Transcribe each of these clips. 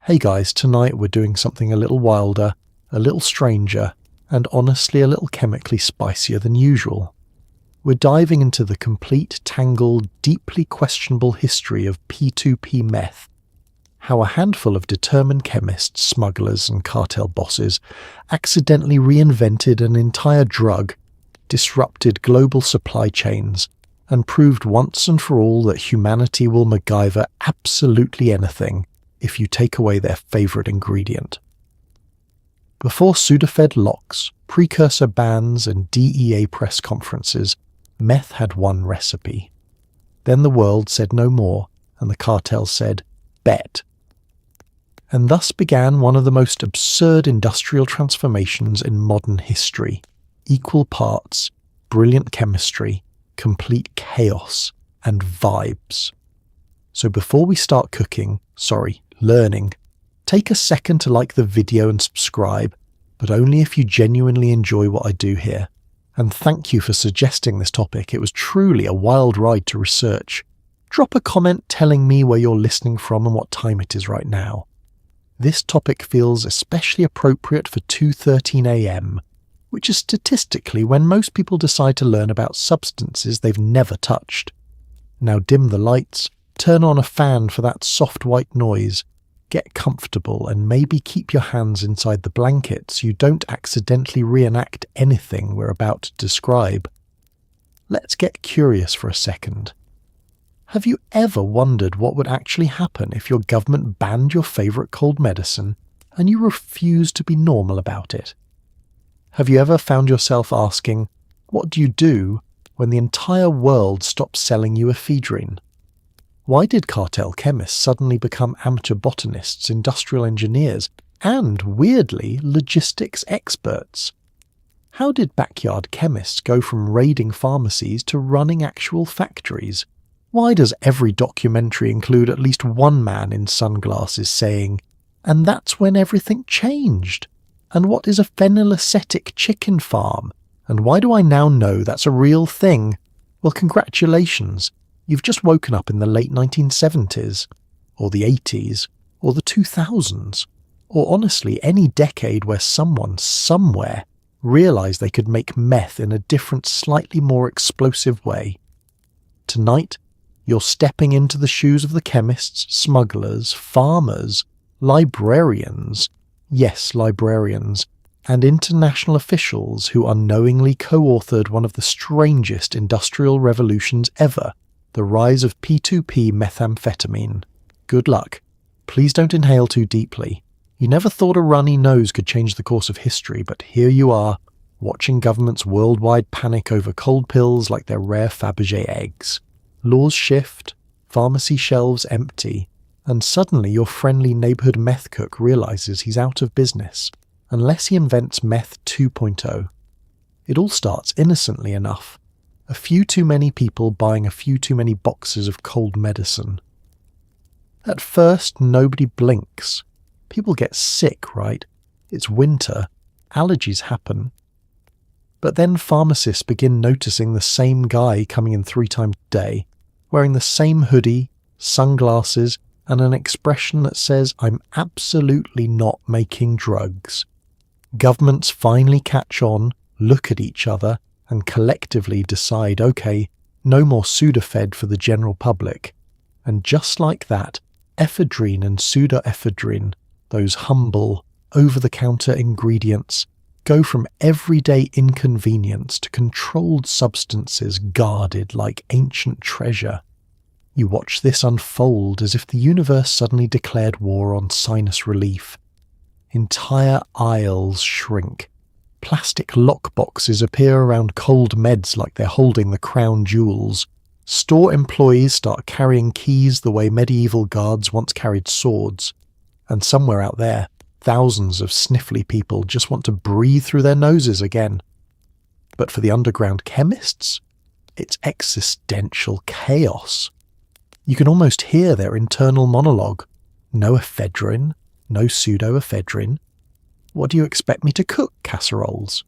Hey guys, tonight we're doing something a little wilder, a little stranger, and honestly a little chemically spicier than usual. We're diving into the complete, tangled, deeply questionable history of P2P Meth, how a handful of determined chemists, smugglers and cartel bosses accidentally reinvented an entire drug, disrupted global supply chains, and proved once and for all that humanity will MacGyver absolutely anything if you take away their favourite ingredient. Before Sudafed locks, precursor bans and DEA press conferences, meth had one recipe. Then the world said no more, and the cartel said, bet. And thus began one of the most absurd industrial transformations in modern history. Equal parts, brilliant chemistry, complete chaos, and vibes. So before we start learning, take a second to like the video and subscribe, but only if you genuinely enjoy what I do here. And thank you for suggesting this topic. It was truly a wild ride to research. Drop a comment telling me where you're listening from and what time it is right now. This topic feels especially appropriate for 2:13 a.m, which is statistically when most people decide to learn about substances they've never touched. Now dim the lights, turn on a fan for that soft white noise, get comfortable and maybe keep your hands inside the blanket so you don't accidentally reenact anything we're about to describe. Let's get curious for a second. Have you ever wondered what would actually happen if your government banned your favourite cold medicine and you refused to be normal about it? Have you ever found yourself asking, what do you do when the entire world stops selling you ephedrine? Why did cartel chemists suddenly become amateur botanists, industrial engineers, and, weirdly, logistics experts? How did backyard chemists go from raiding pharmacies to running actual factories? Why does every documentary include at least one man in sunglasses saying, "And that's when everything changed"? And what is a phenylacetic chicken farm? And why do I now know that's a real thing? Well, congratulations. You've just woken up in the late 1970s, or the 80s, or the 2000s, or honestly any decade where someone, somewhere, realised they could make meth in a different, slightly more explosive way. Tonight, you're stepping into the shoes of the chemists, smugglers, farmers, librarians, yes, librarians, and international officials who unknowingly co-authored one of the strangest industrial revolutions ever, the rise of P2P methamphetamine. Good luck. Please don't inhale too deeply. You never thought a runny nose could change the course of history, but here you are, watching governments worldwide panic over cold pills like they're rare Fabergé eggs. Laws shift, pharmacy shelves empty, and suddenly your friendly neighbourhood meth cook realises he's out of business, unless he invents meth 2.0. It all starts innocently enough. A few too many people buying a few too many boxes of cold medicine. At first, nobody blinks. People get sick, right? It's winter. Allergies happen. But then pharmacists begin noticing the same guy coming in 3 times a day, wearing the same hoodie, sunglasses, and an expression that says, "I'm absolutely not making drugs." Governments finally catch on, look at each other, and collectively decide, okay, no more Sudafed for the general public. And just like that, ephedrine and pseudoephedrine, those humble, over-the-counter ingredients, go from everyday inconvenience to controlled substances guarded like ancient treasure. You watch this unfold as if the universe suddenly declared war on sinus relief. Entire aisles shrink. Plastic lockboxes appear around cold meds like they're holding the crown jewels. Store employees start carrying keys the way medieval guards once carried swords. And somewhere out there, thousands of sniffly people just want to breathe through their noses again. But for the underground chemists, it's existential chaos. You can almost hear their internal monologue. No ephedrine, no pseudoephedrine. What do you expect me to cook, casseroles?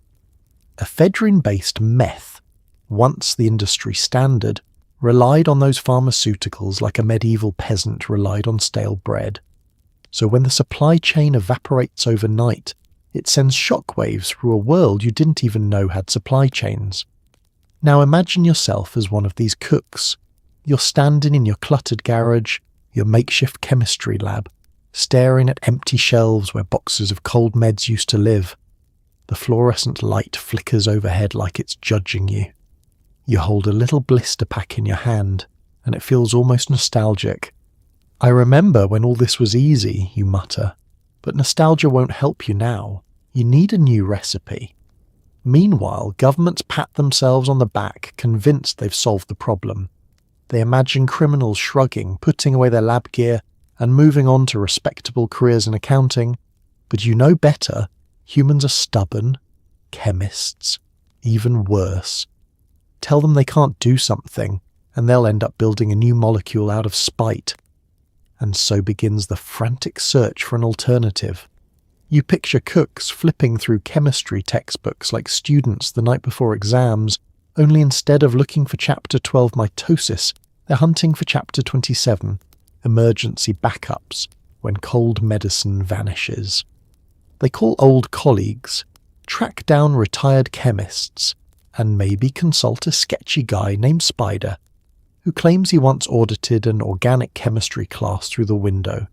Ephedrine-based meth, once the industry standard, relied on those pharmaceuticals like a medieval peasant relied on stale bread. So when the supply chain evaporates overnight, it sends shockwaves through a world you didn't even know had supply chains. Now imagine yourself as one of these cooks. You're standing in your cluttered garage, your makeshift chemistry lab, staring at empty shelves where boxes of cold meds used to live. The fluorescent light flickers overhead like it's judging you. You hold a little blister pack in your hand, and it feels almost nostalgic. "I remember when all this was easy," you mutter. But nostalgia won't help you now. You need a new recipe. Meanwhile, governments pat themselves on the back, convinced they've solved the problem. They imagine criminals shrugging, putting away their lab gear, and moving on to respectable careers in accounting. But you know better. Humans are stubborn. Chemists. Even worse. Tell them they can't do something, and they'll end up building a new molecule out of spite. And so begins the frantic search for an alternative. You picture cooks flipping through chemistry textbooks like students the night before exams, only instead of looking for Chapter 12 mitosis, they're hunting for Chapter 27, emergency backups, when cold medicine vanishes. They call old colleagues, track down retired chemists, and maybe consult a sketchy guy named Spider, who claims he once audited an organic chemistry class through the window.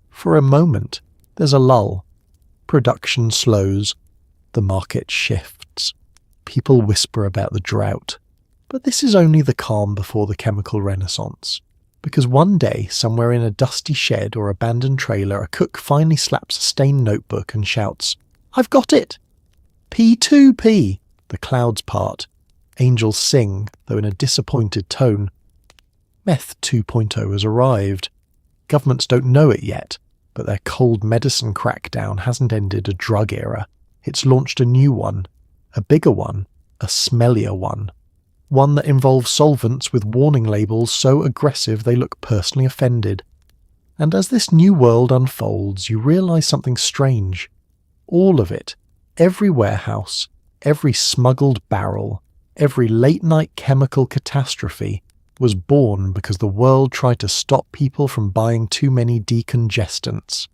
For a moment, there's a lull. Production slows. The market shifts. People whisper about the drought. But this is only the calm before the chemical renaissance. Because one day, somewhere in a dusty shed or abandoned trailer, a cook finally slaps a stained notebook and shouts, "I've got it! P2P! The clouds part. Angels sing, though in a disappointed tone. Meth 2.0 has arrived. Governments don't know it yet, but their cold medicine crackdown hasn't ended a drug era. It's launched a new one, a bigger one, a smellier one. One that involves solvents with warning labels so aggressive they look personally offended. And as this new world unfolds, you realise something strange. All of it, every warehouse, every smuggled barrel, every late-night chemical catastrophe, was born because the world tried to stop people from buying too many decongestants.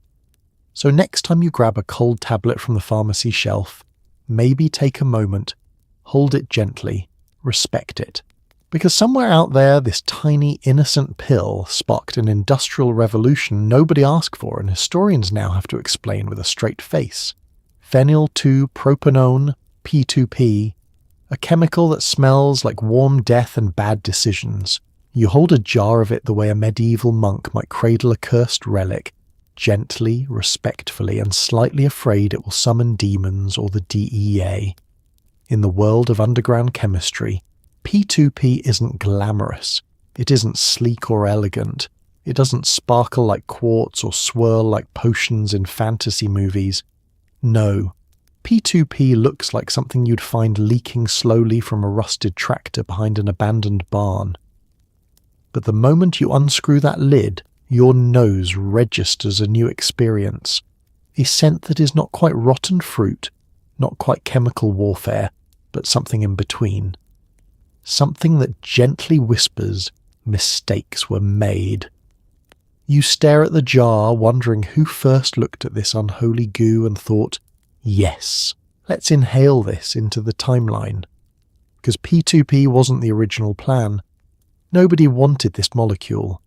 So next time you grab a cold tablet from the pharmacy shelf, maybe take a moment, hold it gently, respect it. Because somewhere out there, this tiny, innocent pill sparked an industrial revolution nobody asked for, and historians now have to explain with a straight face. Phenyl 2-propanone, P2P, a chemical that smells like warm death and bad decisions. You hold a jar of it the way a medieval monk might cradle a cursed relic, gently, respectfully, and slightly afraid it will summon demons or the DEA. In the world of underground chemistry, P2P isn't glamorous. It isn't sleek or elegant. It doesn't sparkle like quartz or swirl like potions in fantasy movies. No, P2P looks like something you'd find leaking slowly from a rusted tractor behind an abandoned barn. But the moment you unscrew that lid, your nose registers a new experience. A scent that is not quite rotten fruit, not quite chemical warfare, but something in between. Something that gently whispers, mistakes were made. You stare at the jar, wondering who first looked at this unholy goo and thought, yes, let's inhale this into the timeline. Because P2P wasn't the original plan. Nobody wanted this molecule.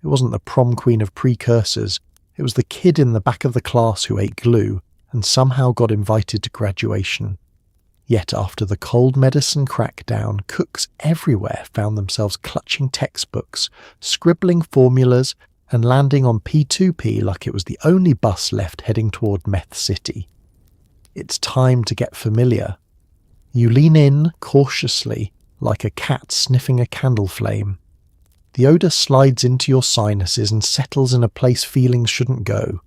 It wasn't the prom queen of precursors. It was the kid in the back of the class who ate glue and somehow got invited to graduation. Yet after the cold medicine crackdown, cooks everywhere found themselves clutching textbooks, scribbling formulas, and landing on P2P like it was the only bus left heading toward Meth City. It's time to get familiar. You lean in cautiously, like a cat sniffing a candle flame. The odour slides into your sinuses and settles in a place feelings shouldn't go.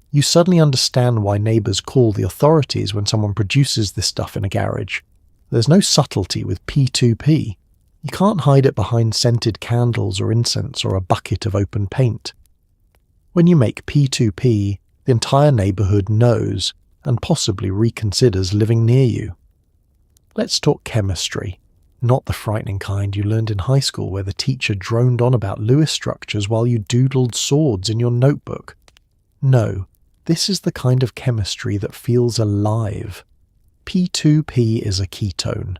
You suddenly understand why neighbours call the authorities when someone produces this stuff in a garage. There's no subtlety with P2P. You can't hide it behind scented candles or incense or a bucket of open paint. When you make P2P, the entire neighbourhood knows and possibly reconsiders living near you. Let's talk chemistry. Not the frightening kind you learned in high school where the teacher droned on about Lewis structures while you doodled swords in your notebook. No, this is the kind of chemistry that feels alive. P2P is a ketone.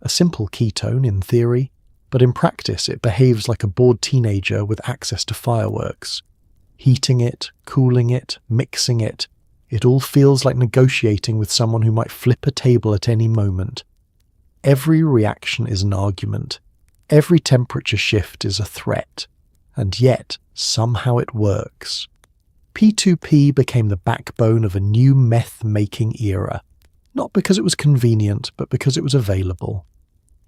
A simple ketone in theory, but in practice it behaves like a bored teenager with access to fireworks. Heating it, cooling it, mixing it, it all feels like negotiating with someone who might flip a table at any moment. Every reaction is an argument. Every temperature shift is a threat. And yet, somehow it works. P2P became the backbone of a new meth-making era. Not because it was convenient, but because it was available.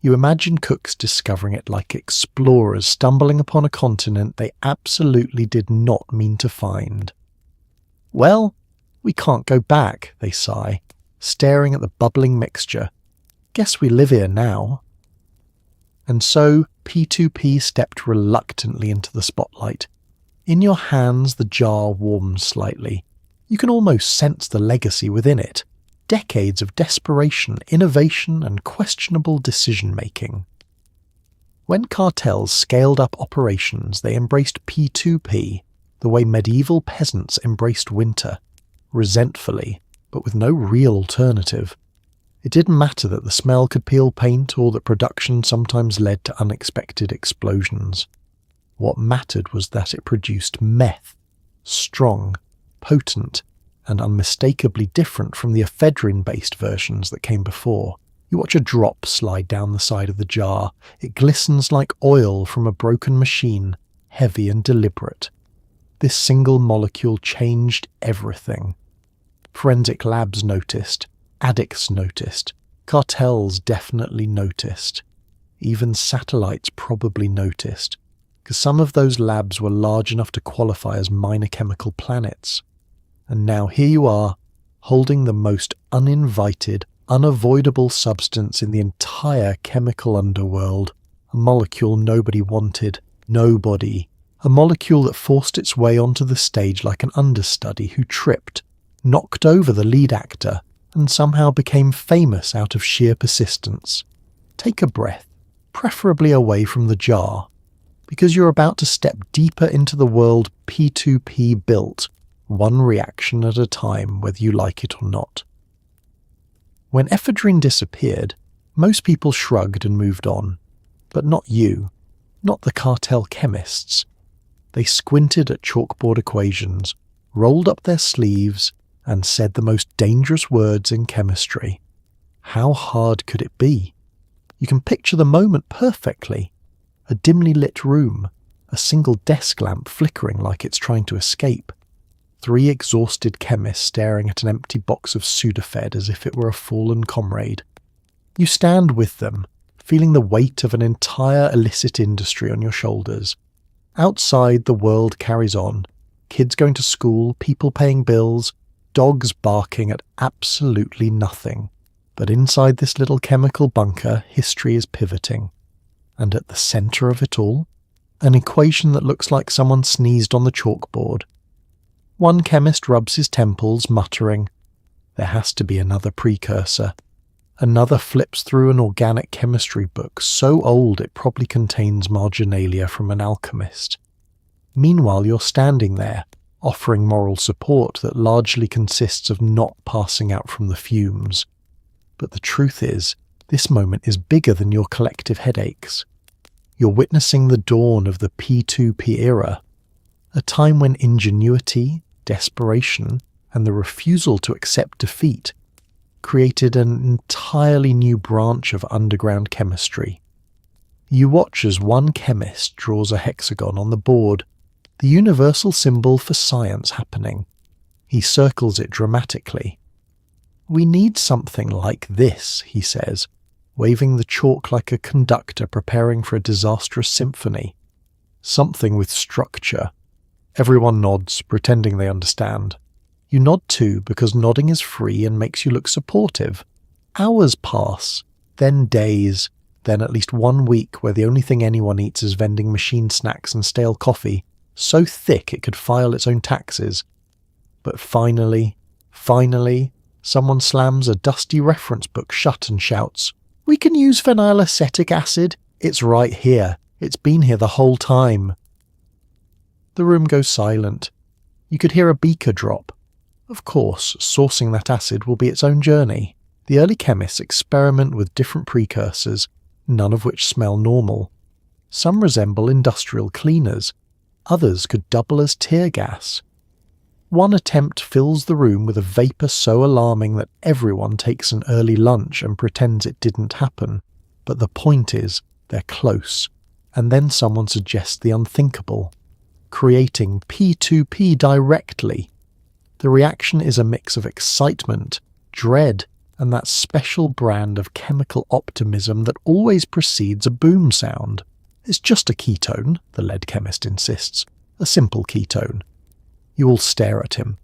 You imagine cooks discovering it like explorers stumbling upon a continent they absolutely did not mean to find. Well, we can't go back, they sigh, staring at the bubbling mixture. Guess we live here now. And so, P2P stepped reluctantly into the spotlight. In your hands, the jar warms slightly. You can almost sense the legacy within it. Decades of desperation, innovation, and questionable decision-making. When cartels scaled up operations, they embraced P2P the way medieval peasants embraced winter, resentfully, but with no real alternative. It didn't matter that the smell could peel paint or that production sometimes led to unexpected explosions. What mattered was that it produced meth, strong, potent, and unmistakably different from the ephedrine-based versions that came before. You watch a drop slide down the side of the jar. It glistens like oil from a broken machine, heavy and deliberate. This single molecule changed everything. Forensic labs noticed. Addicts noticed. Cartels definitely noticed. Even satellites probably noticed, because some of those labs were large enough to qualify as minor chemical planets. And now here you are, holding the most uninvited, unavoidable substance in the entire chemical underworld, a molecule nobody wanted, nobody. A molecule that forced its way onto the stage like an understudy who tripped, knocked over the lead actor, and somehow became famous out of sheer persistence. Take a breath, preferably away from the jar, because you're about to step deeper into the world P2P built, one reaction at a time, whether you like it or not. When ephedrine disappeared, most people shrugged and moved on. But not you, not the cartel chemists. They squinted at chalkboard equations, rolled up their sleeves, and said the most dangerous words in chemistry. How hard could it be? You can picture the moment perfectly. A dimly lit room, a single desk lamp flickering like it's trying to escape. 3 exhausted chemists staring at an empty box of pseudophed as if it were a fallen comrade. You stand with them, feeling the weight of an entire illicit industry on your shoulders. Outside, the world carries on. Kids going to school, people paying bills, dogs barking at absolutely nothing. But inside this little chemical bunker, history is pivoting. And at the centre of it all, an equation that looks like someone sneezed on the chalkboard. One chemist rubs his temples, muttering, "There has to be another precursor." Another flips through an organic chemistry book so old it probably contains marginalia from an alchemist. Meanwhile, you're standing there, offering moral support that largely consists of not passing out from the fumes. But the truth is, this moment is bigger than your collective headaches. You're witnessing the dawn of the P2P era, a time when ingenuity, desperation, and the refusal to accept defeat created an entirely new branch of underground chemistry. You watch as one chemist draws a hexagon on the board, the universal symbol for science happening. He circles it dramatically. "We need something like this," he says, waving the chalk like a conductor preparing for a disastrous symphony. "Something with structure." Everyone nods, pretending they understand. You nod too, because nodding is free and makes you look supportive. Hours pass, then days, then at least 1 week where the only thing anyone eats is vending machine snacks and stale coffee, so thick it could file its own taxes. But finally, someone slams a dusty reference book shut and shouts, "We can use phenyl acetic acid. It's right here. It's been here the whole time." The room goes silent. You could hear a beaker drop. Of course, sourcing that acid will be its own journey. The early chemists experiment with different precursors, none of which smell normal. Some resemble industrial cleaners, others could double as tear gas. One attempt fills the room with a vapour so alarming that everyone takes an early lunch and pretends it didn't happen. But the point is, they're close, and then someone suggests the unthinkable, creating P2P directly. The reaction is a mix of excitement, dread, and that special brand of chemical optimism that always precedes a boom sound. It's just a ketone, the lead chemist insists, a simple ketone. You all stare at him,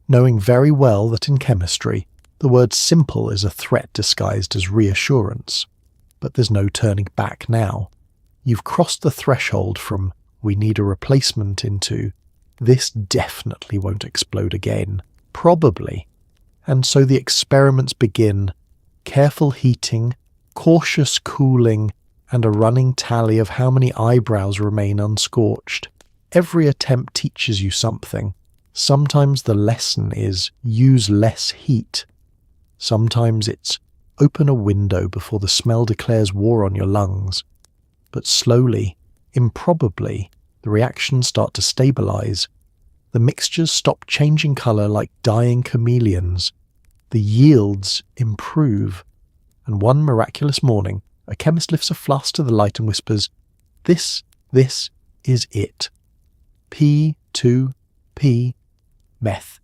knowing very well that in chemistry, the word simple is a threat disguised as reassurance. But there's no turning back now. You've crossed the threshold from "we need a replacement" into "this definitely won't explode again, probably." And so the experiments begin, careful heating, cautious cooling, and a running tally of how many eyebrows remain unscorched. Every attempt teaches you something. Sometimes the lesson is use less heat. Sometimes it's open a window before the smell declares war on your lungs. But slowly, improbably, the reactions start to stabilize. The mixtures stop changing color like dying chameleons. The yields improve. And one miraculous morning, a chemist lifts a flask to the light and whispers, This is it. P2P Meth.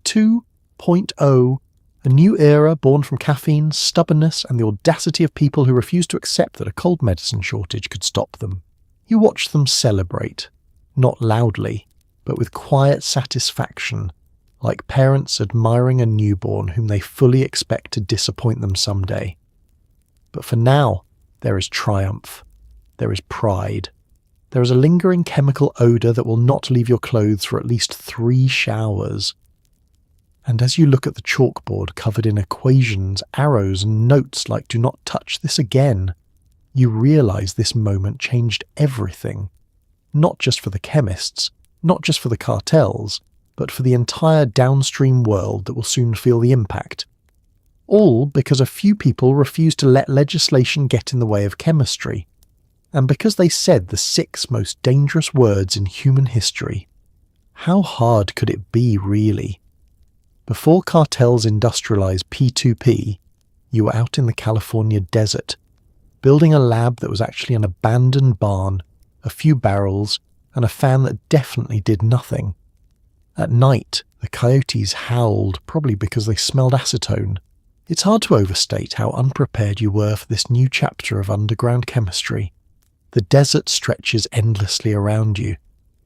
2.0, a new era born from caffeine, stubbornness, and the audacity of people who refuse to accept that a cold medicine shortage could stop them. You watch them celebrate, not loudly, but with quiet satisfaction, like parents admiring a newborn whom they fully expect to disappoint them someday. But for now, there is triumph. There is pride. There is a lingering chemical odour that will not leave your clothes for at least 3 showers. And as you look at the chalkboard covered in equations, arrows, and notes like "do not touch this again," you realise this moment changed everything. Not just for the chemists, not just for the cartels, but for the entire downstream world that will soon feel the impact. All because a few people refused to let legislation get in the way of chemistry, and because they said the 6 most dangerous words in human history. How hard could it be, really? Before cartels industrialized P2P, you were out in the California desert, building a lab that was actually an abandoned barn, a few barrels, and a fan that definitely did nothing. At night, the coyotes howled, probably because they smelled acetone. It's hard to overstate how unprepared you were for this new chapter of underground chemistry. The desert stretches endlessly around you.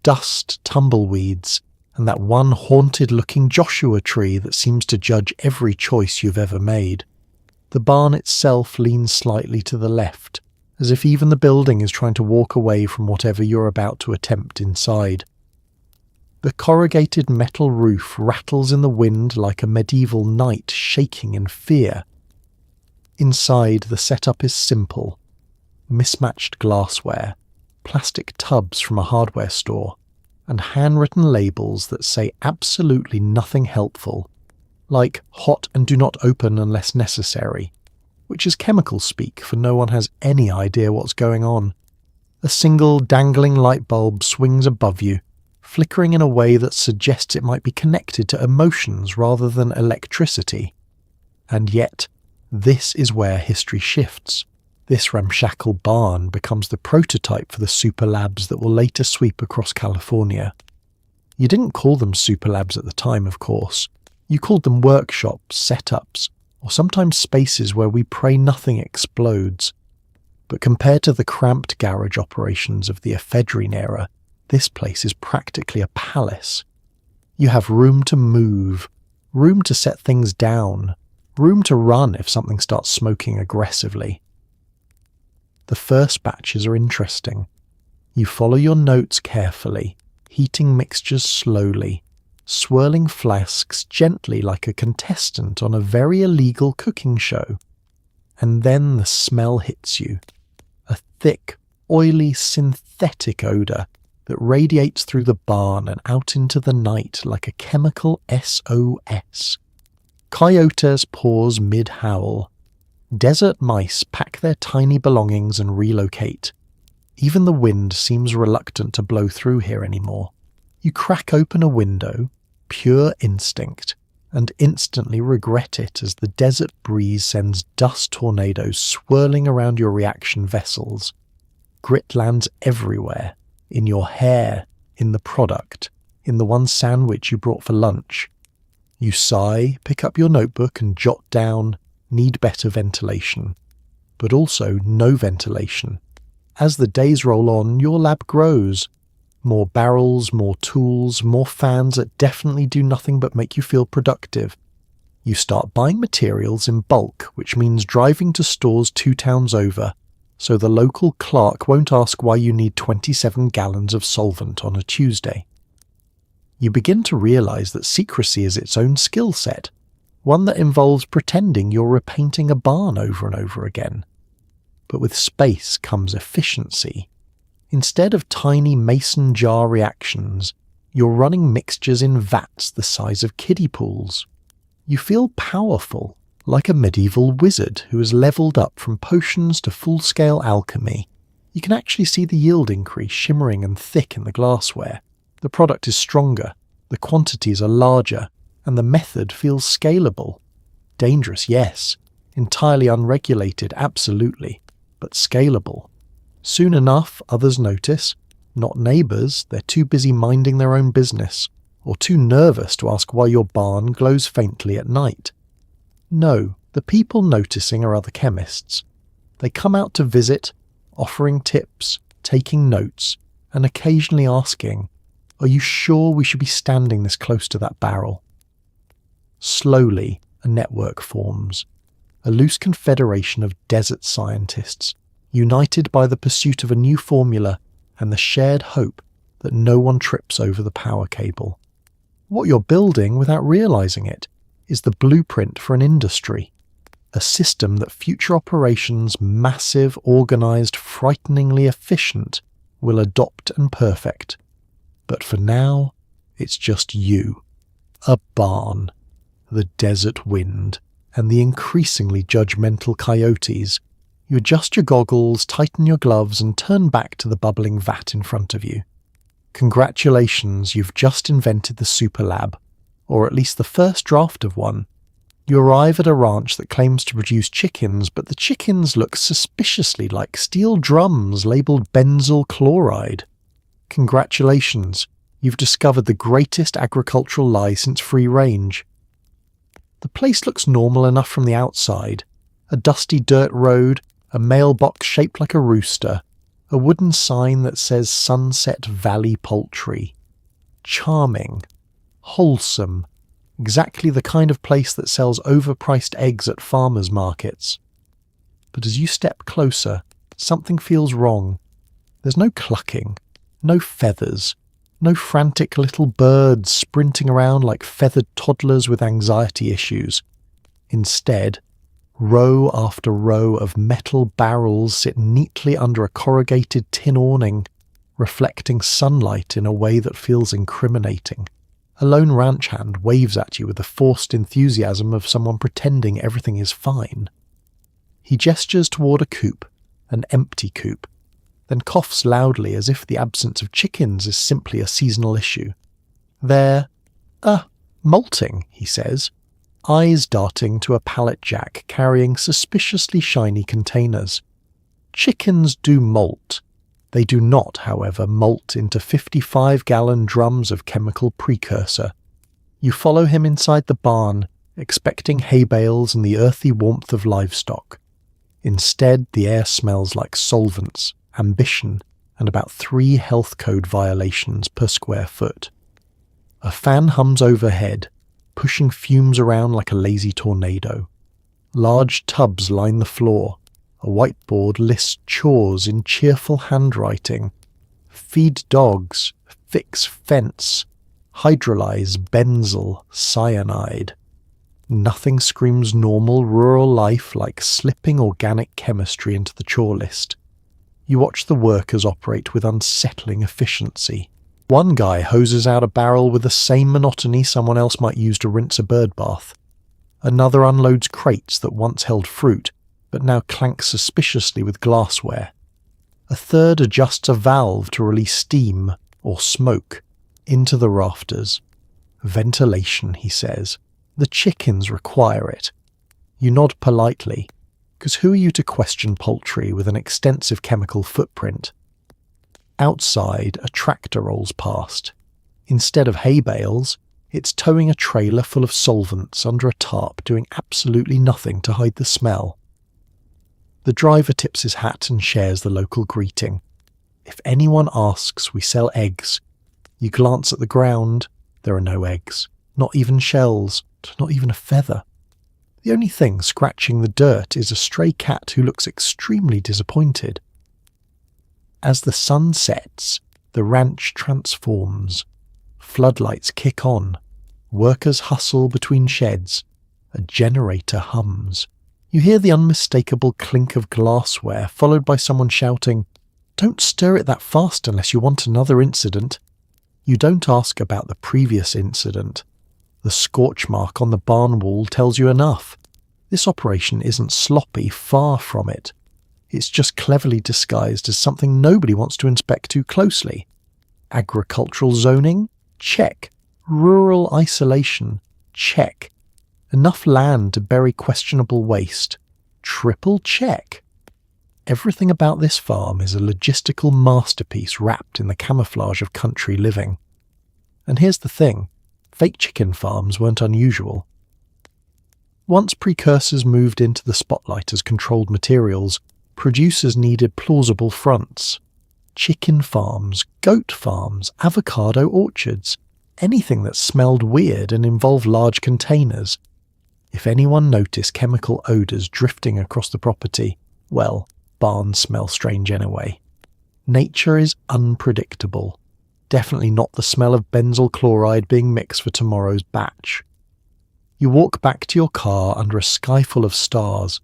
Dust, tumbleweeds, and that one haunted-looking Joshua tree that seems to judge every choice you've ever made. The barn itself leans slightly to the left, as if even the building is trying to walk away from whatever you're about to attempt inside. The corrugated metal roof rattles in the wind like a medieval knight shaking in fear. Inside, the setup is simple. Mismatched glassware, plastic tubs from a hardware store, and handwritten labels that say absolutely nothing helpful, like "hot and do not open unless necessary," which is chemical speak for no one has any idea what's going on. A single dangling light bulb swings above you, flickering in a way that suggests it might be connected to emotions rather than electricity. And yet, this is where history shifts. This ramshackle barn becomes the prototype for the superlabs that will later sweep across California. You didn't call them superlabs at the time, of course. You called them workshops, setups, or sometimes spaces where we pray nothing explodes. But compared to the cramped garage operations of the ephedrine era, this place is practically a palace. You have room to move, room to set things down, room to run if something starts smoking aggressively. The first batches are interesting. You follow your notes carefully, heating mixtures slowly, swirling flasks gently like a contestant on a very illegal cooking show. And then the smell hits you. A thick, oily, synthetic odour, that radiates through the barn and out into the night like a chemical SOS. Coyotes pause mid-howl. Desert mice pack their tiny belongings and relocate. Even the wind seems reluctant to blow through here anymore. You crack open a window, pure instinct, and instantly regret it as the desert breeze sends dust tornadoes swirling around your reaction vessels. Grit lands everywhere, in your hair, in the product, in the one sandwich you brought for lunch. You sigh, pick up your notebook and jot down, need better ventilation. But also no ventilation. As the days roll on, your lab grows. More barrels, more tools, more fans that definitely do nothing but make you feel productive. You start buying materials in bulk, which means driving to stores 2 towns over, so the local clerk won't ask why you need 27 gallons of solvent on a Tuesday. You begin to realize that secrecy is its own skill set, one that involves pretending you're repainting a barn over and over again. But with space comes efficiency. Instead of tiny mason jar reactions, you're running mixtures in vats the size of kiddie pools. You feel powerful, like a medieval wizard who has leveled up from potions to full-scale alchemy. You can actually see the yield increase shimmering and thick in the glassware. The product is stronger, the quantities are larger, and the method feels scalable. Dangerous, yes. Entirely unregulated, absolutely. But scalable. Soon enough, others notice. Not neighbours, they're too busy minding their own business, or too nervous to ask why your barn glows faintly at night. No, the people noticing are other chemists. They come out to visit, offering tips, taking notes, and occasionally asking, "Are you sure we should be standing this close to that barrel?" Slowly, a network forms. A loose confederation of desert scientists, united by the pursuit of a new formula and the shared hope that no one trips over the power cable. What you're building, without realizing it, is the blueprint for an industry, a system that future operations, massive, organized, frighteningly efficient, will adopt and perfect. But for now, it's just you, a barn, the desert wind, and the increasingly judgmental coyotes. You adjust your goggles, tighten your gloves, and turn back to the bubbling vat in front of you. Congratulations, you've just invented the superlab, or at least the first draft of one. You arrive at a ranch that claims to produce chickens, but the chickens look suspiciously like steel drums labelled benzyl chloride. Congratulations, you've discovered the greatest agricultural lie since free range. The place looks normal enough from the outside. A dusty dirt road, a mailbox shaped like a rooster, a wooden sign that says Sunset Valley Poultry. Charming. Wholesome. Exactly the kind of place that sells overpriced eggs at farmers' markets. But as you step closer, something feels wrong. There's no clucking, no feathers, no frantic little birds sprinting around like feathered toddlers with anxiety issues. Instead, row after row of metal barrels sit neatly under a corrugated tin awning, reflecting sunlight in a way that feels incriminating. A lone ranch hand waves at you with the forced enthusiasm of someone pretending everything is fine. He gestures toward a coop, an empty coop, then coughs loudly as if the absence of chickens is simply a seasonal issue. They're, molting, he says, eyes darting to a pallet jack carrying suspiciously shiny containers. Chickens do molt. They do not, however, molt into 55-gallon drums of chemical precursor. You follow him inside the barn, expecting hay bales and the earthy warmth of livestock. Instead, the air smells like solvents, ambition, and about 3 health code violations per square foot. A fan hums overhead, pushing fumes around like a lazy tornado. Large tubs line the floor. A whiteboard lists chores in cheerful handwriting. Feed dogs, fix fence, hydrolyze benzyl cyanide. Nothing screams normal rural life like slipping organic chemistry into the chore list. You watch the workers operate with unsettling efficiency. One guy hoses out a barrel with the same monotony someone else might use to rinse a bird bath. Another unloads crates that once held fruit, but now clank suspiciously with glassware. A third adjusts a valve to release steam, or smoke, into the rafters. Ventilation, he says. The chickens require it. You nod politely, because who are you to question poultry with an extensive chemical footprint? Outside, a tractor rolls past. Instead of hay bales, it's towing a trailer full of solvents under a tarp, doing absolutely nothing to hide the smell. The driver tips his hat and shares the local greeting. If anyone asks, we sell eggs. You glance at the ground, there are no eggs, not even shells, not even a feather. The only thing scratching the dirt is a stray cat who looks extremely disappointed. As the sun sets, the ranch transforms. Floodlights kick on. Workers hustle between sheds. A generator hums. You hear the unmistakable clink of glassware, followed by someone shouting, "Don't stir it that fast unless you want another incident." You don't ask about the previous incident. The scorch mark on the barn wall tells you enough. This operation isn't sloppy, far from it. It's just cleverly disguised as something nobody wants to inspect too closely. Agricultural zoning? Check. Rural isolation? Check. Enough land to bury questionable waste? Triple check. Everything about this farm is a logistical masterpiece wrapped in the camouflage of country living. And here's the thing, fake chicken farms weren't unusual. Once precursors moved into the spotlight as controlled materials, producers needed plausible fronts. Chicken farms, goat farms, avocado orchards, anything that smelled weird and involved large containers. If anyone noticed chemical odours drifting across the property, well, barns smell strange anyway. Nature is unpredictable. Definitely not the smell of benzyl chloride being mixed for tomorrow's batch. You walk back to your car under a sky full of stars.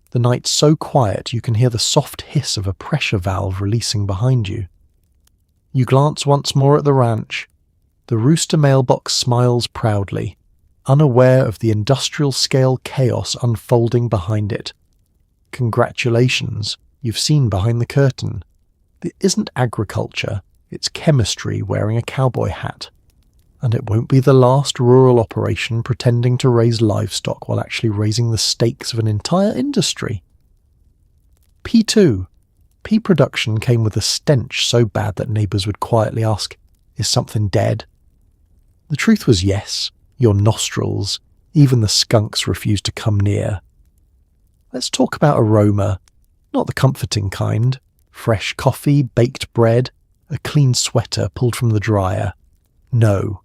The night's so quiet you can hear the soft hiss of a pressure valve releasing behind you. You glance once more at the ranch. The rooster mailbox smiles proudly, unaware of the industrial-scale chaos unfolding behind it. Congratulations, you've seen behind the curtain. It isn't agriculture, it's chemistry wearing a cowboy hat. And it won't be the last rural operation pretending to raise livestock while actually raising the stakes of an entire industry. P2. Pea production came with a stench so bad that neighbours would quietly ask, "Is something dead?" The truth was yes, your nostrils, even the skunks refused to come near. Let's talk about aroma, not the comforting kind. Fresh coffee, baked bread, a clean sweater pulled from the dryer. No.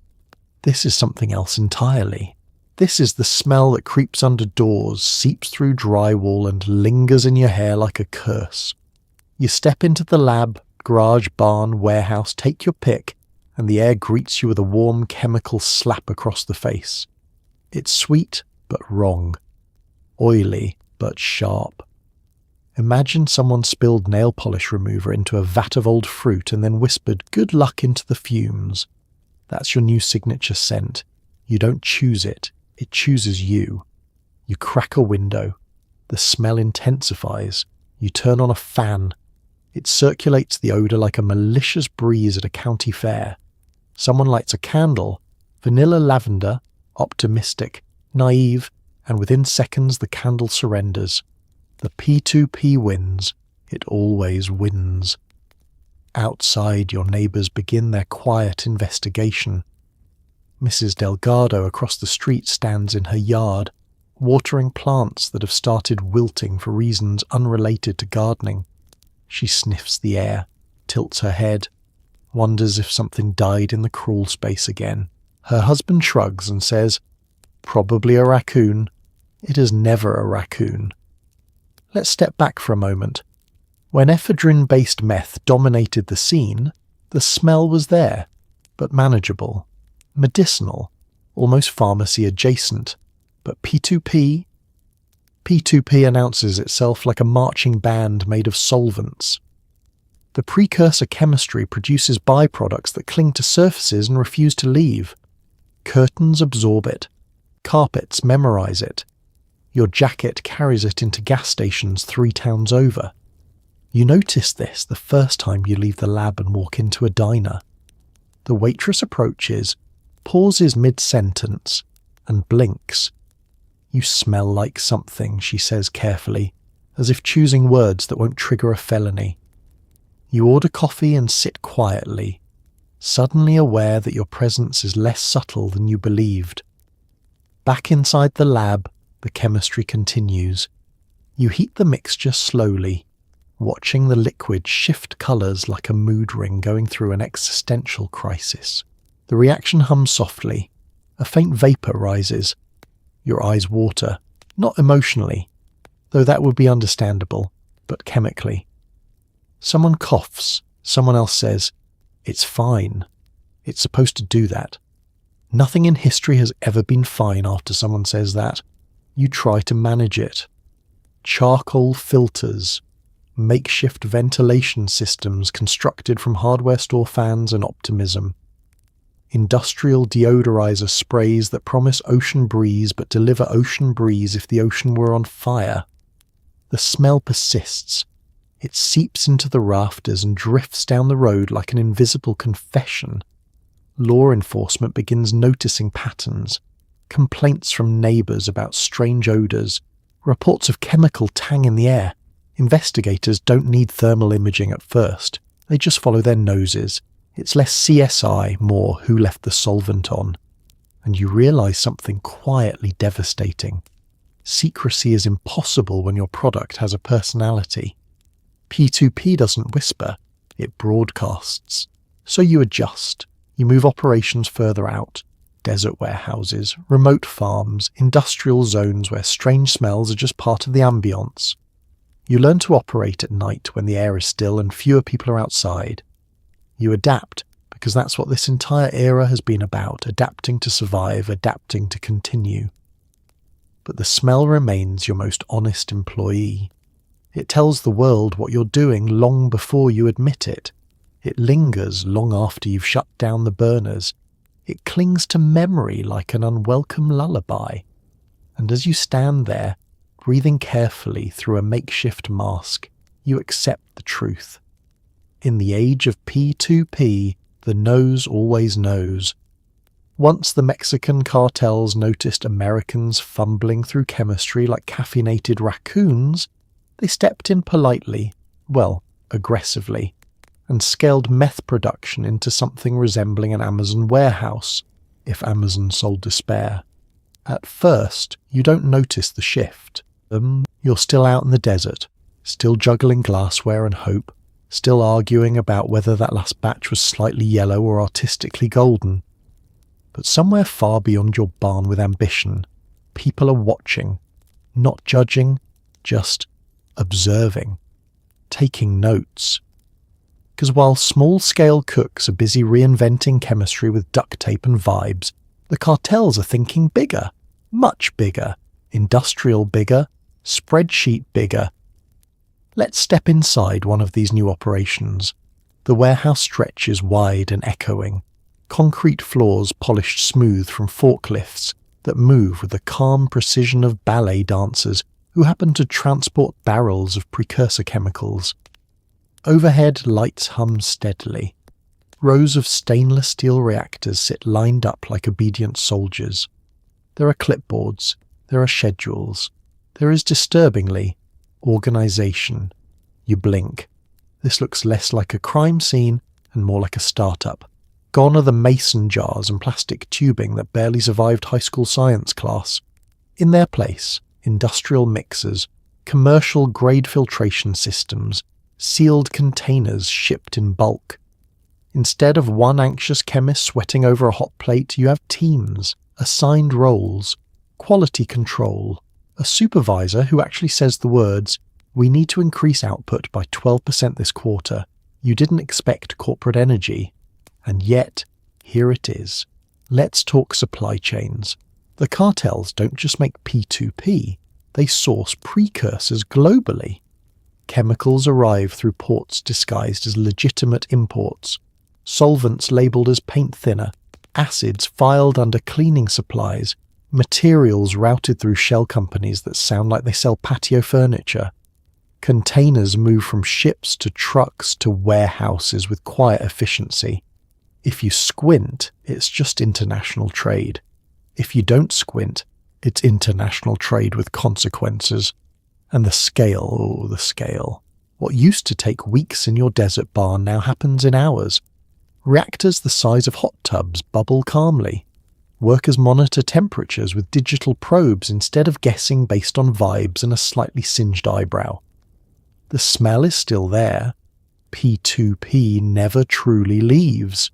This is something else entirely. This is the smell that creeps under doors, seeps through drywall and lingers in your hair like a curse. You step into the lab, garage, barn, warehouse, take your pick, and the air greets you with a warm chemical slap across the face. It's sweet, but wrong. Oily, but sharp. Imagine someone spilled nail polish remover into a vat of old fruit and then whispered good luck into the fumes. That's your new signature scent. You don't choose it, it chooses you. You crack a window. The smell intensifies. You turn on a fan. It circulates the odour like a malicious breeze at a county fair. Someone lights a candle, vanilla lavender, optimistic, naive, and within seconds the candle surrenders. The P2P wins. It always wins. Outside, your neighbours begin their quiet investigation. Mrs. Delgado across the street stands in her yard, watering plants that have started wilting for reasons unrelated to gardening. She sniffs the air, tilts her head, wonders if something died in the crawl space again. Her husband shrugs and says, "Probably a raccoon." It is never a raccoon. Let's step back for a moment. When ephedrine-based meth dominated the scene, the smell was there, but manageable, medicinal, almost pharmacy-adjacent. But P2P? P2P announces itself like a marching band made of solvents. The precursor chemistry produces byproducts that cling to surfaces and refuse to leave. Curtains absorb it. Carpets memorize it. Your jacket carries it into gas stations 3 towns over. You notice this the first time you leave the lab and walk into a diner. The waitress approaches, pauses mid-sentence, and blinks. "You smell like something," she says carefully, as if choosing words that won't trigger a felony. You order coffee and sit quietly, suddenly aware that your presence is less subtle than you believed. Back inside the lab, the chemistry continues. You heat the mixture slowly, watching the liquid shift colours like a mood ring going through an existential crisis. The reaction hums softly. A faint vapour rises. Your eyes water, not emotionally, though that would be understandable, but chemically. Someone coughs. Someone else says, "It's fine." It's supposed to do that. Nothing in history has ever been fine after someone says that. You try to manage it. Charcoal filters, makeshift ventilation systems constructed from hardware store fans and optimism. Industrial deodorizer sprays that promise ocean breeze but deliver ocean breeze if the ocean were on fire. The smell persists. It seeps into the rafters and drifts down the road like an invisible confession. Law enforcement begins noticing patterns. Complaints from neighbours about strange odours. Reports of chemical tang in the air. Investigators don't need thermal imaging at first. They just follow their noses. It's less CSI, more who left the solvent on. And you realise something quietly devastating. Secrecy is impossible when your product has a personality. P2P doesn't whisper, it broadcasts. So you adjust. You move operations further out. Desert warehouses, remote farms, industrial zones where strange smells are just part of the ambience. You learn to operate at night when the air is still and fewer people are outside. You adapt, because that's what this entire era has been about, adapting to survive, adapting to continue. But the smell remains your most honest employee. It tells the world what you're doing long before you admit it. It lingers long after you've shut down the burners. It clings to memory like an unwelcome lullaby. And as you stand there, breathing carefully through a makeshift mask, you accept the truth. In the age of P2P, the nose always knows. Once the Mexican cartels noticed Americans fumbling through chemistry like caffeinated raccoons, they stepped in politely, well, aggressively, and scaled meth production into something resembling an Amazon warehouse, if Amazon sold despair. At first, you don't notice the shift. You're still out in the desert, still juggling glassware and hope, still arguing about whether that last batch was slightly yellow or artistically golden. But somewhere far beyond your barn with ambition, people are watching, not judging, just observing, taking notes. Because while small-scale cooks are busy reinventing chemistry with duct tape and vibes, the cartels are thinking bigger, much bigger, industrial bigger, spreadsheet bigger. Let's step inside one of these new operations. The warehouse stretch is wide and echoing, concrete floors polished smooth from forklifts that move with the calm precision of ballet dancers who happen to transport barrels of precursor chemicals. Overhead, lights hum steadily. Rows of stainless steel reactors sit lined up like obedient soldiers. There are clipboards, there are schedules, there is disturbingly organisation. You blink. This looks less like a crime scene and more like a startup. Gone are the mason jars and plastic tubing that barely survived high school science class. In their place, industrial mixers, commercial grade filtration systems, sealed containers shipped in bulk. Instead of one anxious chemist sweating over a hot plate, you have teams, assigned roles, quality control, a supervisor who actually says the words, "We need to increase output by 12% this quarter. You didn't expect corporate energy." And yet, here it is. Let's talk supply chains. The cartels don't just make P2P, they source precursors globally. Chemicals arrive through ports disguised as legitimate imports, solvents labelled as paint thinner, acids filed under cleaning supplies, materials routed through shell companies that sound like they sell patio furniture. Containers move from ships to trucks to warehouses with quiet efficiency. If you squint, it's just international trade. If you don't squint, it's international trade with consequences. And the scale, the scale. What used to take weeks in your desert barn now happens in hours. Reactors the size of hot tubs bubble calmly. Workers monitor temperatures with digital probes instead of guessing based on vibes and a slightly singed eyebrow. The smell is still there. P2P never truly leaves.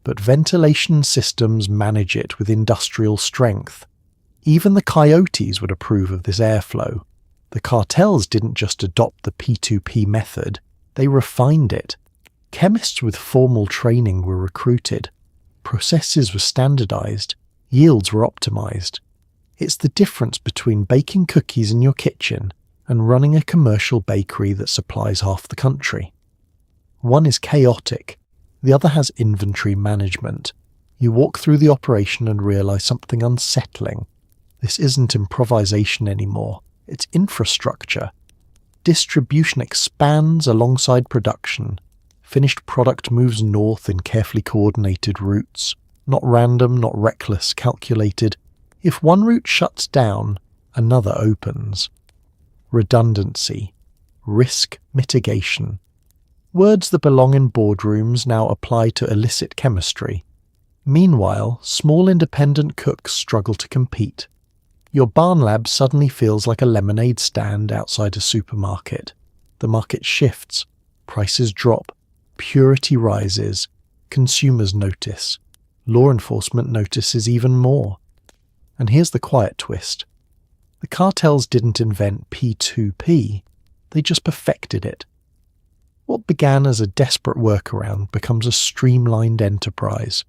But ventilation systems manage it with industrial strength. Even the coyotes would approve of this airflow. The cartels didn't just adopt the P2P method, they refined it. Chemists with formal training were recruited. Processes were standardized. Yields were optimized. It's the difference between baking cookies in your kitchen and running a commercial bakery that supplies half the country. One is chaotic, the other has inventory management. You walk through the operation and realize something unsettling. This isn't improvisation anymore. It's infrastructure. Distribution expands alongside production. Finished product moves north in carefully coordinated routes. Not random, not reckless, calculated. If one route shuts down, another opens. Redundancy. Risk mitigation. Words that belong in boardrooms now apply to illicit chemistry. Meanwhile, small independent cooks struggle to compete. Your barn lab suddenly feels like a lemonade stand outside a supermarket. The market shifts, prices drop, purity rises, consumers notice, law enforcement notices even more. And here's the quiet twist. The cartels didn't invent P2P, they just perfected it. What began as a desperate workaround becomes a streamlined enterprise.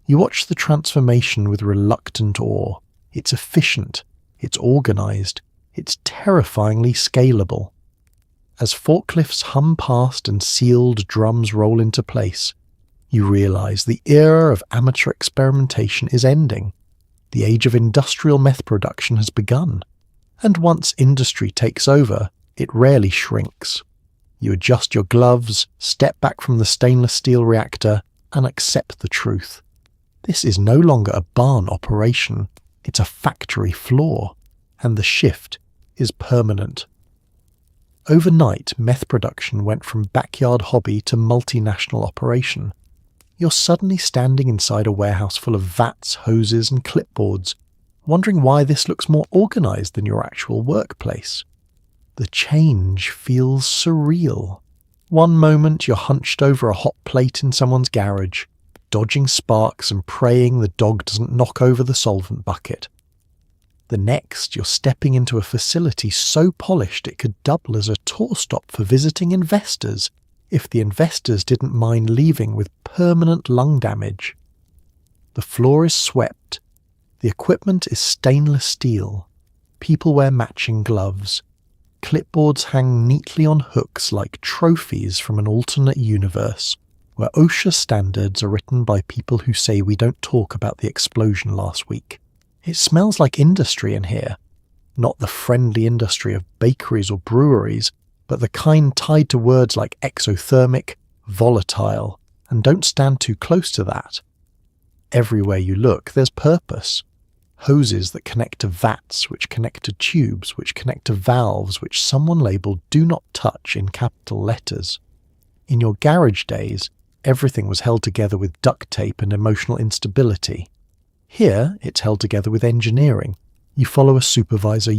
You watch the transformation with reluctant awe. It's efficient, it's organized, it's terrifyingly scalable. As forklifts hum past and sealed drums roll into place, you realize the era of amateur experimentation is ending. The age of industrial meth production has begun. And once industry takes over, it rarely shrinks. You adjust your gloves, step back from the stainless steel reactor, and accept the truth. This is no longer a barn operation. It's a factory floor, and the shift is permanent. Overnight, meth production went from backyard hobby to multinational operation. You're suddenly standing inside a warehouse full of vats, hoses, and clipboards, wondering why this looks more organized than your actual workplace. The change feels surreal. One moment you're hunched over a hot plate in someone's garage, dodging sparks and praying the dog doesn't knock over the solvent bucket. The next, you're stepping into a facility so polished it could double as a tour stop for visiting investors, if the investors didn't mind leaving with permanent lung damage. The floor is swept. The equipment is stainless steel. People wear matching gloves. Clipboards hang neatly on hooks like trophies from an alternate universe, where OSHA standards are written by people who say we don't talk about the explosion last week. It smells like industry in here. Not the friendly industry of bakeries or breweries, but the kind tied to words like exothermic, volatile, and don't stand too close to that. Everywhere you look, there's purpose. Hoses that connect to vats, which connect to tubes, which connect to valves, which someone labelled "Do Not Touch" in capital letters. In your garage days, everything was held together with duct tape and emotional instability. Here, it's held together with engineering. You follow a supervisor,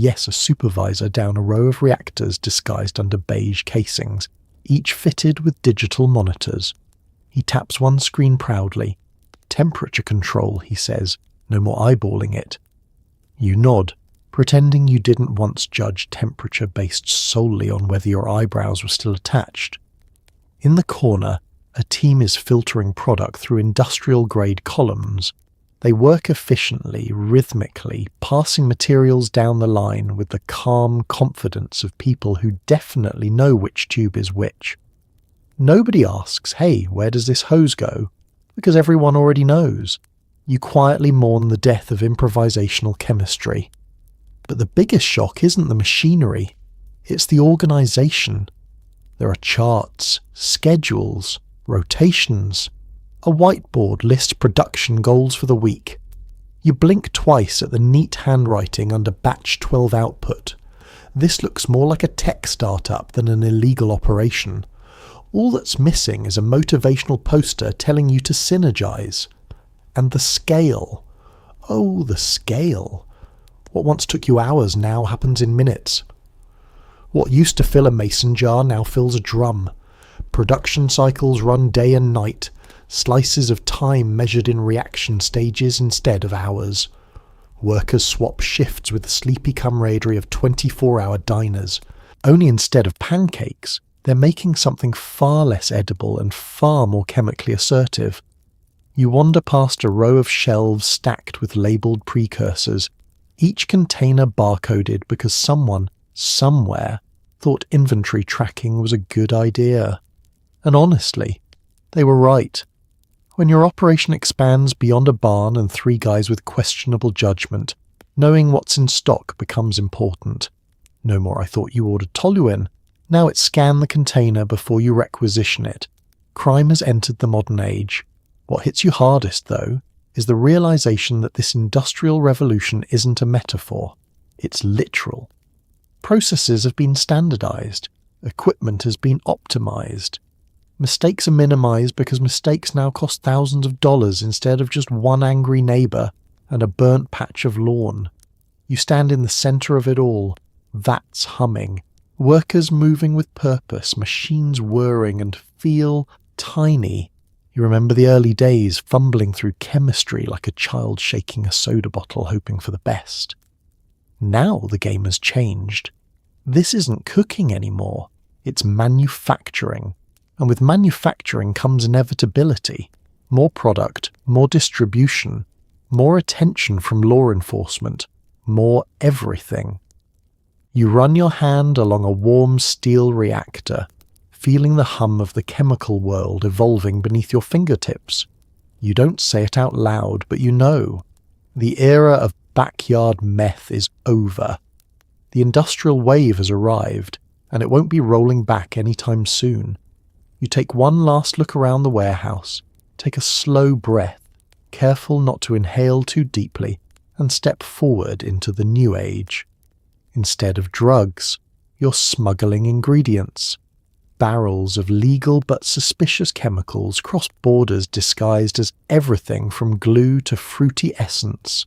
down a row of reactors disguised under beige casings, each fitted with digital monitors. He taps one screen proudly. "Temperature control," he says. "No more eyeballing it." You nod, pretending you didn't once judge temperature based solely on whether your eyebrows were still attached. In the corner, a team is filtering product through industrial-grade columns. They work efficiently, rhythmically, passing materials down the line with the calm confidence of people who definitely know which tube is which. Nobody asks, "Hey, where does this hose go?" because everyone already knows. You quietly mourn the death of improvisational chemistry. But the biggest shock isn't the machinery, it's the organisation. There are charts, schedules, rotations. A whiteboard lists production goals for the week. You blink twice at the neat handwriting under batch 12 output. This looks more like a tech startup than an illegal operation. All that's missing is a motivational poster telling you to synergize. And the scale. Oh, the scale. What once took you hours now happens in minutes. What used to fill a mason jar now fills a drum. Production cycles run day and night, slices of time measured in reaction stages instead of hours. Workers swap shifts with the sleepy camaraderie of 24-hour diners. Only instead of pancakes, they're making something far less edible and far more chemically assertive. You wander past a row of shelves stacked with labelled precursors, each container barcoded because someone, somewhere, thought inventory tracking was a good idea. And honestly, they were right. When your operation expands beyond a barn and 3 guys with questionable judgment, knowing what's in stock becomes important. No more "I thought you ordered toluene." Now it's scan the container before you requisition it. Crime has entered the modern age. What hits you hardest, though, is the realization that this industrial revolution isn't a metaphor. It's literal. Processes have been standardized. Equipment has been optimized. Mistakes are minimized because mistakes now cost thousands of dollars instead of just one angry neighbor and a burnt patch of lawn. You stand in the center of it all, vats humming, workers moving with purpose, machines whirring, and feel tiny. You remember the early days, fumbling through chemistry like a child shaking a soda bottle hoping for the best. Now the game has changed. This isn't cooking anymore, it's manufacturing. And with manufacturing comes inevitability. More product, more distribution, more attention from law enforcement, more everything. You run your hand along a warm steel reactor, feeling the hum of the chemical world evolving beneath your fingertips. You don't say it out loud, but you know. The era of backyard meth is over. The industrial wave has arrived, and it won't be rolling back anytime soon. You take one last look around the warehouse, take a slow breath, careful not to inhale too deeply, and step forward into the new age. Instead of drugs, you're smuggling ingredients. Barrels of legal but suspicious chemicals cross borders disguised as everything from glue to fruity essence.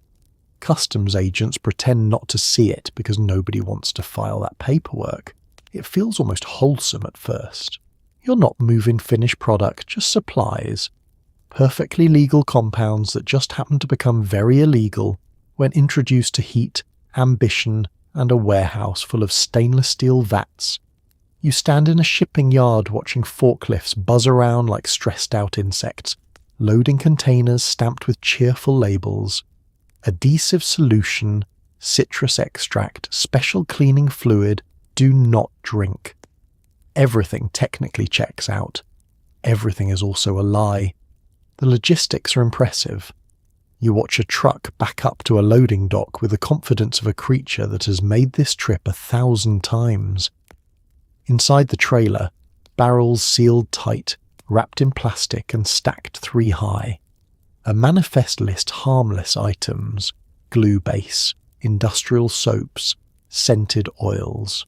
Customs agents pretend not to see it because nobody wants to file that paperwork. It feels almost wholesome at first. You're not moving finished product, just supplies. Perfectly legal compounds that just happen to become very illegal when introduced to heat, ambition, and a warehouse full of stainless steel vats. You stand in a shipping yard watching forklifts buzz around like stressed out insects, loading containers stamped with cheerful labels. Adhesive solution, citrus extract, special cleaning fluid, do not drink. Everything technically checks out. Everything is also a lie. The logistics are impressive. You watch a truck back up to a loading dock with the confidence of a creature that has made this trip 1,000 times. Inside the trailer, barrels sealed tight, wrapped in plastic and stacked 3 high. A manifest list harmless items: glue base, industrial soaps, scented oils.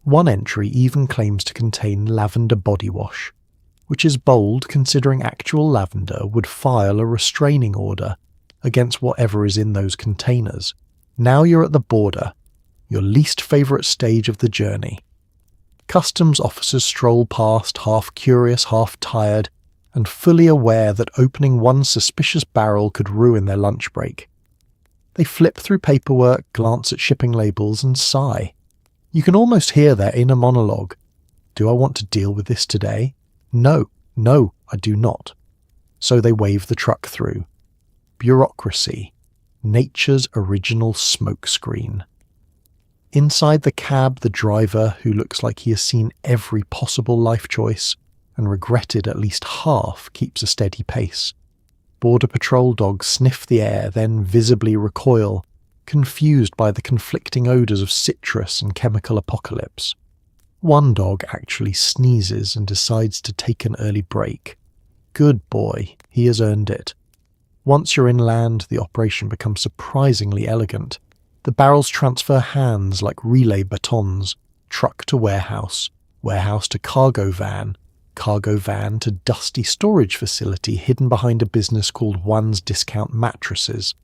One entry even claims to contain lavender body wash, which is bold considering actual lavender would file a restraining order against whatever is in those containers. Now you're at the border, your least favourite stage of the journey. Customs officers stroll past, half curious, half tired, and fully aware that opening one suspicious barrel could ruin their lunch break. They flip through paperwork, glance at shipping labels, and sigh. You can almost hear their inner monologue. Do I want to deal with this today? No, I do not. So they wave the truck through. bureaucracy, nature's original smokescreen. Inside the cab, the driver, who looks like he has seen every possible life choice and regretted at least half, keeps a steady pace. Border Patrol dogs sniff the air, then visibly recoil, confused by the conflicting odours of citrus and chemical apocalypse. One dog actually sneezes and decides to take an early break. Good boy, he has earned it. Once you're inland, the operation becomes surprisingly elegant. The barrels transfer hands like relay batons, truck to warehouse, warehouse to cargo van to dusty storage facility hidden behind a business called One's Discount Mattresses.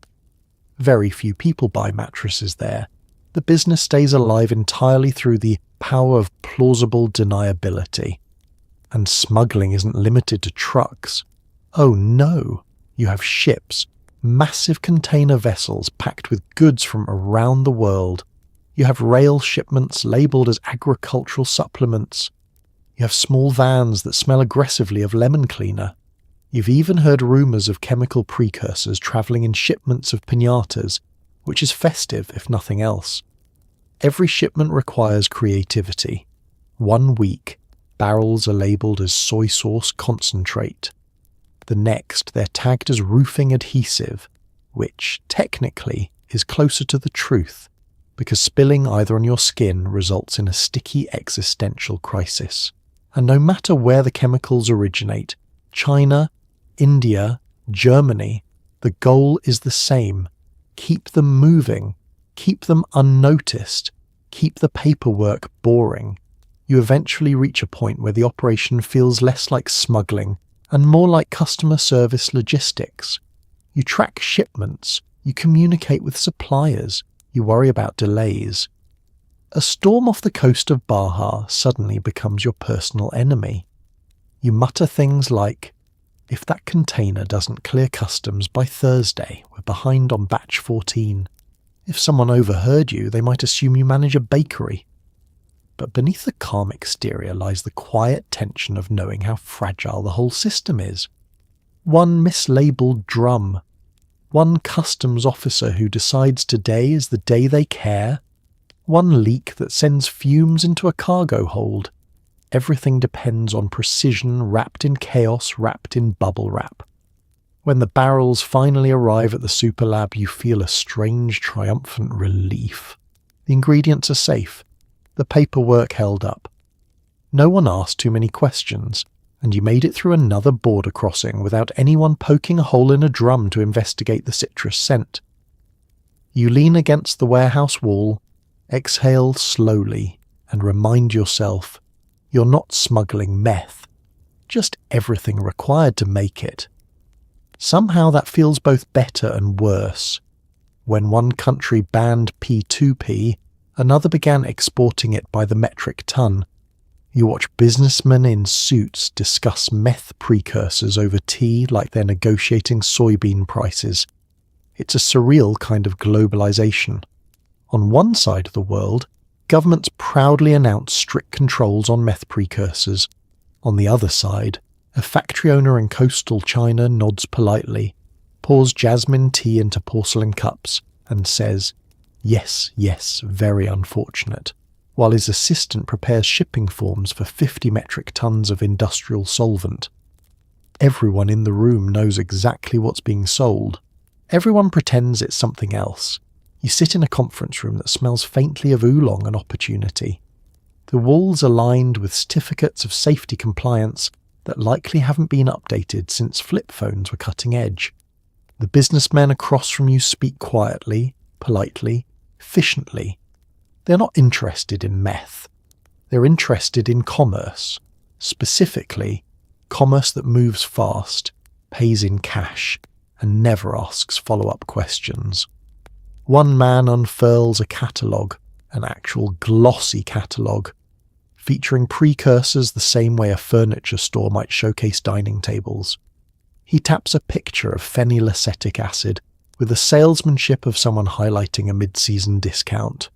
Very few people buy mattresses there. The business stays alive entirely through the power of plausible deniability. And smuggling isn't limited to trucks. Oh no, you have ships, massive container vessels packed with goods from around the world. You have rail shipments labelled as agricultural supplements. You have small vans that smell aggressively of lemon cleaner. You've even heard rumours of chemical precursors travelling in shipments of piñatas, which is festive if nothing else. Every shipment requires creativity. 1 week, barrels are labelled as soy sauce concentrate. The next, they're tagged as roofing adhesive, which, technically, is closer to the truth, because spilling either on your skin results in a sticky existential crisis. And no matter where the chemicals originate, China, India, Germany, the goal is the same. Keep them moving, keep them unnoticed, keep the paperwork boring. You eventually reach a point where the operation feels less like smuggling and more like customer service logistics. You track shipments, you communicate with suppliers, you worry about delays. A storm off the coast of Baja suddenly becomes your personal enemy. You mutter things like, "If that container doesn't clear customs by Thursday, we're behind on batch 14. If someone overheard you, they might assume you manage a bakery." But beneath the calm exterior lies the quiet tension of knowing how fragile the whole system is. One mislabeled drum, one customs officer who decides today is the day they care, one leak that sends fumes into a cargo hold. Everything depends on precision wrapped in chaos, wrapped in bubble wrap. When the barrels finally arrive at the superlab, you feel a strange, triumphant relief. The ingredients are safe. The paperwork held up. No one asked too many questions, and you made it through another border crossing without anyone poking a hole in a drum to investigate the citrus scent. You lean against the warehouse wall, exhale slowly, and remind yourself you're not smuggling meth, just everything required to make it. Somehow that feels both better and worse. When one country banned P2P, another began exporting it by the metric ton. You watch businessmen in suits discuss meth precursors over tea like they're negotiating soybean prices. It's a surreal kind of globalization. On one side of the world, governments proudly announce strict controls on meth precursors. On the other side, a factory owner in coastal China nods politely, pours jasmine tea into porcelain cups, and says, "Yes, yes, very unfortunate," while his assistant prepares shipping forms for 50 metric tons of industrial solvent. Everyone in the room knows exactly what's being sold. Everyone pretends it's something else. You sit in a conference room that smells faintly of oolong and opportunity. The walls are lined with certificates of safety compliance that likely haven't been updated since flip phones were cutting edge. The businessmen across from you speak quietly, politely, efficiently. They're not interested in meth. They're interested in commerce. Specifically, commerce that moves fast, pays in cash, and never asks follow-up questions. One man unfurls a catalogue, an actual glossy catalogue, featuring precursors the same way a furniture store might showcase dining tables. He taps a picture of phenylacetic acid with the salesmanship of someone highlighting a mid-season discount.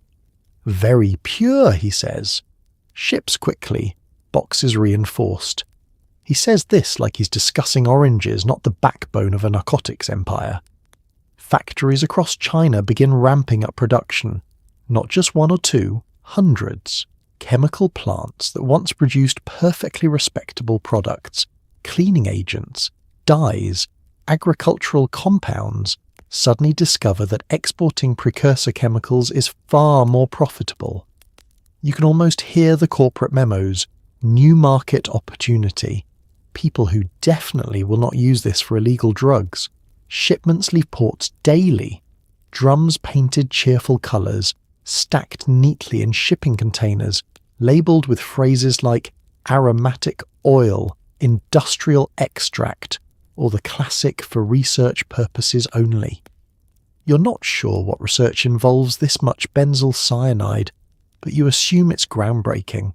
"Very pure," he says. "Ships quickly, boxes reinforced." He says this like he's discussing oranges, not the backbone of a narcotics empire. factories across China begin ramping up production. Not just one or two, hundreds. Chemical plants that once produced perfectly respectable products, cleaning agents, dyes, agricultural compounds, suddenly discover that exporting precursor chemicals is far more profitable. You can almost hear the corporate memos, new market opportunity, people who definitely will not use this for illegal drugs. Shipments leave ports daily, drums painted cheerful colours, stacked neatly in shipping containers, labelled with phrases like aromatic oil, industrial extract, or the classic for research purposes only. You're not sure what research involves this much benzyl cyanide, but you assume it's groundbreaking.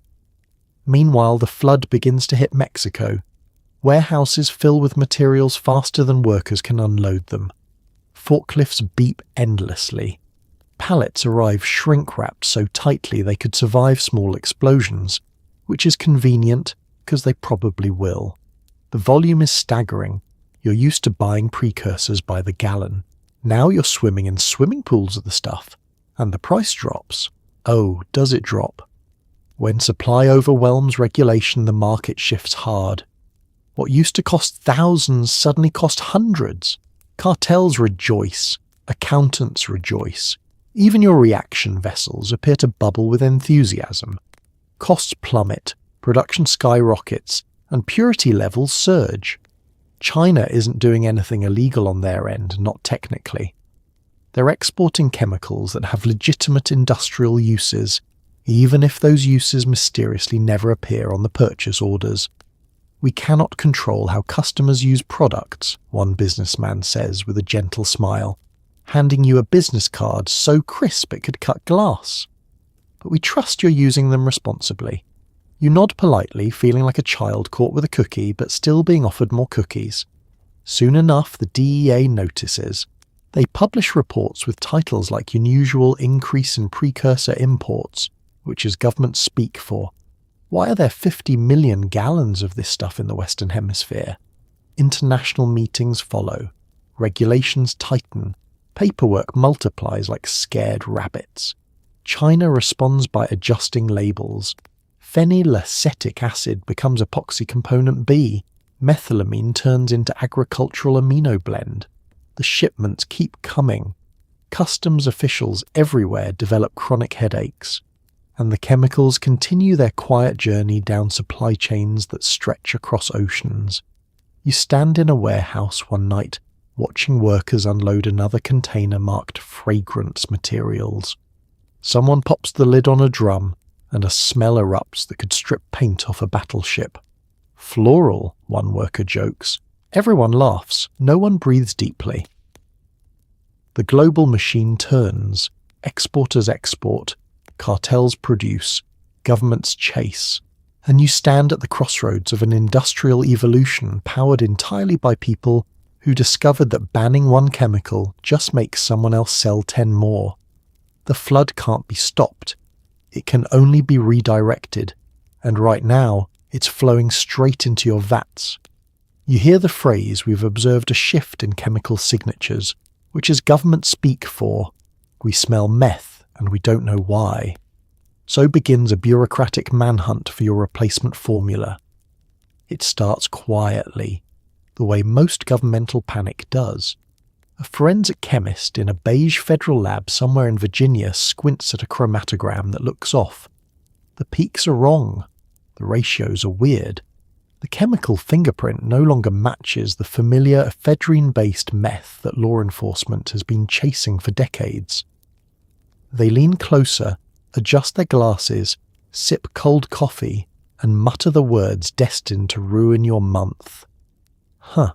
Meanwhile, the flood begins to hit Mexico. Warehouses fill with materials faster than workers can unload them. Forklifts beep endlessly. Pallets arrive shrink-wrapped so tightly they could survive small explosions, which is convenient because they probably will. The volume is staggering. You're used to buying precursors by the gallon. Now you're swimming in swimming pools of the stuff, and the price drops. Oh, does it drop? When supply overwhelms regulation, the market shifts hard. What used to cost thousands suddenly cost hundreds. Cartels rejoice. Accountants rejoice. Even your reaction vessels appear to bubble with enthusiasm. Costs plummet, production skyrockets, and purity levels surge. China isn't doing anything illegal on their end, not technically. They're exporting chemicals that have legitimate industrial uses, even if those uses mysteriously never appear on the purchase orders. We cannot control how customers use products, one businessman says with a gentle smile, handing you a business card so crisp it could cut glass. But we trust you're using them responsibly. You nod politely, feeling like a child caught with a cookie but still being offered more cookies. Soon enough, the DEA notices. They publish reports with titles like Unusual Increase in Precursor Imports, which is government speak for why are there 50 million gallons of this stuff in the Western Hemisphere? International meetings follow. Regulations tighten. Paperwork multiplies like scared rabbits. China responds by adjusting labels. Phenylacetic acid becomes epoxy component B. Methylamine turns into agricultural amino blend. The shipments keep coming. Customs officials everywhere develop chronic headaches. And the chemicals continue their quiet journey down supply chains that stretch across oceans. You stand in a warehouse one night, watching workers unload another container marked fragrance materials. Someone pops the lid on a drum, and a smell erupts that could strip paint off a battleship. Floral, one worker jokes. Everyone laughs. No one breathes deeply. The global machine turns. Exporters export. Cartels produce. Governments chase. And you stand at the crossroads of an industrial evolution powered entirely by people who discovered that banning one chemical just makes someone else sell 10 more. The flood can't be stopped. It can only be redirected. And right now, it's flowing straight into your vats. You hear the phrase, "We've observed a shift in chemical signatures," which is government speak for, "We smell meth and we don't know why." So begins a bureaucratic manhunt for your replacement formula. It starts quietly, the way most governmental panic does. A forensic chemist in a beige federal lab somewhere in Virginia squints at a chromatogram that looks off. The peaks are wrong. The ratios are weird. The chemical fingerprint no longer matches the familiar ephedrine-based meth that law enforcement has been chasing for decades. They lean closer, adjust their glasses, sip cold coffee, and mutter the words destined to ruin your month. Huh,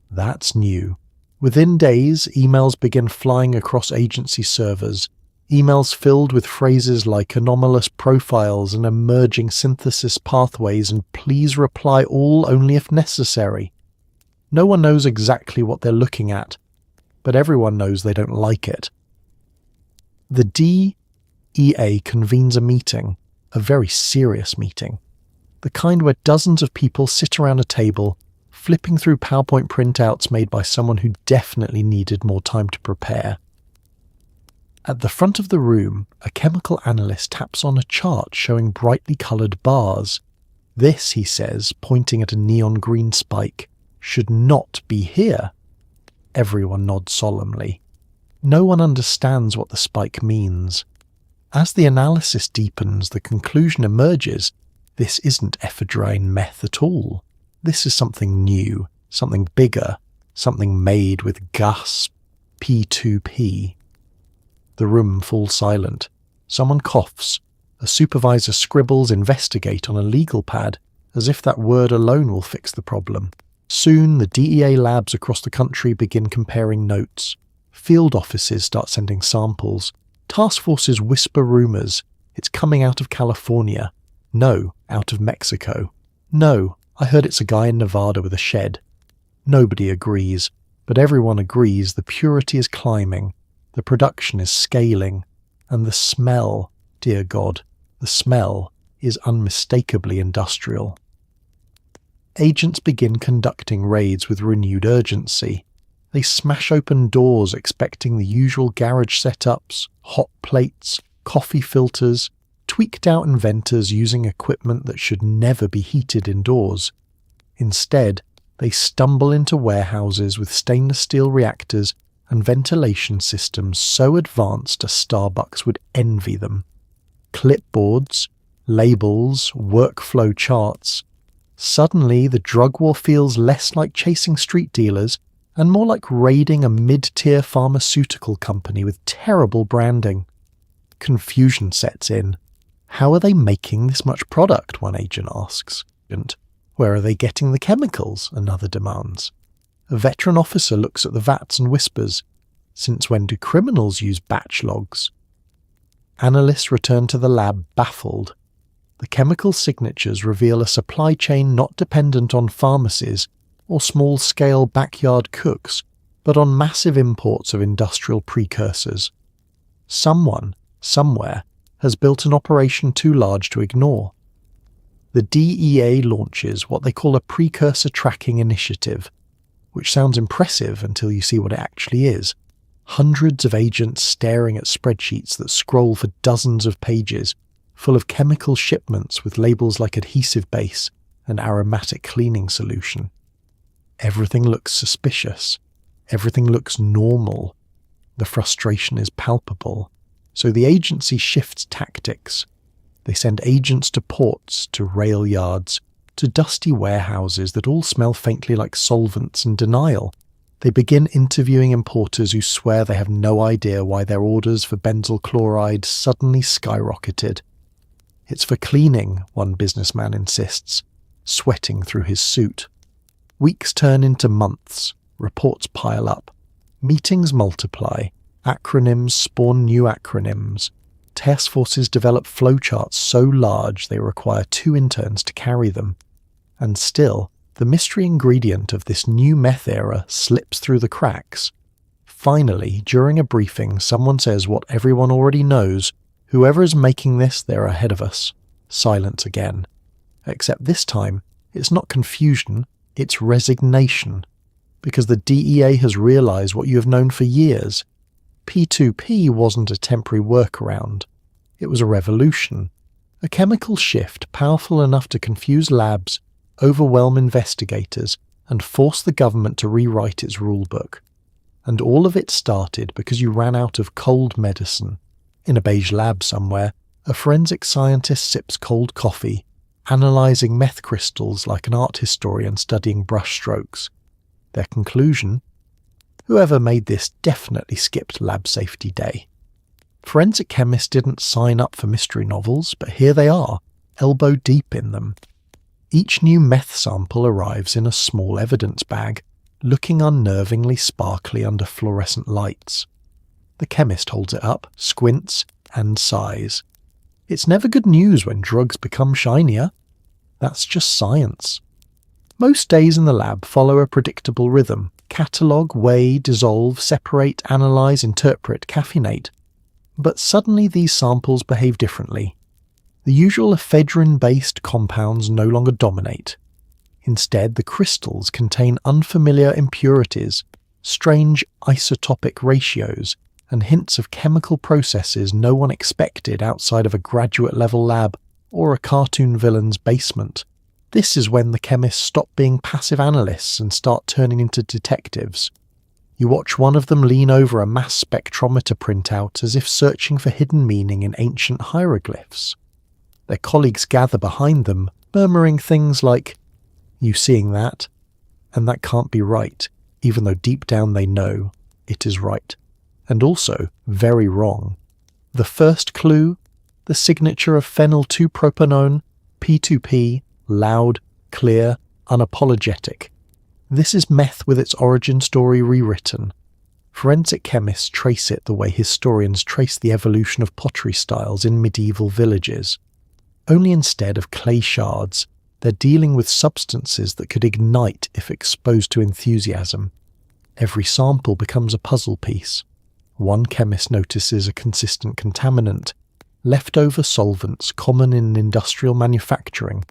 that's new. Within days, emails begin flying across agency servers, emails filled with phrases like anomalous profiles and emerging synthesis pathways and please reply all only if necessary. No one knows exactly what they're looking at, but everyone knows they don't like it. The DEA convenes a meeting, a very serious meeting, the kind where dozens of people sit around a table flipping through PowerPoint printouts made by someone who definitely needed more time to prepare. At the front of the room, a chemical analyst taps on a chart showing brightly coloured bars. This, he says, pointing at a neon green spike, should not be here. Everyone nods solemnly. No one understands what the spike means. As the analysis deepens, the conclusion emerges: this isn't ephedrine meth at all. This is something new, something bigger, something made with gas, P2P. The room falls silent. Someone coughs. A supervisor scribbles "investigate" on a legal pad, as if that word alone will fix the problem. Soon, the DEA labs across the country begin comparing notes. Field offices start sending samples. Task forces whisper rumours. It's coming out of California. No, out of Mexico. No, I heard it's a guy in Nevada with a shed. Nobody agrees, but everyone agrees the purity is climbing, the production is scaling, and the smell, dear God, the smell is unmistakably industrial. Agents begin conducting raids with renewed urgency. They smash open doors expecting the usual garage setups, hot plates, coffee filters, tweaked out inventors using equipment that should never be heated indoors. Instead, they stumble into warehouses with stainless steel reactors and ventilation systems so advanced a Starbucks would envy them. Clipboards, labels, workflow charts. Suddenly, the drug war feels less like chasing street dealers and more like raiding a mid-tier pharmaceutical company with terrible branding. Confusion sets in. How are they making this much product? One agent asks. Where are they getting the chemicals? Another demands. A veteran officer looks at the vats and whispers, since when do criminals use batch logs? Analysts return to the lab baffled. The chemical signatures reveal a supply chain not dependent on pharmacies or small-scale backyard cooks, but on massive imports of industrial precursors. Someone, somewhere, has built an operation too large to ignore. The DEA launches what they call a precursor tracking initiative, which sounds impressive until you see what it actually is. Hundreds of agents staring at spreadsheets that scroll for dozens of pages, full of chemical shipments with labels like adhesive base and aromatic cleaning solution. Everything looks suspicious. Everything looks normal. The frustration is palpable. So the agency shifts tactics. They send agents to ports, to rail yards, to dusty warehouses that all smell faintly like solvents and denial. They begin interviewing importers who swear they have no idea why their orders for benzyl chloride suddenly skyrocketed. It's for cleaning, one businessman insists, sweating through his suit. Weeks turn into months. Reports pile up. Meetings multiply. Acronyms spawn new acronyms. Task forces develop flowcharts so large they require 2 interns to carry them. And still, the mystery ingredient of this new meth era slips through the cracks. Finally, during a briefing, someone says what everyone already knows: whoever is making this, they're ahead of us. Silence again. Except this time, it's not confusion, it's resignation. Because the DEA has realized what you have known for years. P2P wasn't a temporary workaround. It was a revolution. A chemical shift powerful enough to confuse labs, overwhelm investigators, and force the government to rewrite its rulebook. And all of it started because you ran out of cold medicine. In a beige lab somewhere, a forensic scientist sips cold coffee, analysing meth crystals like an art historian studying brushstrokes. Their conclusion? Whoever made this definitely skipped lab safety day. Forensic chemists didn't sign up for mystery novels, but here they are, elbow deep in them. Each new meth sample arrives in a small evidence bag, looking unnervingly sparkly under fluorescent lights. The chemist holds it up, squints, and sighs. It's never good news when drugs become shinier. That's just science. Most days in the lab follow a predictable rhythm. Catalogue, weigh, dissolve, separate, analyse, interpret, caffeinate. But suddenly these samples behave differently. The usual ephedrine-based compounds no longer dominate. Instead, the crystals contain unfamiliar impurities, strange isotopic ratios, and hints of chemical processes no one expected outside of a graduate-level lab or a cartoon villain's basement. This is when the chemists stop being passive analysts and start turning into detectives. You watch one of them lean over a mass spectrometer printout as if searching for hidden meaning in ancient hieroglyphs. Their colleagues gather behind them, murmuring things like, "You seeing that? And that can't be right," even though deep down they know it is right. And also very wrong. The first clue, the signature of phenyl 2-propanone, P2P, loud, clear, unapologetic. This is meth with its origin story rewritten. Forensic chemists trace it the way historians trace the evolution of pottery styles in medieval villages. Only instead of clay shards, they're dealing with substances that could ignite if exposed to enthusiasm. Every sample becomes a puzzle piece. One chemist notices a consistent contaminant, leftover solvents common in industrial manufacturing.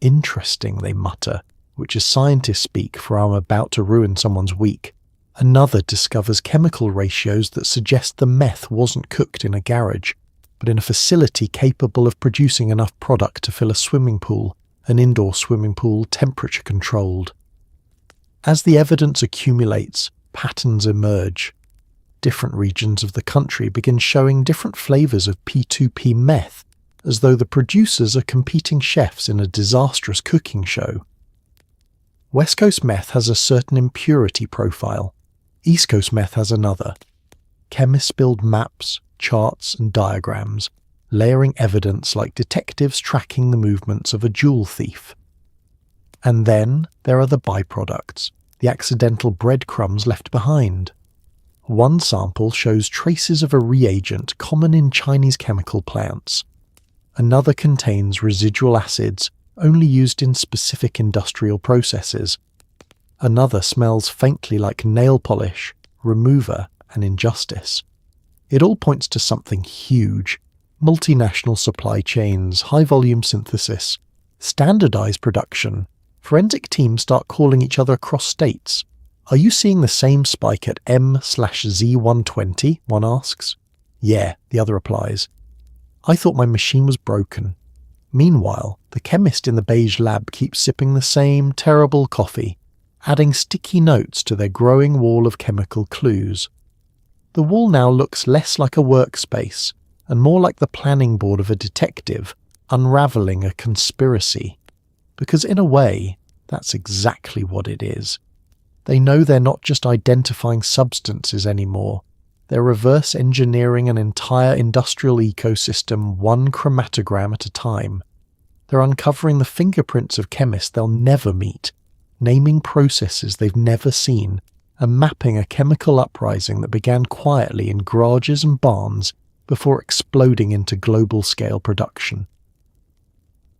"Interesting," they mutter, which is scientist speak for "I'm about to ruin someone's week." Another discovers chemical ratios that suggest the meth wasn't cooked in a garage, but in a facility capable of producing enough product to fill a swimming pool, an indoor swimming pool temperature controlled. As the evidence accumulates, patterns emerge. Different regions of the country begin showing different flavours of P2P meth, as though the producers are competing chefs in a disastrous cooking show. West Coast meth has a certain impurity profile. East Coast meth has another. Chemists build maps, charts and diagrams, layering evidence like detectives tracking the movements of a jewel thief. And then there are the byproducts, the accidental breadcrumbs left behind. One sample shows traces of a reagent common in Chinese chemical plants. Another contains residual acids only used in specific industrial processes. Another smells faintly like nail polish, remover, and injustice. It all points to something huge: multinational supply chains, high-volume synthesis, standardized production. Forensic teams start calling each other across states. "Are you seeing the same spike at M/Z120? One asks. "Yeah," the other replies. "I thought my machine was broken." Meanwhile, the chemist in the beige lab keeps sipping the same terrible coffee, adding sticky notes to their growing wall of chemical clues. The wall now looks less like a workspace and more like the planning board of a detective unravelling a conspiracy. Because in a way, that's exactly what it is. They know they're not just identifying substances anymore. They're reverse engineering an entire industrial ecosystem one chromatogram at a time. They're uncovering the fingerprints of chemists they'll never meet, naming processes they've never seen, and mapping a chemical uprising that began quietly in garages and barns before exploding into global-scale production.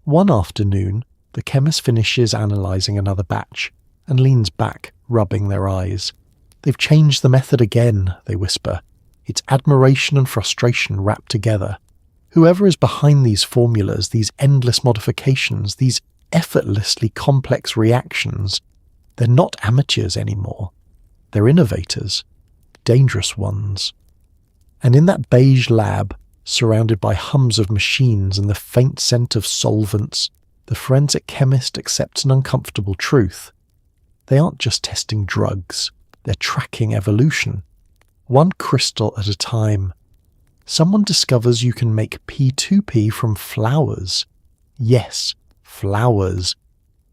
One afternoon, the chemist finishes analysing another batch and leans back, rubbing their eyes. "They've changed the method again," they whisper. It's admiration and frustration wrapped together. Whoever is behind these formulas, these endless modifications, these effortlessly complex reactions, they're not amateurs anymore. They're innovators, dangerous ones. And in that beige lab, surrounded by hums of machines and the faint scent of solvents, the forensic chemist accepts an uncomfortable truth. They aren't just testing drugs, they're tracking evolution. One crystal at a time. Someone discovers you can make P2P from flowers. Yes, flowers.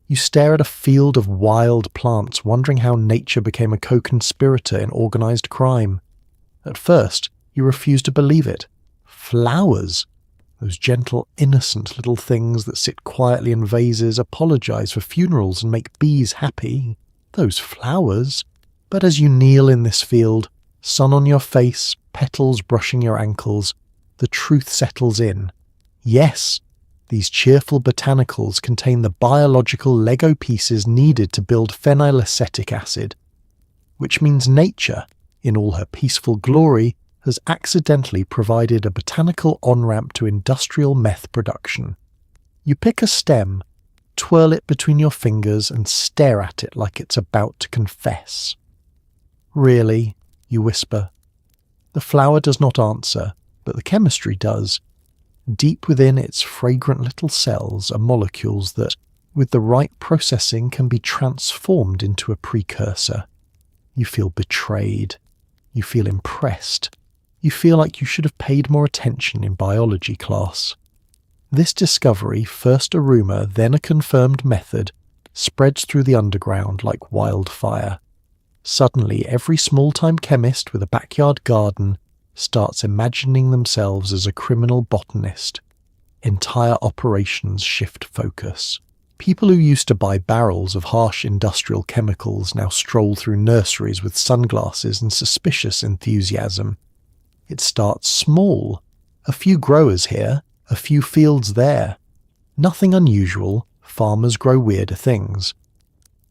You stare at a field of wild plants, wondering how nature became a co-conspirator in organized crime. At first, you refuse to believe it. Flowers. Those gentle, innocent little things that sit quietly in vases, apologize for funerals and make bees happy. Those flowers. But as you kneel in this field, sun on your face, petals brushing your ankles, the truth settles in. Yes, these cheerful botanicals contain the biological Lego pieces needed to build phenylacetic acid, which means nature, in all her peaceful glory, has accidentally provided a botanical on-ramp to industrial meth production. You pick a stem, twirl it between your fingers and stare at it like it's about to confess. "Really?" you whisper. The flower does not answer, but the chemistry does. Deep within its fragrant little cells are molecules that, with the right processing, can be transformed into a precursor. You feel betrayed. You feel impressed. You feel like you should have paid more attention in biology class. This discovery, first a rumour, then a confirmed method, spreads through the underground like wildfire. Suddenly, every small-time chemist with a backyard garden starts imagining themselves as a criminal botanist. Entire operations shift focus. People who used to buy barrels of harsh industrial chemicals now stroll through nurseries with sunglasses and suspicious enthusiasm. It starts small. A few growers here, a few fields there. Nothing unusual, farmers grow weirder things.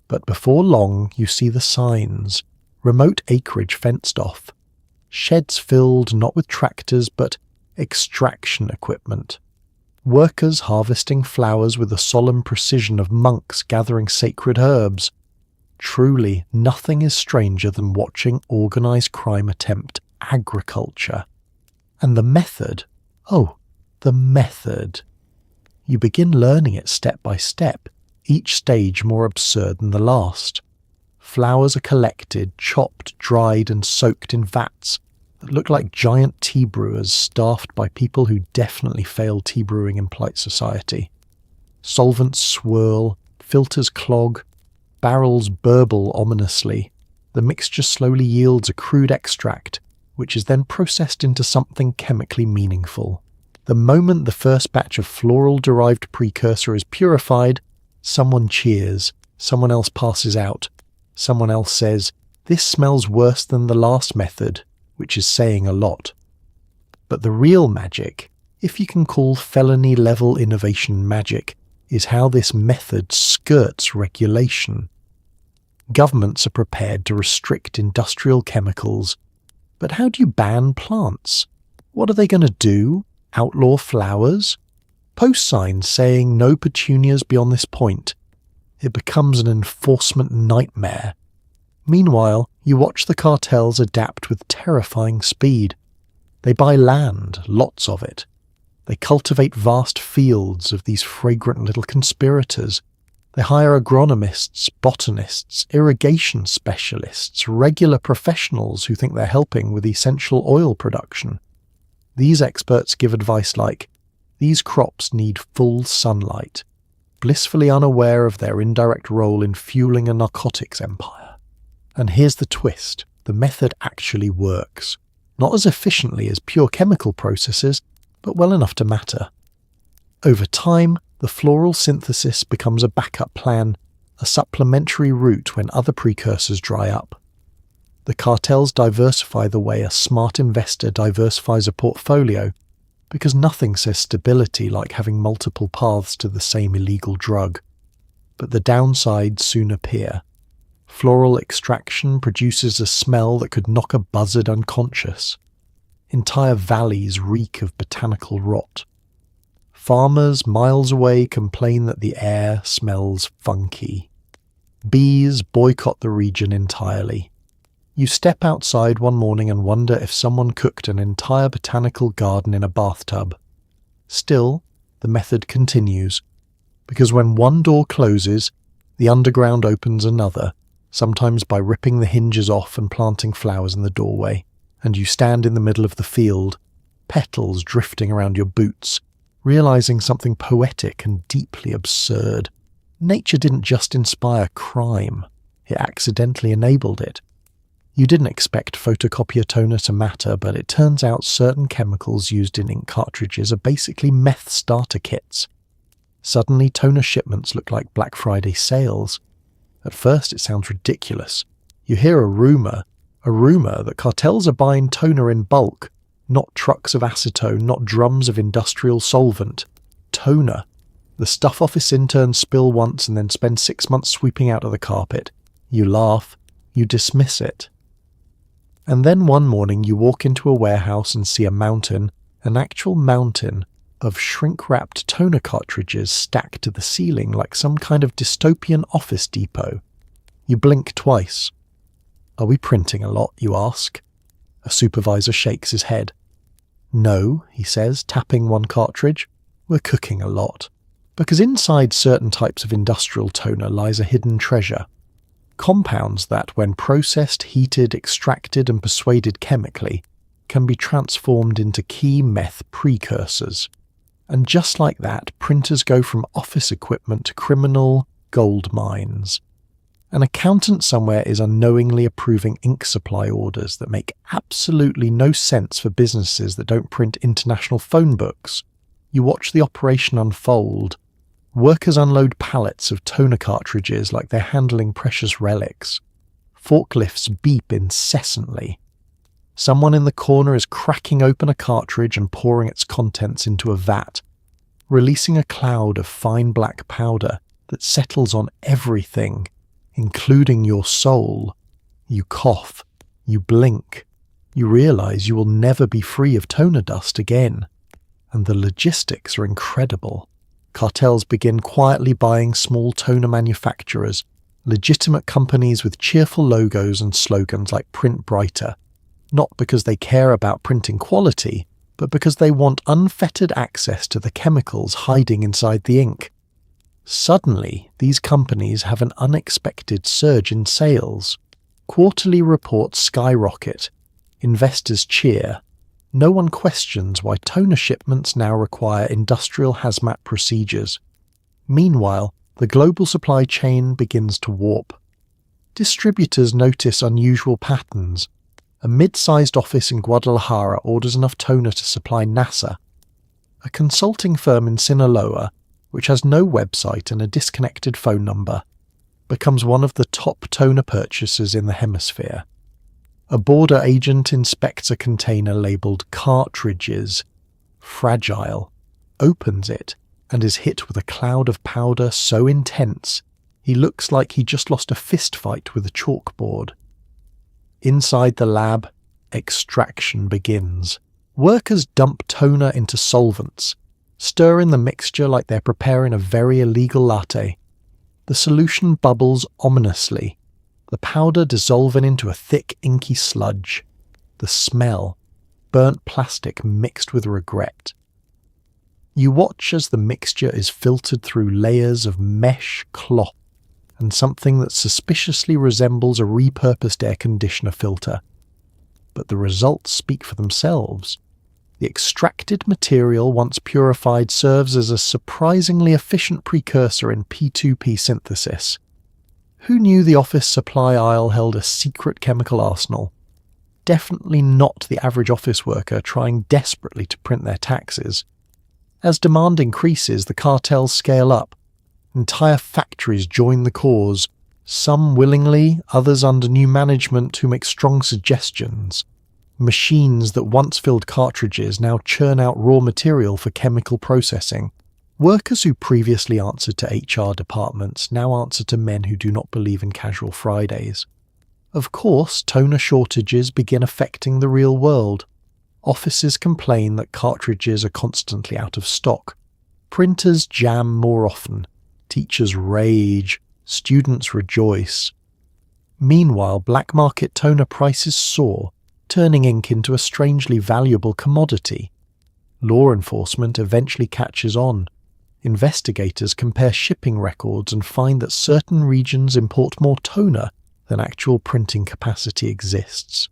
But before long you see the signs. Remote acreage fenced off. Sheds filled not with tractors but extraction equipment. Workers harvesting flowers with the solemn precision of monks gathering sacred herbs. Truly, nothing is stranger than watching organised crime attempt agriculture. And the method, the method. You begin learning it step by step, each stage more absurd than the last. Flowers are collected, chopped, dried and soaked in vats that look like giant tea brewers staffed by people who definitely failed tea brewing in polite society. Solvents swirl, filters clog, barrels burble ominously. The mixture slowly yields a crude extract, which is then processed into something chemically meaningful. The moment the first batch of floral-derived precursor is purified, someone cheers, someone else passes out, someone else says, "This smells worse than the last method," which is saying a lot. But the real magic, if you can call felony-level innovation magic, is how this method skirts regulation. Governments are prepared to restrict industrial chemicals, but how do you ban plants? What are they going to do? Outlaw flowers? Post signs saying no petunias beyond this point. It becomes an enforcement nightmare. Meanwhile, you watch the cartels adapt with terrifying speed. They buy land, lots of it. They cultivate vast fields of these fragrant little conspirators. They hire agronomists, botanists, irrigation specialists, regular professionals who think they're helping with essential oil production. These experts give advice like, these crops need full sunlight, blissfully unaware of their indirect role in fueling a narcotics empire. And here's the twist, the method actually works. Not as efficiently as pure chemical processes, but well enough to matter. Over time, the floral synthesis becomes a backup plan, a supplementary route when other precursors dry up. The cartels diversify the way a smart investor diversifies a portfolio, because nothing says stability like having multiple paths to the same illegal drug. But the downsides soon appear. Floral extraction produces a smell that could knock a buzzard unconscious. Entire valleys reek of botanical rot. Farmers miles away complain that the air smells funky. Bees boycott the region entirely. You step outside one morning and wonder if someone cooked an entire botanical garden in a bathtub. Still, the method continues, because when one door closes, the underground opens another, sometimes by ripping the hinges off and planting flowers in the doorway, and you stand in the middle of the field, petals drifting around your boots, realizing something poetic and deeply absurd. Nature didn't just inspire crime, it accidentally enabled it. You didn't expect photocopier toner to matter, but it turns out certain chemicals used in ink cartridges are basically meth starter kits. Suddenly, toner shipments look like Black Friday sales. At first, it sounds ridiculous. You hear a rumour that cartels are buying toner in bulk, not trucks of acetone, not drums of industrial solvent. Toner. The stuff office interns spill once and then spend 6 months sweeping out of the carpet. You laugh. You dismiss it. And then one morning you walk into a warehouse and see a mountain, an actual mountain, of shrink-wrapped toner cartridges stacked to the ceiling like some kind of dystopian office depot. You blink twice. "Are we printing a lot?" you ask. A supervisor shakes his head. "No," he says, tapping one cartridge. "We're cooking a lot." Because inside certain types of industrial toner lies a hidden treasure. Compounds that, when processed, heated, extracted and persuaded chemically, can be transformed into key meth precursors. And just like that, printers go from office equipment to criminal gold mines. An accountant somewhere is unknowingly approving ink supply orders that make absolutely no sense for businesses that don't print international phone books. You watch the operation unfold. Workers unload pallets of toner cartridges like they're handling precious relics. Forklifts beep incessantly. Someone in the corner is cracking open a cartridge and pouring its contents into a vat, releasing a cloud of fine black powder that settles on everything, including your soul. You cough. You blink. You realize you will never be free of toner dust again. And the logistics are incredible. Cartels begin quietly buying small toner manufacturers, legitimate companies with cheerful logos and slogans like "Print Brighter," not because they care about printing quality, but because they want unfettered access to the chemicals hiding inside the ink. Suddenly, these companies have an unexpected surge in sales. Quarterly reports skyrocket. Investors cheer. No one questions why toner shipments now require industrial hazmat procedures. Meanwhile, the global supply chain begins to warp. Distributors notice unusual patterns. A mid-sized office in Guadalajara orders enough toner to supply NASA. A consulting firm in Sinaloa, which has no website and a disconnected phone number, becomes one of the top toner purchasers in the hemisphere. A border agent inspects a container labelled "cartridges," fragile, opens it, and is hit with a cloud of powder so intense he looks like he just lost a fist fight with a chalkboard. Inside the lab, extraction begins. Workers dump toner into solvents, stir in the mixture like they're preparing a very illegal latte. The solution bubbles ominously, the powder dissolving into a thick, inky sludge. The smell, burnt plastic mixed with regret. You watch as the mixture is filtered through layers of mesh cloth and something that suspiciously resembles a repurposed air conditioner filter. But the results speak for themselves. The extracted material, once purified, serves as a surprisingly efficient precursor in P2P synthesis. Who knew the office supply aisle held a secret chemical arsenal? Definitely not the average office worker trying desperately to print their taxes. As demand increases, the cartels scale up. Entire factories join the cause, some willingly, others under new management who make strong suggestions. Machines that once filled cartridges now churn out raw material for chemical processing. Workers who previously answered to HR departments now answer to men who do not believe in casual Fridays. Of course, toner shortages begin affecting the real world. Offices complain that cartridges are constantly out of stock. Printers jam more often. Teachers rage. Students rejoice. Meanwhile, black market toner prices soar, turning ink into a strangely valuable commodity. Law enforcement eventually catches on. Investigators compare shipping records and find that certain regions import more toner than actual printing capacity exists.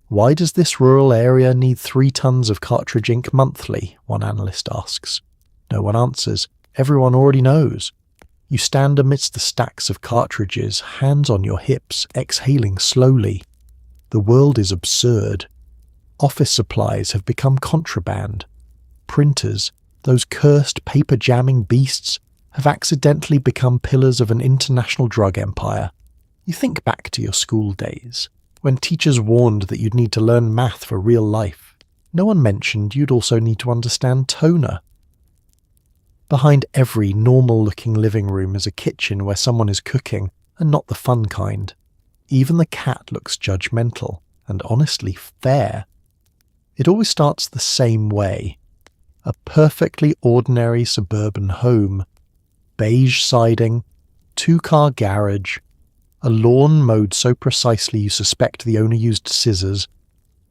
Why does this rural area need 3 tons of cartridge ink monthly? One analyst asks. No one answers. Everyone already knows. You stand amidst the stacks of cartridges, hands on your hips, exhaling slowly. The world is absurd. Office supplies have become contraband. Printers, those cursed paper-jamming beasts, have accidentally become pillars of an international drug empire. You think back to your school days, when teachers warned that you'd need to learn math for real life. No one mentioned you'd also need to understand toner. Behind every normal-looking living room is a kitchen where someone is cooking, and not the fun kind. Even the cat looks judgmental, and honestly fair. It always starts the same way. A perfectly ordinary suburban home. Beige siding, 2-car garage, a lawn mowed so precisely you suspect the owner used scissors,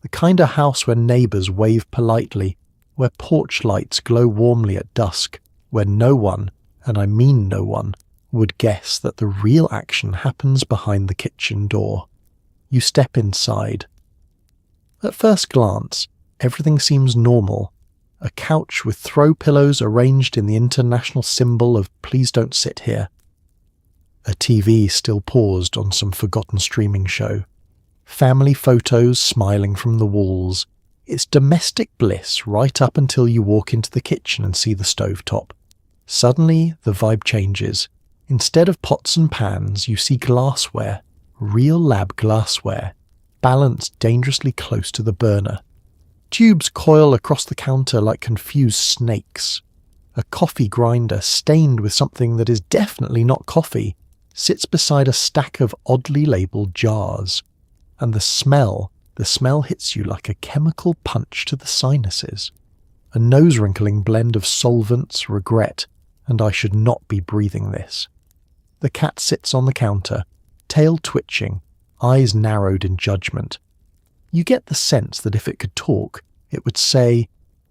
the kind of house where neighbours wave politely, where porch lights glow warmly at dusk, where no one, and I mean no one, would guess that the real action happens behind the kitchen door. You step inside. At first glance, everything seems normal. A couch with throw pillows arranged in the international symbol of "please don't sit here." A TV still paused on some forgotten streaming show. Family photos smiling from the walls. It's domestic bliss right up until you walk into the kitchen and see the stovetop. Suddenly, the vibe changes. Instead of pots and pans, you see glassware, real lab glassware, balanced dangerously close to the burner. Tubes coil across the counter like confused snakes. A coffee grinder, stained with something that is definitely not coffee, sits beside a stack of oddly labelled jars. And the smell hits you like a chemical punch to the sinuses. A nose-wrinkling blend of solvents, regret, and I should not be breathing this. The cat sits on the counter, tail twitching, eyes narrowed in judgment. You get the sense that if it could talk, it would say,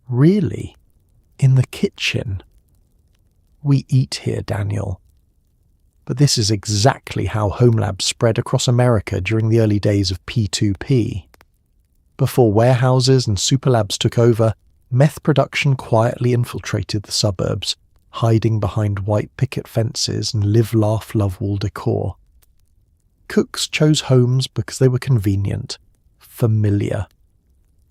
"Really? In the kitchen?" "We eat here, Daniel." But this is exactly how home labs spread across America during the early days of P2P. Before warehouses and superlabs took over, meth production quietly infiltrated the suburbs, hiding behind white picket fences and live, laugh, love wall decor. Cooks chose homes because they were convenient, familiar,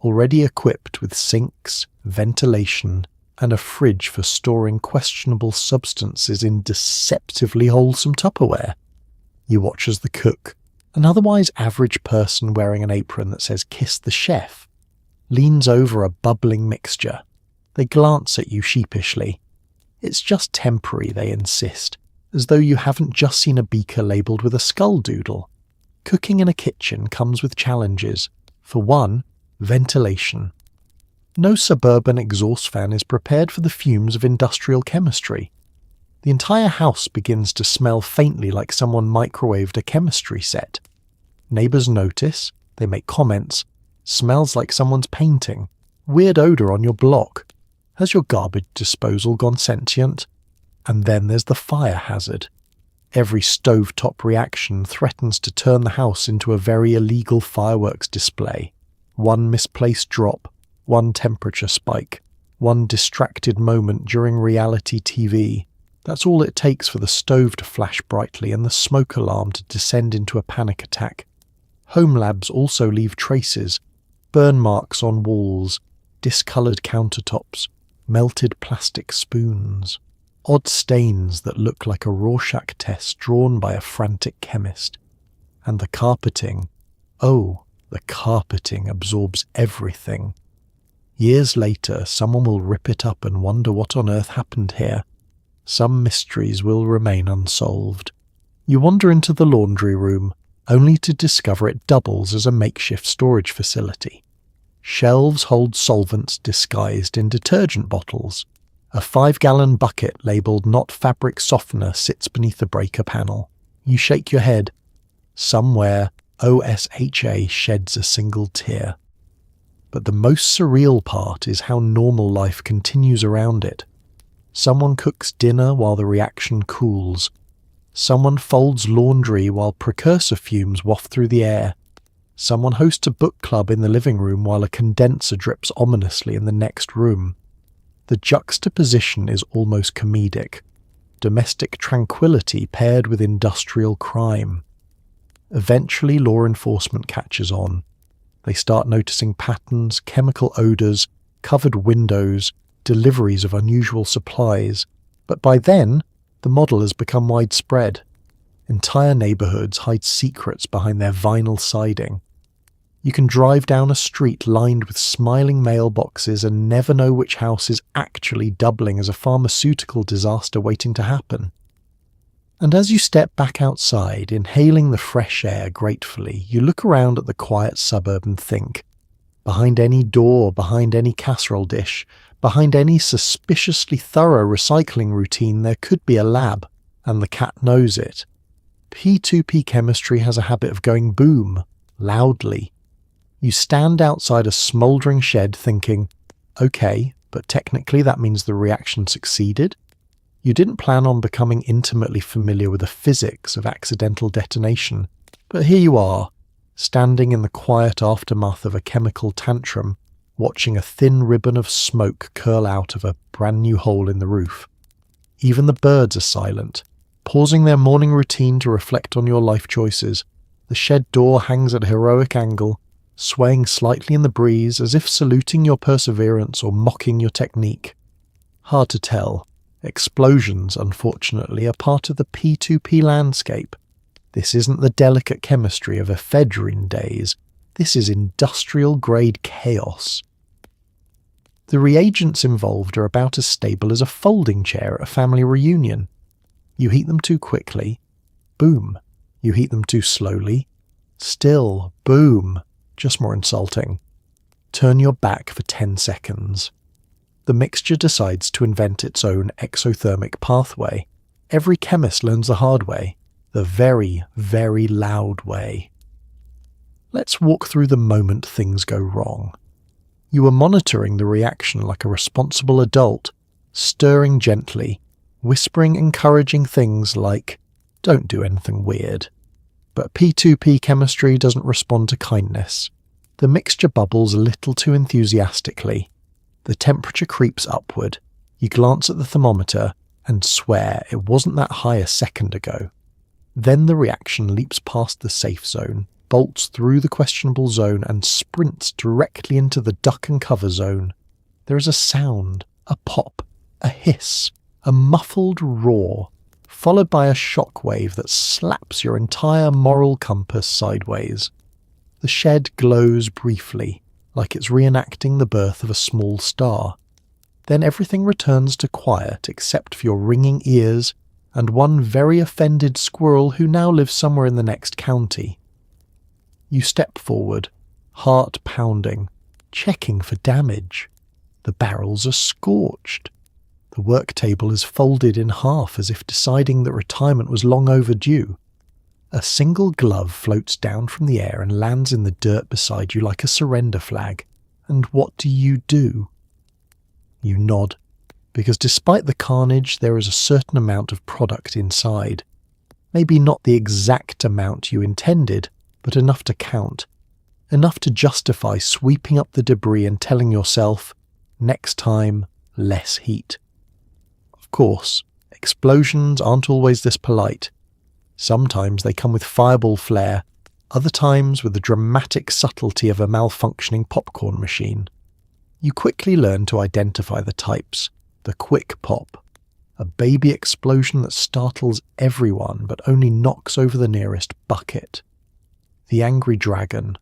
already equipped with sinks, ventilation, and a fridge for storing questionable substances in deceptively wholesome Tupperware. You watch as the cook, an otherwise average person wearing an apron that says "Kiss the Chef," leans over a bubbling mixture. They glance at you sheepishly. It's just temporary, they insist, as though you haven't just seen a beaker labelled with a skull doodle. Cooking in a kitchen comes with challenges. For one, ventilation. No suburban exhaust fan is prepared for the fumes of industrial chemistry. The entire house begins to smell faintly like someone microwaved a chemistry set. Neighbours notice, they make comments. Smells like someone's painting. Weird odour on your block. Has your garbage disposal gone sentient? And then there's the fire hazard. Every stovetop reaction threatens to turn the house into a very illegal fireworks display. One misplaced drop, one temperature spike, one distracted moment during reality TV. That's all it takes for the stove to flash brightly and the smoke alarm to descend into a panic attack. Home labs also leave traces, burn marks on walls, discoloured countertops, melted plastic spoons, odd stains that look like a Rorschach test drawn by a frantic chemist. And the carpeting, oh, the carpeting absorbs everything. Years later, someone will rip it up and wonder what on earth happened here. Some mysteries will remain unsolved. You wander into the laundry room, only to discover it doubles as a makeshift storage facility. Shelves hold solvents disguised in detergent bottles. A 5-gallon bucket labelled "not fabric softener" sits beneath the breaker panel. You shake your head. Somewhere, OSHA sheds a single tear. But the most surreal part is how normal life continues around it. Someone cooks dinner while the reaction cools. Someone folds laundry while precursor fumes waft through the air. Someone hosts a book club in the living room while a condenser drips ominously in the next room. The juxtaposition is almost comedic. Domestic tranquility paired with industrial crime. Eventually, law enforcement catches on. They start noticing patterns, chemical odours, covered windows, deliveries of unusual supplies. But by then, the model has become widespread. Entire neighbourhoods hide secrets behind their vinyl siding. You can drive down a street lined with smiling mailboxes and never know which house is actually doubling as a pharmaceutical disaster waiting to happen. And as you step back outside, inhaling the fresh air gratefully, you look around at the quiet suburb and think, Behind any door, behind any casserole dish, behind any suspiciously thorough recycling routine, there could be a lab, and the cat knows it. P2P chemistry has a habit of going boom, loudly. You stand outside a smouldering shed thinking, okay, but technically that means the reaction succeeded. You didn't plan on becoming intimately familiar with the physics of accidental detonation, but here you are, standing in the quiet aftermath of a chemical tantrum, watching a thin ribbon of smoke curl out of a brand new hole in the roof. Even the birds are silent, pausing their morning routine to reflect on your life choices. The shed door hangs at a heroic angle, swaying slightly in the breeze as if saluting your perseverance or mocking your technique. Hard to tell. Explosions, unfortunately, are part of the P2P landscape. This isn't the delicate chemistry of ephedrine days. This is industrial-grade chaos. The reagents involved are about as stable as a folding chair at a family reunion. You heat them too quickly, boom. You heat them too slowly, still, boom. Just more insulting. Turn your back for 10 seconds. The mixture decides to invent its own exothermic pathway. Every chemist learns the hard way, the very, very loud way. Let's walk through the moment things go wrong. You are monitoring the reaction like a responsible adult, stirring gently, whispering encouraging things like, "Don't do anything weird." But P2P chemistry doesn't respond to kindness. The mixture bubbles a little too enthusiastically. The temperature creeps upward. You glance at the thermometer and swear it wasn't that high a second ago. Then the reaction leaps past the safe zone, bolts through the questionable zone and sprints directly into the duck and cover zone. There is a sound, a pop, a hiss, a muffled roar, followed by a shock wave that slaps your entire moral compass sideways. The shed glows briefly, like it's reenacting the birth of a small star. Then everything returns to quiet except for your ringing ears and one very offended squirrel who now lives somewhere in the next county. You step forward, heart pounding, checking for damage. The barrels are scorched. The work table is folded in half as if deciding that retirement was long overdue. A single glove floats down from the air and lands in the dirt beside you like a surrender flag. And what do? You nod, because despite the carnage there is a certain amount of product inside. Maybe not the exact amount you intended, but enough to count. Enough to justify sweeping up the debris and telling yourself, next time, less heat. Of course, explosions aren't always this polite. Sometimes they come with fireball flare, other times with the dramatic subtlety of a malfunctioning popcorn machine. You quickly learn to identify the types. The quick pop, a baby explosion that startles everyone but only knocks over the nearest bucket. The angry dragon,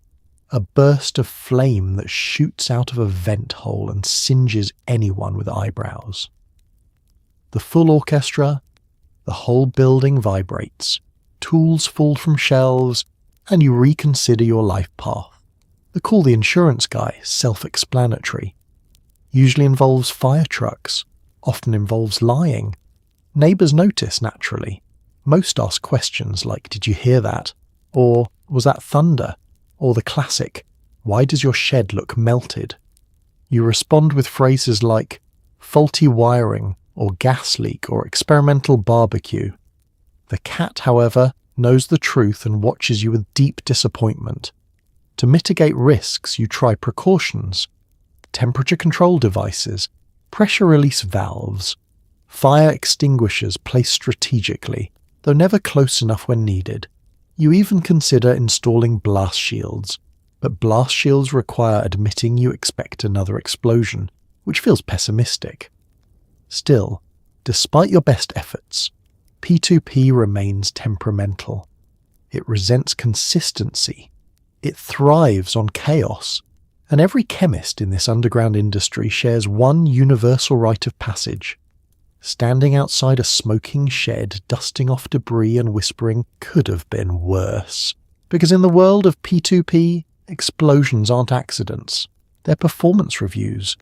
a burst of flame that shoots out of a vent hole and singes anyone with eyebrows. The full orchestra, the whole building vibrates, tools fall from shelves, and you reconsider your life path. The call the insurance guy, self-explanatory. Usually involves fire trucks, often involves lying. Neighbours notice, naturally. Most ask questions like, "Did you hear that?" Or, "Was that thunder?" Or the classic, "Why does your shed look melted?" You respond with phrases like, "faulty wiring," or "gas leak," or "experimental barbecue." The cat, however, knows the truth and watches you with deep disappointment. To mitigate risks, you try precautions. Temperature control devices, pressure release valves, fire extinguishers placed strategically, though never close enough when needed. You even consider installing blast shields, but blast shields require admitting you expect another explosion, which feels pessimistic. Still, despite your best efforts, P2P remains temperamental. It resents consistency. It thrives on chaos. And every chemist in this underground industry shares one universal rite of passage. Standing outside a smoking shed, dusting off debris and whispering, "Could have been worse." Because in the world of P2P, Explosions aren't accidents. They're performance reviews.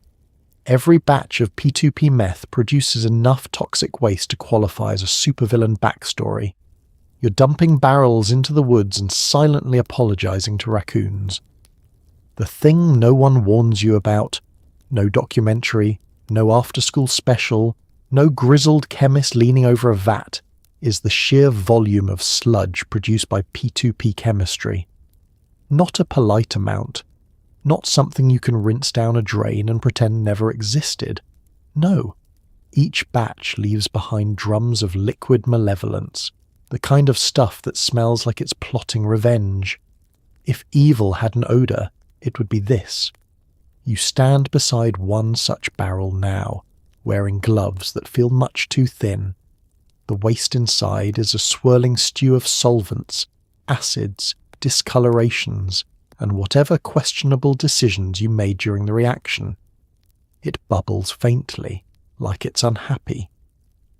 Every batch of P2P Meth produces enough toxic waste to qualify as a supervillain backstory. You're dumping barrels into the woods and silently apologizing to raccoons. The thing no one warns you about, no documentary, no after-school special, no grizzled chemist leaning over a vat, is the sheer volume of sludge produced by P2P chemistry. Not a polite amount. Not something you can rinse down a drain and pretend never existed. No. Each batch leaves behind drums of liquid malevolence, the kind of stuff that smells like it's plotting revenge. If evil had an odour, it would be this. You stand beside one such barrel now, wearing gloves that feel much too thin. The waste inside is a swirling stew of solvents, acids, discolorations, and whatever questionable decisions you made during the reaction. It bubbles faintly, like it's unhappy.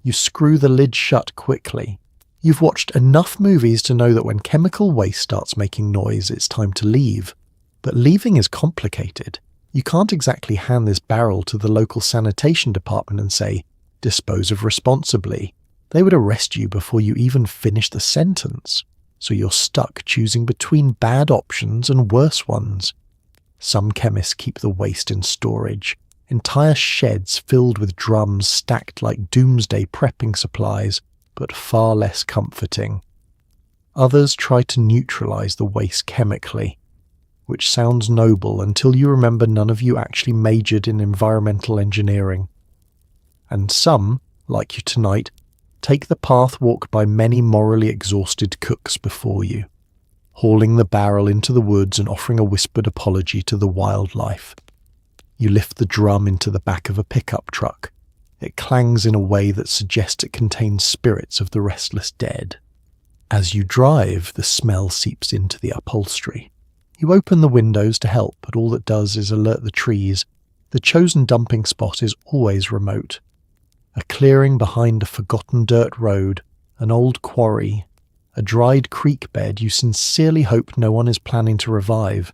You screw the lid shut quickly. You've watched enough movies to know that when chemical waste starts making noise, it's time to leave. But leaving is complicated. You can't exactly hand this barrel to the local sanitation department and say, "Dispose of responsibly." They would arrest you before you even finish the sentence. So you're stuck choosing between bad options and worse ones. Some chemists keep the waste in storage, entire sheds filled with drums stacked like doomsday prepping supplies, but far less comforting. Others try to neutralize the waste chemically, which sounds noble until you remember none of you actually majored in environmental engineering. And some, like you tonight, take the path walked by many morally exhausted cooks before you, hauling the barrel into the woods and offering a whispered apology to the wildlife. You lift the drum into the back of a pickup truck. It clangs in a way that suggests it contains spirits of the restless dead. As you drive, the smell seeps into the upholstery. You open the windows to help, but all it does is alert the trees. The chosen dumping spot is always remote. A clearing behind a forgotten dirt road, an old quarry, a dried creek bed you sincerely hope no one is planning to revive.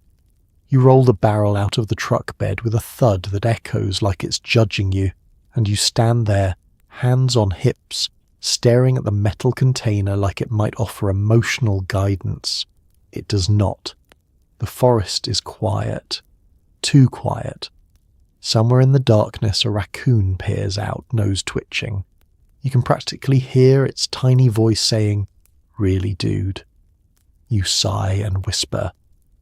You roll the barrel out of the truck bed with a thud that echoes like it's judging you, and you stand there, hands on hips, staring at the metal container like it might offer emotional guidance. It does not. The forest is quiet. Too quiet. Somewhere in the darkness a raccoon peers out, nose twitching. You can practically hear its tiny voice saying, "Really, dude?" You sigh and whisper,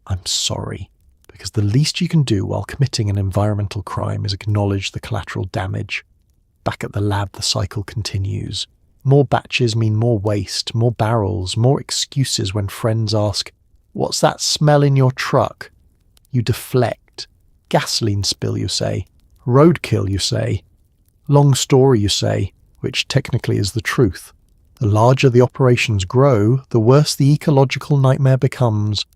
"I'm sorry," because the least you can do while committing an environmental crime is acknowledge the collateral damage. Back at the lab, the cycle continues. More batches mean more waste, more barrels, more excuses when friends ask, "What's that smell in your truck?" You deflect. Gasoline spill, you say. Roadkill, you say. Long story, you say, which technically is the truth. The larger the operations grow, the worse the ecological nightmare becomes.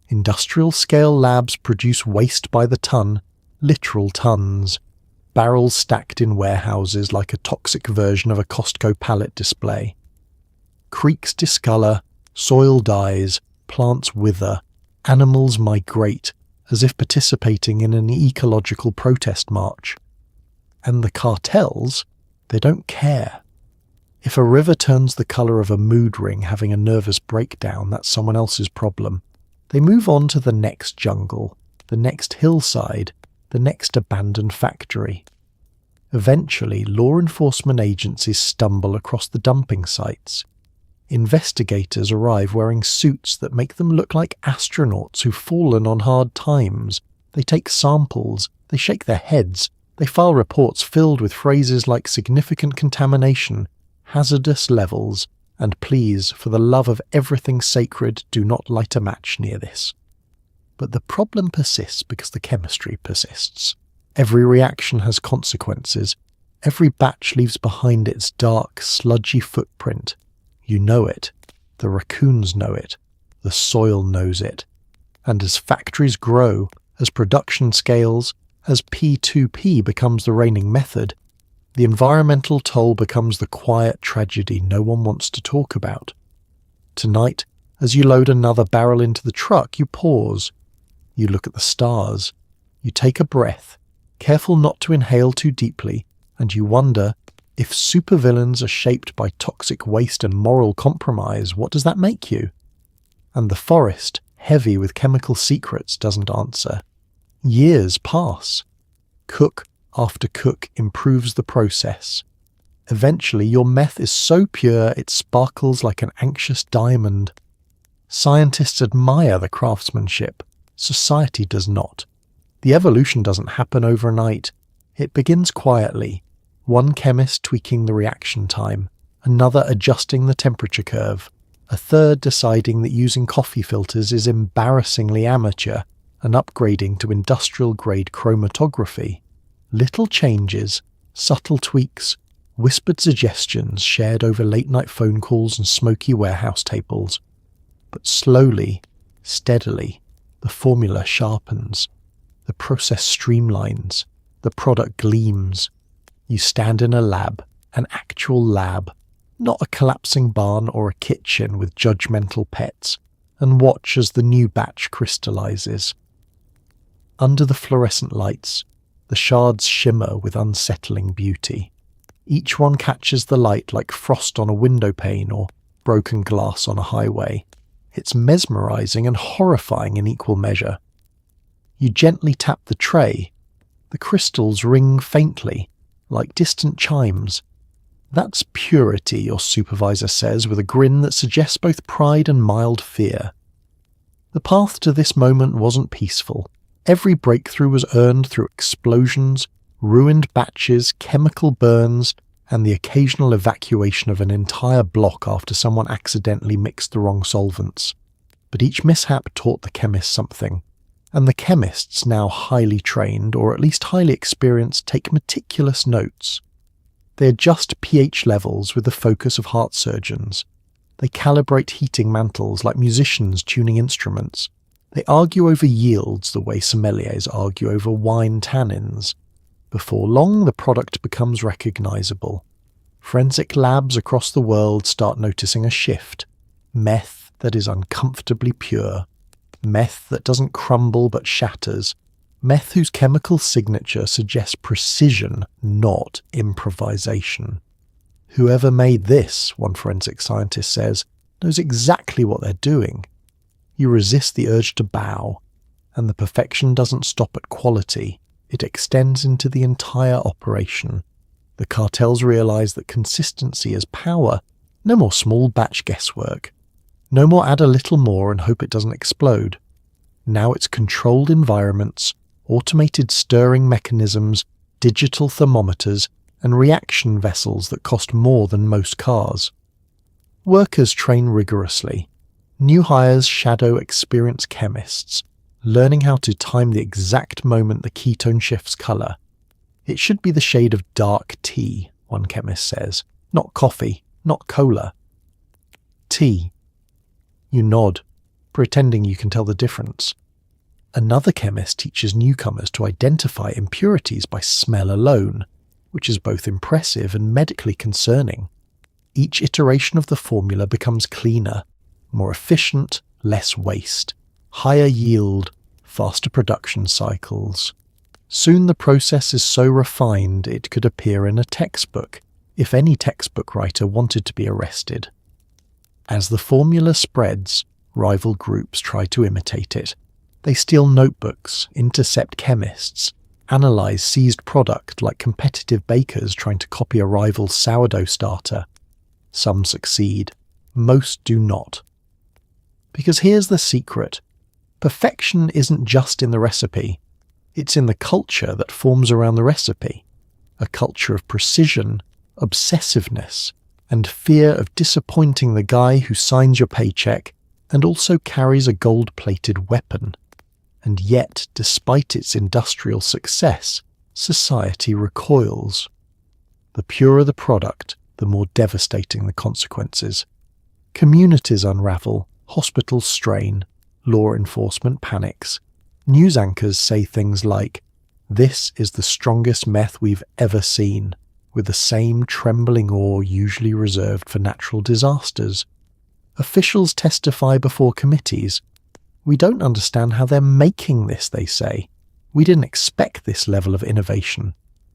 Industrial-scale labs produce waste by the ton, literal tons. Barrels stacked in warehouses like a toxic version of a Costco pallet display. Creeks discolor, soil dies, plants wither, animals migrate, as if participating in an ecological protest march. And the cartels, they don't care. If a river turns the colour of a mood ring having a nervous breakdown, that's someone else's problem. They move on to the next jungle, the next hillside, the next abandoned factory. Eventually, law enforcement agencies stumble across the dumping sites. Investigators arrive wearing suits that make them look like astronauts who've fallen on hard times. They take samples, they shake their heads, they file reports filled with phrases like significant contamination, hazardous levels, and please, for the love of everything sacred, do not light a match near this. But the problem persists because the chemistry persists. Every reaction has consequences. Every batch leaves behind its dark, sludgy footprint. You know it. The raccoons know it. The soil knows it. And as factories grow, as production scales, as P2P becomes the reigning method, the environmental toll becomes the quiet tragedy no one wants to talk about. Tonight, as you load another barrel into the truck, you pause. You look at the stars. You take a breath, careful not to inhale too deeply, and you wonder, if supervillains are shaped by toxic waste and moral compromise, what does that make you? And the forest, heavy with chemical secrets, doesn't answer. Years pass. Cook after cook improves the process. Eventually, your meth is so pure it sparkles like an anxious diamond. Scientists admire the craftsmanship. Society does not. The evolution doesn't happen overnight. It begins quietly, one chemist tweaking the reaction time, another adjusting the temperature curve, a third deciding that using coffee filters is embarrassingly amateur and upgrading to industrial-grade chromatography. Little changes, subtle tweaks, whispered suggestions shared over late-night phone calls and smoky warehouse tables. But slowly, steadily, the formula sharpens. The process streamlines. The product gleams. You stand in a lab, an actual lab, not a collapsing barn or a kitchen with judgmental pets, and watch as the new batch crystallizes. Under the fluorescent lights, the shards shimmer with unsettling beauty. Each one catches the light like frost on a window pane or broken glass on a highway. It's mesmerizing and horrifying in equal measure. You gently tap the tray. The crystals ring faintly, like distant chimes. That's purity, your supervisor says with a grin that suggests both pride and mild fear. The path to this moment wasn't peaceful. Every breakthrough was earned through explosions, ruined batches, chemical burns, and the occasional evacuation of an entire block after someone accidentally mixed the wrong solvents. But each mishap taught the chemists something, and the chemists, now highly trained, or at least highly experienced, take meticulous notes. They adjust pH levels with the focus of heart surgeons. They calibrate heating mantles like musicians tuning instruments. They argue over yields the way sommeliers argue over wine tannins. Before long, the product becomes recognizable. Forensic labs across the world start noticing a shift. Meth that is uncomfortably pure. Meth that doesn't crumble but shatters. Meth whose chemical signature suggests precision, not improvisation. Whoever made this, one forensic scientist says, knows exactly what they're doing. You resist the urge to bow, and the perfection doesn't stop at quality. It extends into the entire operation. The cartels realize that consistency is power. No more small batch guesswork. No more add a little more and hope it doesn't explode. Now it's controlled environments, automated stirring mechanisms, digital thermometers, and reaction vessels that cost more than most cars. Workers train rigorously. New hires shadow experienced chemists, learning how to time the exact moment the ketone shifts colour. It should be the shade of dark tea, one chemist says, not coffee, not cola. Tea. You nod, pretending you can tell the difference. Another chemist teaches newcomers to identify impurities by smell alone, which is both impressive and medically concerning. Each iteration of the formula becomes cleaner, more efficient, less waste, higher yield, faster production cycles. Soon the process is so refined it could appear in a textbook, if any textbook writer wanted to be arrested. As the formula spreads, rival groups try to imitate it. They steal notebooks, intercept chemists, analyze seized product like competitive bakers trying to copy a rival's sourdough starter. Some succeed, most do not. Because here's the secret. Perfection isn't just in the recipe. It's in the culture that forms around the recipe. A culture of precision, obsessiveness, and fear of disappointing the guy who signs your paycheck and also carries a gold-plated weapon. And yet, despite its industrial success, society recoils. The purer the product, the more devastating the consequences. Communities unravel, hospitals strain, law enforcement panics. News anchors say things like, "This is the strongest meth we've ever seen," with the same trembling awe usually reserved for natural disasters. Officials testify before committees. We don't understand how they're making this, they say. We didn't expect this level of innovation.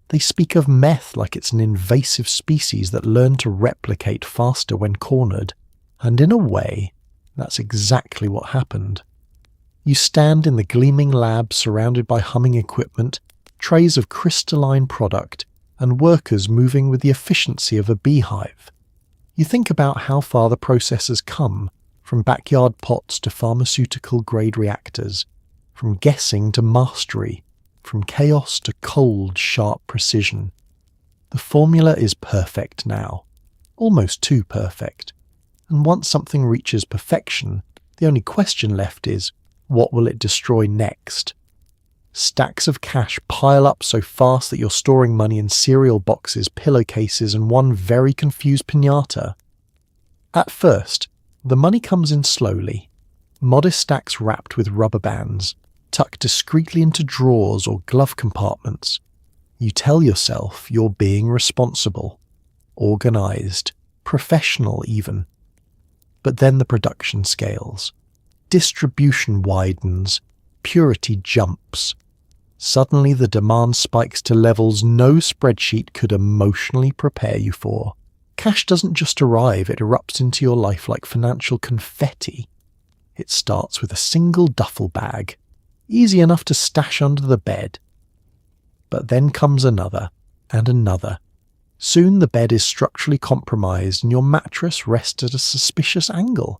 They speak of meth like it's an invasive species that learned to replicate faster when cornered. And in a way, that's exactly what happened. You stand in the gleaming lab surrounded by humming equipment, trays of crystalline product, and workers moving with the efficiency of a beehive. You think about how far the process has come, from backyard pots to pharmaceutical-grade reactors, from guessing to mastery, from chaos to cold, sharp precision. The formula is perfect now, almost too perfect. And once something reaches perfection, the only question left is, what will it destroy next? Stacks of cash pile up so fast that you're storing money in cereal boxes, pillowcases, and one very confused piñata. At first, the money comes in slowly, modest stacks wrapped with rubber bands, tucked discreetly into drawers or glove compartments. You tell yourself you're being responsible, organized, professional even. But then the production scales. Distribution widens, purity jumps. Suddenly the demand spikes to levels no spreadsheet could emotionally prepare you for. Cash doesn't just arrive, it erupts into your life like financial confetti. It starts with a single duffel bag, easy enough to stash under the bed. But then comes another, and another. Soon the bed is structurally compromised and your mattress rests at a suspicious angle.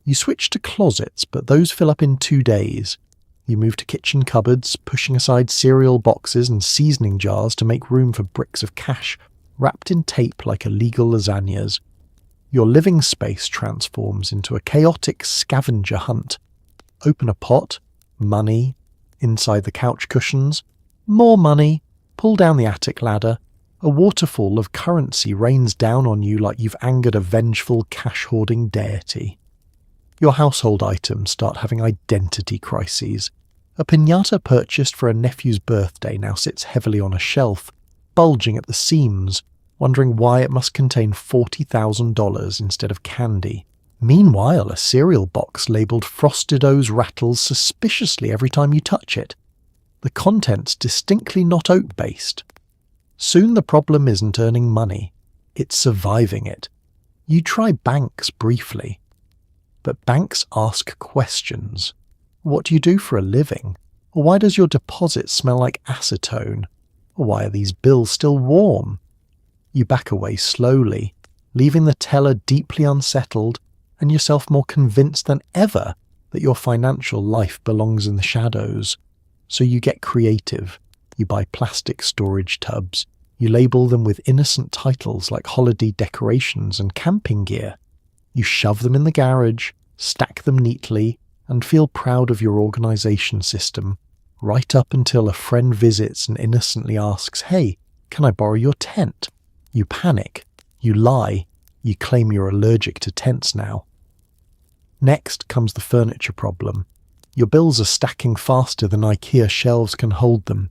You switch to closets, but those fill up in 2 days. You move to kitchen cupboards, pushing aside cereal boxes and seasoning jars to make room for bricks of cash, wrapped in tape like illegal lasagnas. Your living space transforms into a chaotic scavenger hunt. Open a pot, money, inside the couch cushions, more money, pull down the attic ladder. A waterfall of currency rains down on you like you've angered a vengeful cash-hoarding deity. Your household items start having identity crises. A piñata purchased for a nephew's birthday now sits heavily on a shelf, bulging at the seams, wondering why it must contain $40,000 instead of candy. Meanwhile, a cereal box labelled Frosted O's rattles suspiciously every time you touch it. The content's distinctly not oat-based. Soon the problem isn't earning money, it's surviving it. You try banks briefly. But banks ask questions. What do you do for a living? Or why does your deposit smell like acetone? Or why are these bills still warm? You back away slowly, leaving the teller deeply unsettled and yourself more convinced than ever that your financial life belongs in the shadows. So you get creative. You buy plastic storage tubs. You label them with innocent titles like holiday decorations and camping gear. You shove them in the garage, stack them neatly, and feel proud of your organization system, right up until a friend visits and innocently asks, "Hey, can I borrow your tent?" You panic, you lie, you claim you're allergic to tents now. Next comes the furniture problem. Your bills are stacking faster than IKEA shelves can hold them.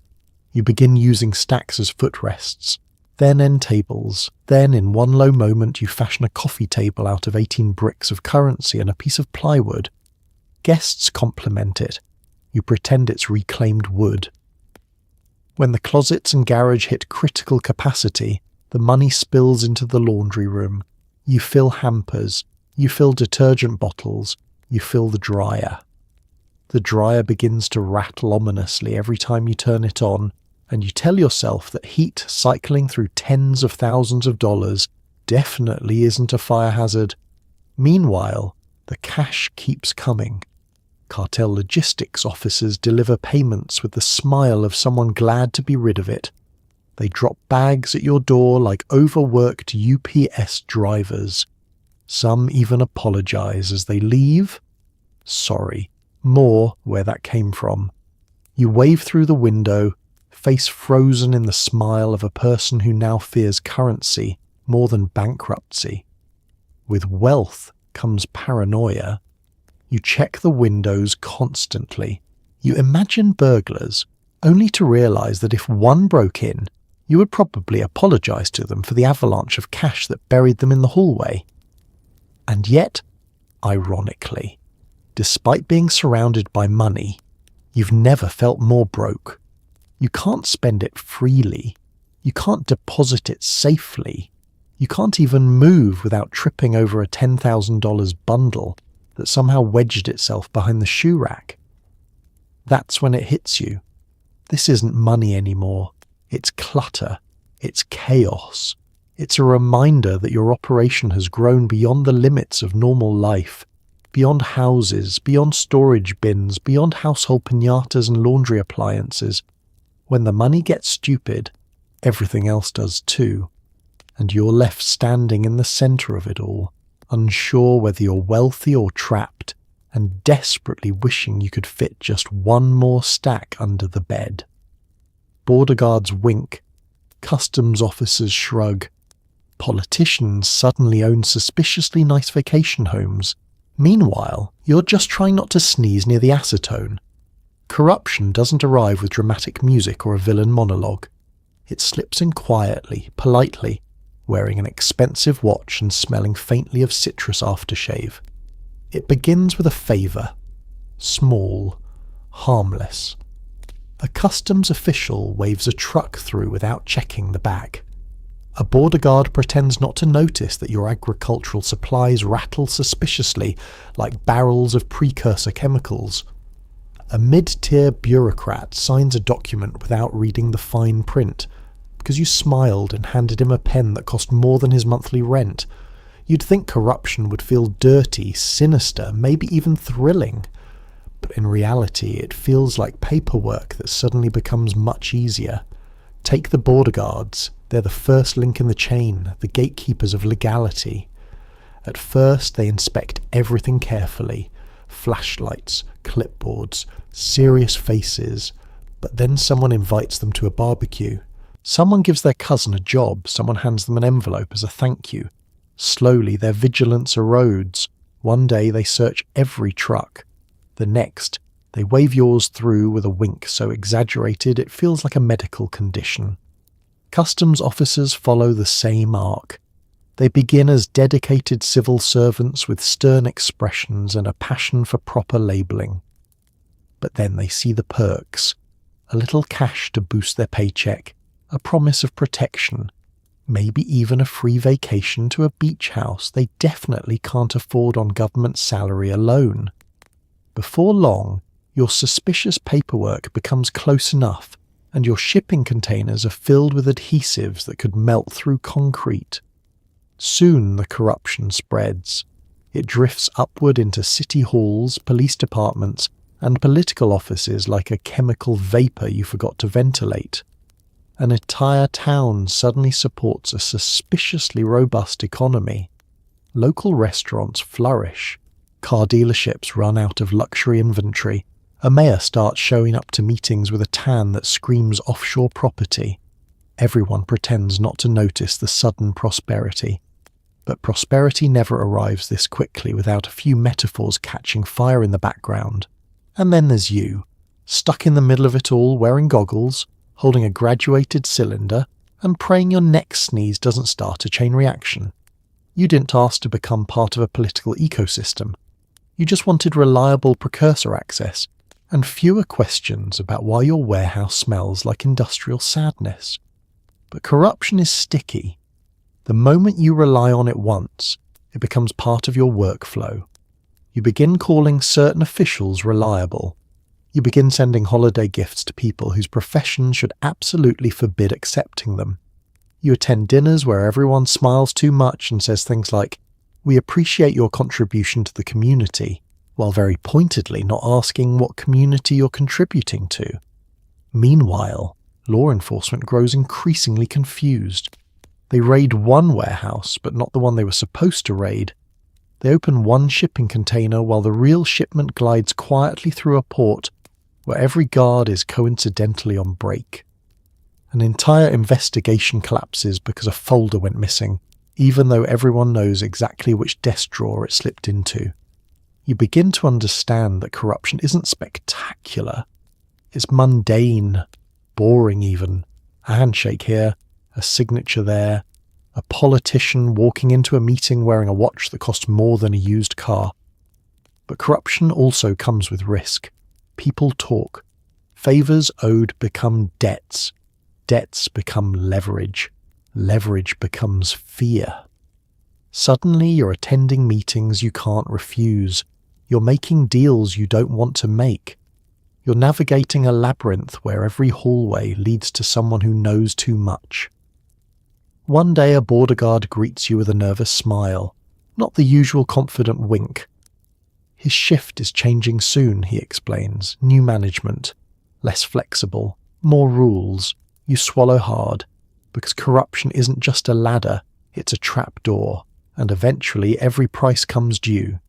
You begin using stacks as footrests, then end tables. Then, in one low moment, you fashion a coffee table out of 18 bricks of currency and a piece of plywood. Guests compliment it. You pretend it's reclaimed wood. When the closets and garage hit critical capacity, the money spills into the laundry room. You fill hampers. You fill detergent bottles. You fill the dryer. The dryer begins to rattle ominously every time you turn it on, and you tell yourself that heat cycling through tens of thousands of dollars definitely isn't a fire hazard. Meanwhile, the cash keeps coming. Cartel logistics officers deliver payments with the smile of someone glad to be rid of it. They drop bags at your door like overworked UPS drivers. Some even apologize as they leave. Sorry, more where that came from. You wave through the window, face frozen in the smile of a person who now fears currency more than bankruptcy. With wealth comes paranoia. You check the windows constantly. You imagine burglars, only to realize that if one broke in, you would probably apologize to them for the avalanche of cash that buried them in the hallway. And yet, ironically, Despite being surrounded by money, you've never felt more broke. You can't spend it freely. You can't deposit it safely. You can't even move without tripping over a $10,000 bundle that somehow wedged itself behind the shoe rack. That's when it hits you. This isn't money anymore. It's clutter. It's chaos. It's a reminder that your operation has grown beyond the limits of normal life, beyond houses, beyond storage bins, beyond household piñatas and laundry appliances. When the money gets stupid, everything else does too, and you're left standing in the centre of it all, unsure whether you're wealthy or trapped, and desperately wishing you could fit just one more stack under the bed. Border guards wink, customs officers shrug, politicians suddenly own suspiciously nice vacation homes. Meanwhile, you're just trying not to sneeze near the acetone. Corruption doesn't arrive with dramatic music or a villain monologue. It slips in quietly, politely, wearing an expensive watch and smelling faintly of citrus aftershave. It begins with a favour. Small, harmless. A customs official waves a truck through without checking the bag. A border guard pretends not to notice that your agricultural supplies rattle suspiciously like barrels of precursor chemicals. A mid-tier bureaucrat signs a document without reading the fine print because you smiled and handed him a pen that cost more than his monthly rent. You'd think corruption would feel dirty, sinister, maybe even thrilling. But in reality, it feels like paperwork that suddenly becomes much easier. Take the border guards. They're the first link in the chain, the gatekeepers of legality. At first, they inspect everything carefully. Flashlights, clipboards, serious faces. But then someone invites them to a barbecue. Someone gives their cousin a job. Someone hands them an envelope as a thank you. Slowly, their vigilance erodes. One day, they search every truck. The next, they wave yours through with a wink so exaggerated it feels like a medical condition. Customs officers follow the same arc. They begin as dedicated civil servants with stern expressions and a passion for proper labelling. But then they see the perks. A little cash to boost their paycheck, a promise of protection, maybe even a free vacation to a beach house they definitely can't afford on government salary alone. Before long, your suspicious paperwork becomes close enough, and your shipping containers are filled with adhesives that could melt through concrete. Soon the corruption spreads. It drifts upward into city halls, police departments, and political offices like a chemical vapour you forgot to ventilate. An entire town suddenly supports a suspiciously robust economy. Local restaurants flourish. Car dealerships run out of luxury inventory. A mayor starts showing up to meetings with a tan that screams offshore property. Everyone pretends not to notice the sudden prosperity. But prosperity never arrives this quickly without a few metaphors catching fire in the background. And then there's you, stuck in the middle of it all wearing goggles, holding a graduated cylinder, and praying your next sneeze doesn't start a chain reaction. You didn't ask to become part of a political ecosystem. You just wanted reliable precursor access, and fewer questions about why your warehouse smells like industrial sadness. But corruption is sticky. The moment you rely on it once, it becomes part of your workflow. You begin calling certain officials reliable. You begin sending holiday gifts to people whose profession should absolutely forbid accepting them. You attend dinners where everyone smiles too much and says things like, "We appreciate your contribution to the community," while very pointedly not asking what community you're contributing to. Meanwhile, law enforcement grows increasingly confused. They raid one warehouse, but not the one they were supposed to raid. They open one shipping container while the real shipment glides quietly through a port where every guard is coincidentally on break. An entire investigation collapses because a folder went missing, even though everyone knows exactly which desk drawer it slipped into. You begin to understand that corruption isn't spectacular. It's mundane, boring even. A handshake here, a signature there, a politician walking into a meeting wearing a watch that costs more than a used car. But corruption also comes with risk. People talk. Favours owed become debts. Debts become leverage. Leverage becomes fear. Suddenly you're attending meetings you can't refuse. You're making deals you don't want to make. You're navigating a labyrinth where every hallway leads to someone who knows too much. One day a border guard greets you with a nervous smile, not the usual confident wink. His shift is changing soon, he explains. New management, less flexible, more rules. You swallow hard, because corruption isn't just a ladder, it's a trapdoor, and eventually every price comes due.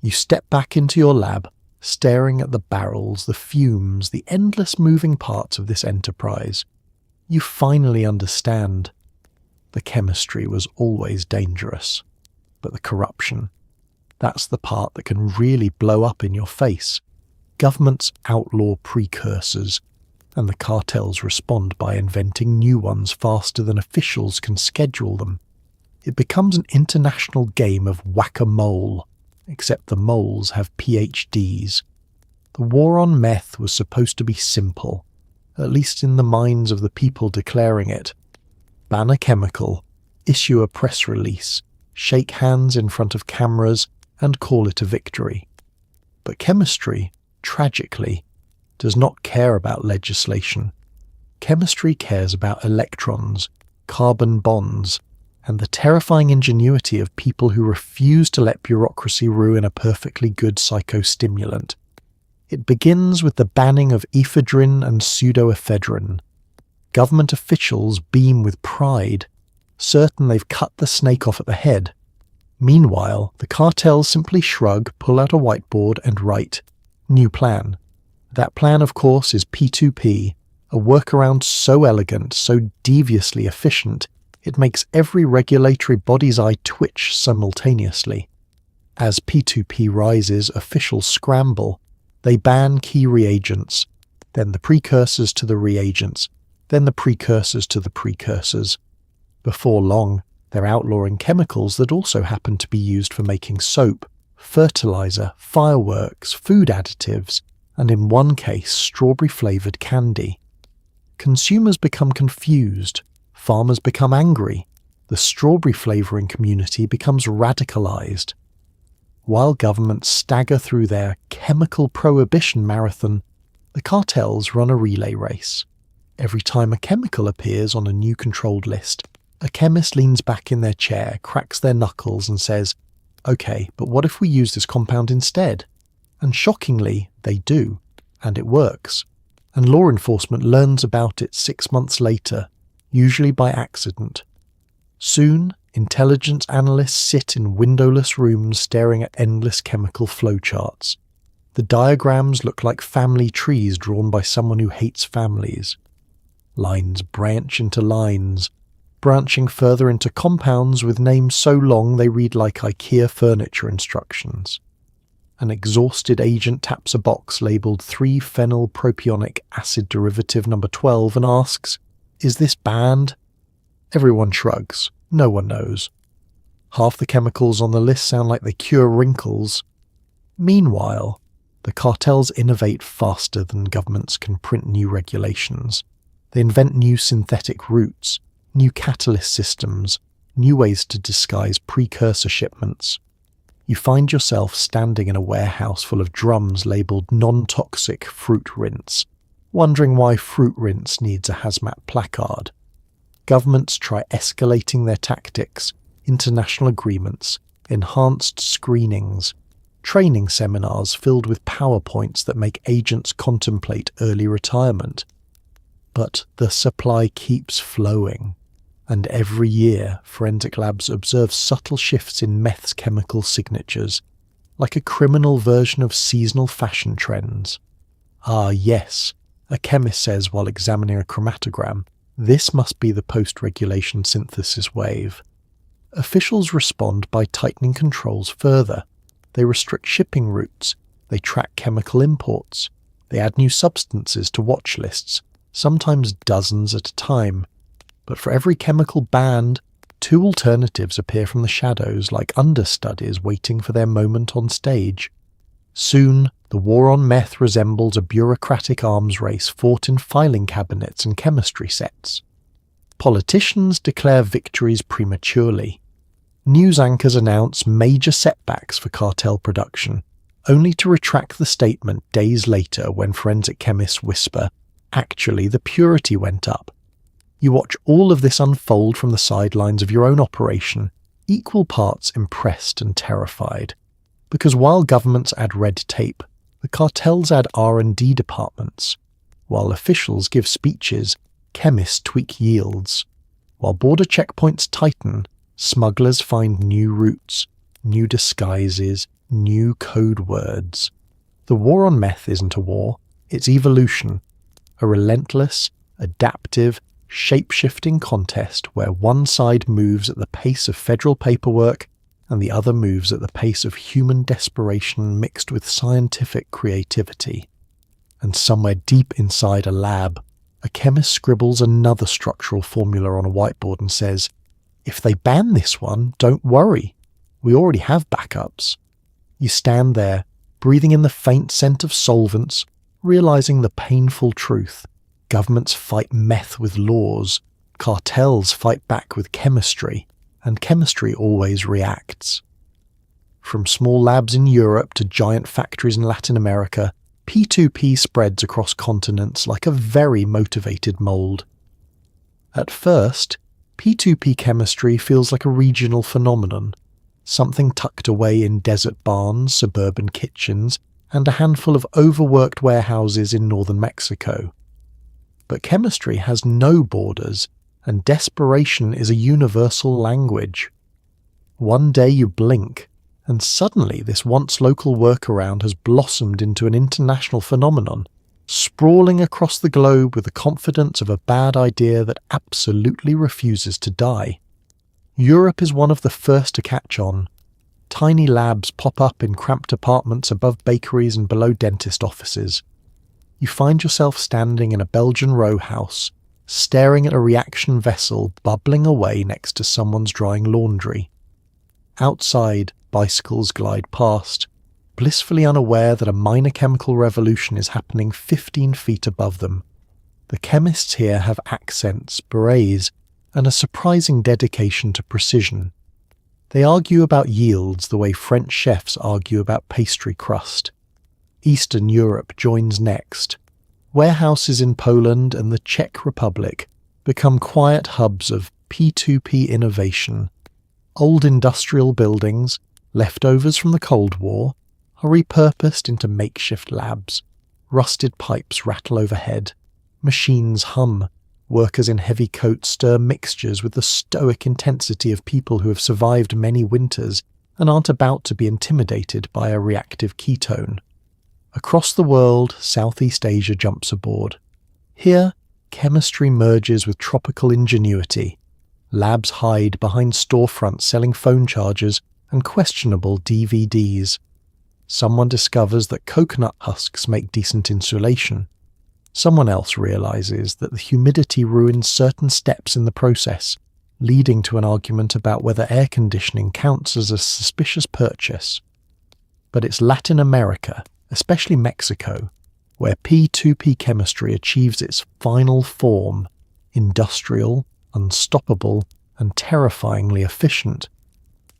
You step back into your lab, staring at the barrels, the fumes, the endless moving parts of this enterprise. You finally understand. The chemistry was always dangerous, but the corruption, that's the part that can really blow up in your face. Governments outlaw precursors, and the cartels respond by inventing new ones faster than officials can schedule them. It becomes an international game of whack-a-mole, except the moles have PhDs. The war on meth was supposed to be simple, at least in the minds of the people declaring it. Ban a chemical, issue a press release, shake hands in front of cameras, and call it a victory. But chemistry, tragically, does not care about legislation. Chemistry cares about electrons, carbon bonds, and the terrifying ingenuity of people who refuse to let bureaucracy ruin a perfectly good psychostimulant. It begins with the banning of ephedrine and pseudoephedrine. Government officials beam with pride, certain they've cut the snake off at the head. Meanwhile, the cartels simply shrug, pull out a whiteboard and write, "New plan." That plan, of course, is P2P, a workaround so elegant, so deviously efficient, it makes every regulatory body's eye twitch simultaneously. As P2P rises, officials scramble. They ban key reagents, then the precursors to the reagents, then the precursors to the precursors. Before long, they're outlawing chemicals that also happen to be used for making soap, fertilizer, fireworks, food additives, and in one case, strawberry-flavoured candy. Consumers become confused, farmers become angry, the strawberry flavouring community becomes radicalised. While governments stagger through their chemical prohibition marathon, the cartels run a relay race. Every time a chemical appears on a new controlled list, a chemist leans back in their chair, cracks their knuckles and says, "Okay, but what if we use this compound instead?" And shockingly, they do, and it works. And law enforcement learns about it 6 months later, usually by accident. Soon, intelligence analysts sit in windowless rooms staring at endless chemical flowcharts. The diagrams look like family trees drawn by someone who hates families. Lines branch into lines, branching further into compounds with names so long they read like IKEA furniture instructions. An exhausted agent taps a box labelled 3-phenyl propionic acid derivative number 12 and asks, "Is this banned?" Everyone shrugs. No one knows. Half the chemicals on the list sound like they cure wrinkles. Meanwhile, the cartels innovate faster than governments can print new regulations. They invent new synthetic routes, new catalyst systems, new ways to disguise precursor shipments. You find yourself standing in a warehouse full of drums labelled non-toxic fruit rinse, wondering why fruit rinse needs a hazmat placard. Governments try escalating their tactics, international agreements, enhanced screenings, training seminars filled with PowerPoints that make agents contemplate early retirement. But the supply keeps flowing, and every year forensic labs observe subtle shifts in meth's chemical signatures, like a criminal version of seasonal fashion trends. "Ah yes," a chemist says while examining a chromatogram, "this must be the post-regulation synthesis wave." Officials respond by tightening controls further. They restrict shipping routes, they track chemical imports, they add new substances to watch lists, sometimes dozens at a time. But for every chemical banned, 2 alternatives appear from the shadows like understudies waiting for their moment on stage. Soon, the war on meth resembles a bureaucratic arms race fought in filing cabinets and chemistry sets. Politicians declare victories prematurely. News anchors announce major setbacks for cartel production, only to retract the statement days later when forensic chemists whisper, "Actually, the purity went up." You watch all of this unfold from the sidelines of your own operation, equal parts impressed and terrified. Because while governments add red tape, the cartels add R&D departments. While officials give speeches, chemists tweak yields. While border checkpoints tighten, smugglers find new routes, new disguises, new code words. The war on meth isn't a war, it's evolution. A relentless, adaptive, shape-shifting contest where one side moves at the pace of federal paperwork and the other moves at the pace of human desperation mixed with scientific creativity. And somewhere deep inside a lab, a chemist scribbles another structural formula on a whiteboard and says, "If they ban this one, don't worry. We already have backups." You stand there, breathing in the faint scent of solvents, realizing the painful truth. Governments fight meth with laws, cartels fight back with chemistry, and chemistry always reacts. From small labs in Europe to giant factories in Latin America, P2P spreads across continents like a very motivated mold. At first, P2P chemistry feels like a regional phenomenon, something tucked away in desert barns, suburban kitchens, and a handful of overworked warehouses in northern Mexico. But chemistry has no borders, and desperation is a universal language. One day you blink, and suddenly this once local workaround has blossomed into an international phenomenon, sprawling across the globe with the confidence of a bad idea that absolutely refuses to die. Europe is one of the first to catch on. Tiny labs pop up in cramped apartments above bakeries and below dentist offices. You find yourself standing in a Belgian row house, staring at a reaction vessel bubbling away next to someone's drying laundry. Outside, bicycles glide past, blissfully unaware that a minor chemical revolution is happening 15 feet above them. The chemists here have accents, berets, and a surprising dedication to precision. They argue about yields the way French chefs argue about pastry crust. Eastern Europe joins next. Warehouses in Poland and the Czech Republic become quiet hubs of P2P innovation. Old industrial buildings, leftovers from the Cold War, are repurposed into makeshift labs. Rusted pipes rattle overhead. Machines hum. Workers in heavy coats stir mixtures with the stoic intensity of people who have survived many winters and aren't about to be intimidated by a reactive ketone. Across the world, Southeast Asia jumps aboard. Here, chemistry merges with tropical ingenuity. Labs hide behind storefronts selling phone chargers and questionable DVDs. Someone discovers that coconut husks make decent insulation. Someone else realizes that the humidity ruins certain steps in the process, leading to an argument about whether air conditioning counts as a suspicious purchase. But it's Latin America, especially Mexico, where P2P chemistry achieves its final form, industrial, unstoppable, and terrifyingly efficient.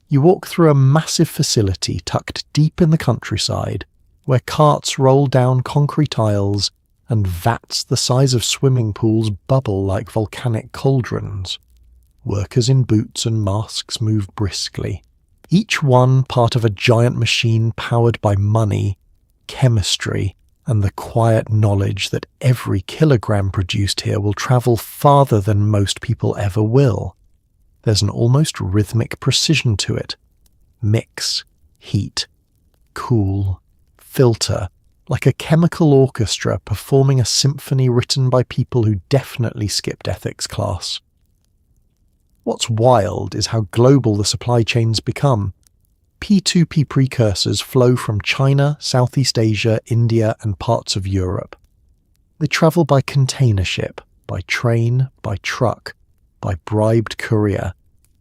You walk through a massive facility tucked deep in the countryside, where carts roll down concrete aisles and vats the size of swimming pools bubble like volcanic cauldrons. Workers in boots and masks move briskly, each one part of a giant machine powered by money, chemistry, and the quiet knowledge that every kilogram produced here will travel farther than most people ever will. There's an almost rhythmic precision to it. Mix, heat, cool, filter, like a chemical orchestra performing a symphony written by people who definitely skipped ethics class. What's wild is how global the supply chains become. P2P precursors flow from China, Southeast Asia, India, and parts of Europe. They travel by container ship, by train, by truck, by bribed courier,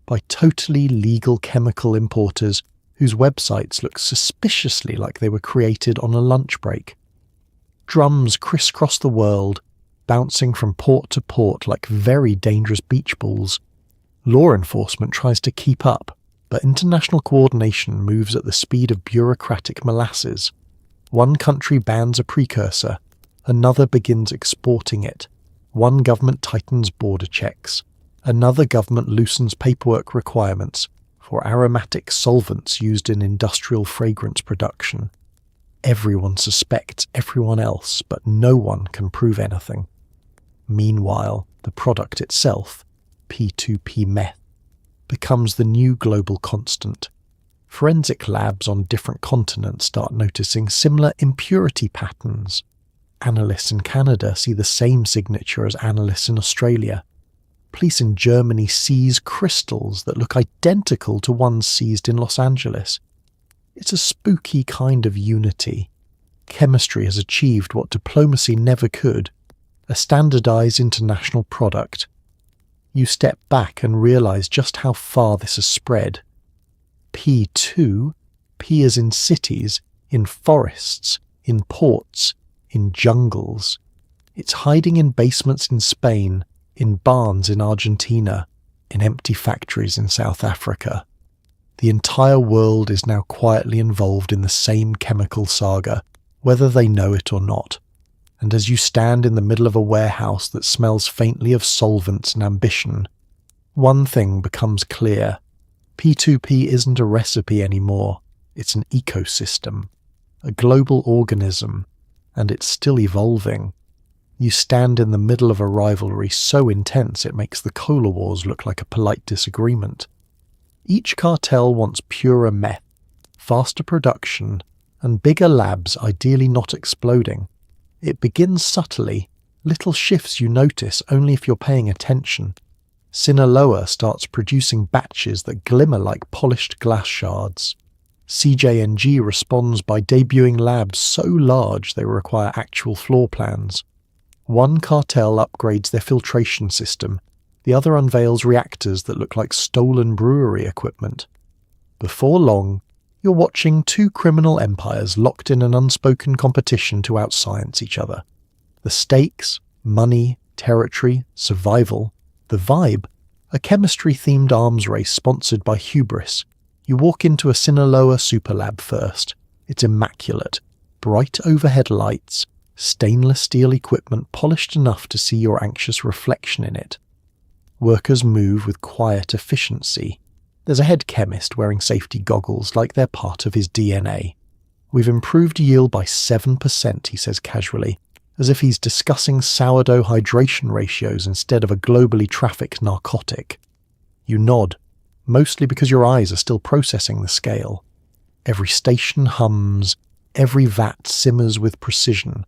by totally legal chemical importers whose websites look suspiciously like they were created on a lunch break. Drums crisscross the world, bouncing from port to port like very dangerous beach balls. Law enforcement tries to keep up, but international coordination moves at the speed of bureaucratic molasses. One country bans a precursor, another begins exporting it. One government tightens border checks, another government loosens paperwork requirements for aromatic solvents used in industrial fragrance production. Everyone suspects everyone else, but no one can prove anything. Meanwhile, the product itself, P2P Meth, becomes the new global constant. Forensic labs on different continents start noticing similar impurity patterns. Analysts in Canada see the same signature as analysts in Australia. Police in Germany seize crystals that look identical to ones seized in Los Angeles. It's a spooky kind of unity. Chemistry has achieved what diplomacy never could, a standardized international product. You step back and realize just how far this has spread. P2, P as in cities, in forests, in ports, in jungles. It's hiding in basements in Spain, in barns in Argentina, in empty factories in South Africa. The entire world is now quietly involved in the same chemical saga, whether they know it or not. And as you stand in the middle of a warehouse that smells faintly of solvents and ambition, one thing becomes clear. P2P isn't a recipe anymore. It's an ecosystem, a global organism, and it's still evolving. You stand in the middle of a rivalry so intense it makes the Cola Wars look like a polite disagreement. Each cartel wants purer meth, faster production, and bigger labs ideally not exploding. It begins subtly, little shifts you notice only if you're paying attention. Sinaloa starts producing batches that glimmer like polished glass shards. CJNG responds by debuting labs so large they require actual floor plans. One cartel upgrades their filtration system, the other unveils reactors that look like stolen brewery equipment. Before long, you're watching two criminal empires locked in an unspoken competition to outscience each other. The stakes, money, territory, survival. The vibe, a chemistry-themed arms race sponsored by hubris. You walk into a Sinaloa superlab first. It's immaculate. Bright overhead lights, stainless steel equipment polished enough to see your anxious reflection in it. Workers move with quiet efficiency. There's a head chemist wearing safety goggles like they're part of his DNA. We've improved yield by 7%, he says casually, as if he's discussing sourdough hydration ratios instead of a globally trafficked narcotic. You nod, mostly because your eyes are still processing the scale. Every station hums, every vat simmers with precision.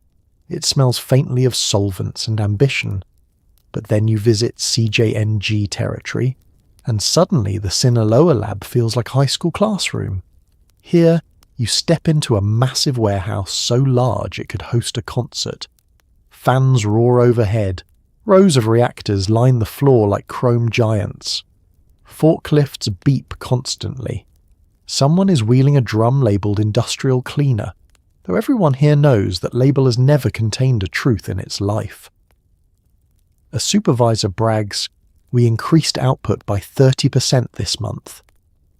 It smells faintly of solvents and ambition. But then you visit CJNG territory, and suddenly the Sinaloa lab feels like a high school classroom. Here, you step into a massive warehouse so large it could host a concert. Fans roar overhead. Rows of reactors line the floor like chrome giants. Forklifts beep constantly. Someone is wheeling a drum labelled Industrial Cleaner, though everyone here knows that label has never contained a truth in its life. A supervisor brags, "We increased output by 30% this month."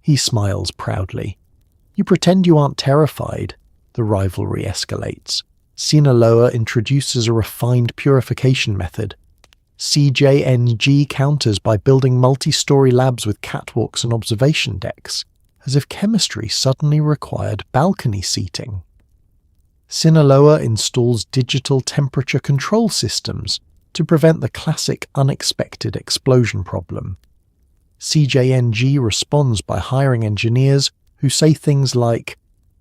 He smiles proudly. You pretend you aren't terrified. The rivalry escalates. Sinaloa introduces a refined purification method. CJNG counters by building multi-story labs with catwalks and observation decks, as if chemistry suddenly required balcony seating. Sinaloa installs digital temperature control systems to prevent the classic unexpected explosion problem. CJNG responds by hiring engineers who say things like,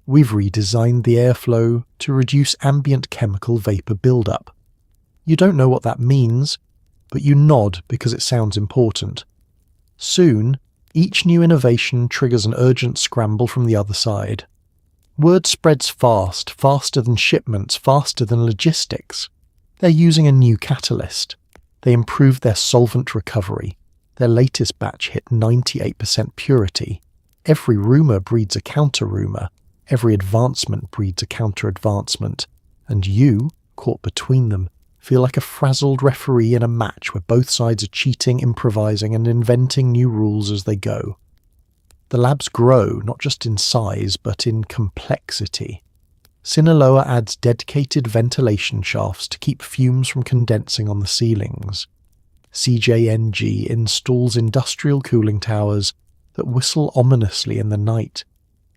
"We've redesigned the airflow to reduce ambient chemical vapor buildup." You don't know what that means, but you nod because it sounds important. Soon, each new innovation triggers an urgent scramble from the other side. Word spreads fast, faster than shipments, faster than logistics. They're using a new catalyst. They improved their solvent recovery. Their latest batch hit 98% purity. Every rumour breeds a counter-rumour, every advancement breeds a counter-advancement, and you, caught between them, feel like a frazzled referee in a match where both sides are cheating, improvising, and inventing new rules as they go. The labs grow not just in size, but in complexity. Sinaloa adds dedicated ventilation shafts to keep fumes from condensing on the ceilings. CJNG installs industrial cooling towers that whistle ominously in the night.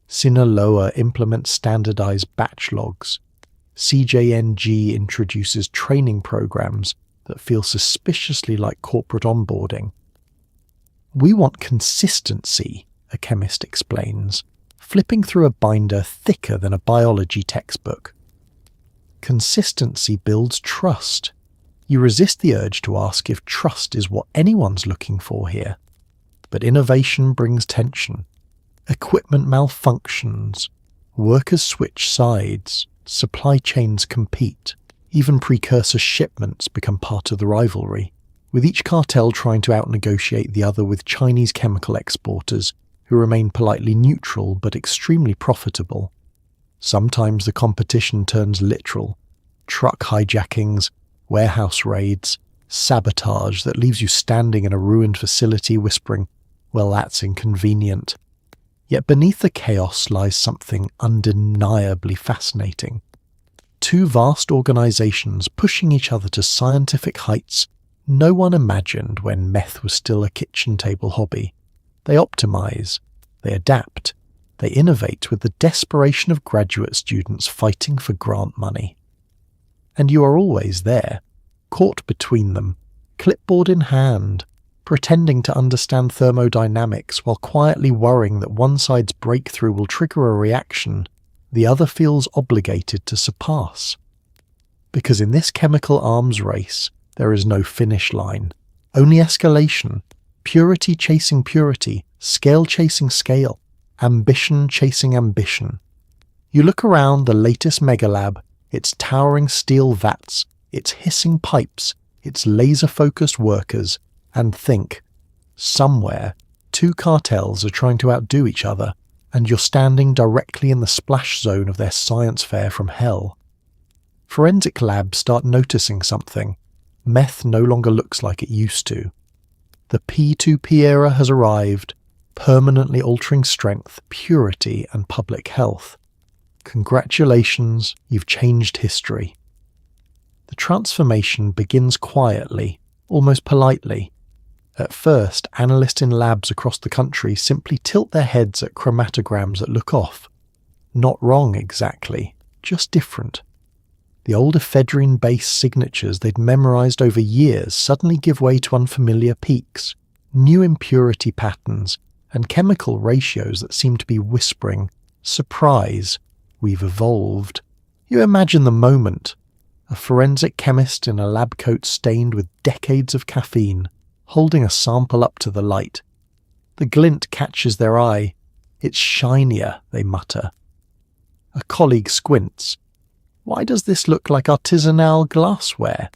Sinaloa implements standardized batch logs. CJNG introduces training programs that feel suspiciously like corporate onboarding. We want consistency, a chemist explains, flipping through a binder thicker than a biology textbook. Consistency builds trust. You resist the urge to ask if trust is what anyone's looking for here. But innovation brings tension. Equipment malfunctions. Workers switch sides. Supply chains compete. Even precursor shipments become part of the rivalry, with each cartel trying to out-negotiate the other with Chinese chemical exporters who remain politely neutral but extremely profitable. Sometimes the competition turns literal. Truck hijackings, warehouse raids, sabotage that leaves you standing in a ruined facility whispering, "Well, that's inconvenient." Yet beneath the chaos lies something undeniably fascinating. Two vast organizations pushing each other to scientific heights no one imagined when meth was still a kitchen table hobby. They optimize, they adapt, they innovate with the desperation of graduate students fighting for grant money. And you are always there, caught between them, clipboard in hand, pretending to understand thermodynamics while quietly worrying that one side's breakthrough will trigger a reaction the other feels obligated to surpass. Because in this chemical arms race, there is no finish line, only escalation, purity chasing purity, scale chasing scale, ambition chasing ambition. You look around the latest megalab, its towering steel vats, its hissing pipes, its laser-focused workers, and think, somewhere, two cartels are trying to outdo each other, and you're standing directly in the splash zone of their science fair from hell. Forensic labs start noticing something. Meth no longer looks like it used to. The P2P era has arrived, permanently altering strength, purity, and public health. Congratulations, you've changed history. The transformation begins quietly, almost politely. At first, analysts in labs across the country simply tilt their heads at chromatograms that look off. Not wrong exactly, just different. The old ephedrine-based signatures they'd memorized over years suddenly give way to unfamiliar peaks, new impurity patterns, and chemical ratios that seem to be whispering, "Surprise, we've evolved." You imagine the moment. A forensic chemist in a lab coat stained with decades of caffeine, holding a sample up to the light. The glint catches their eye. "It's shinier," they mutter. A colleague squints. "Why does this look like artisanal glassware?"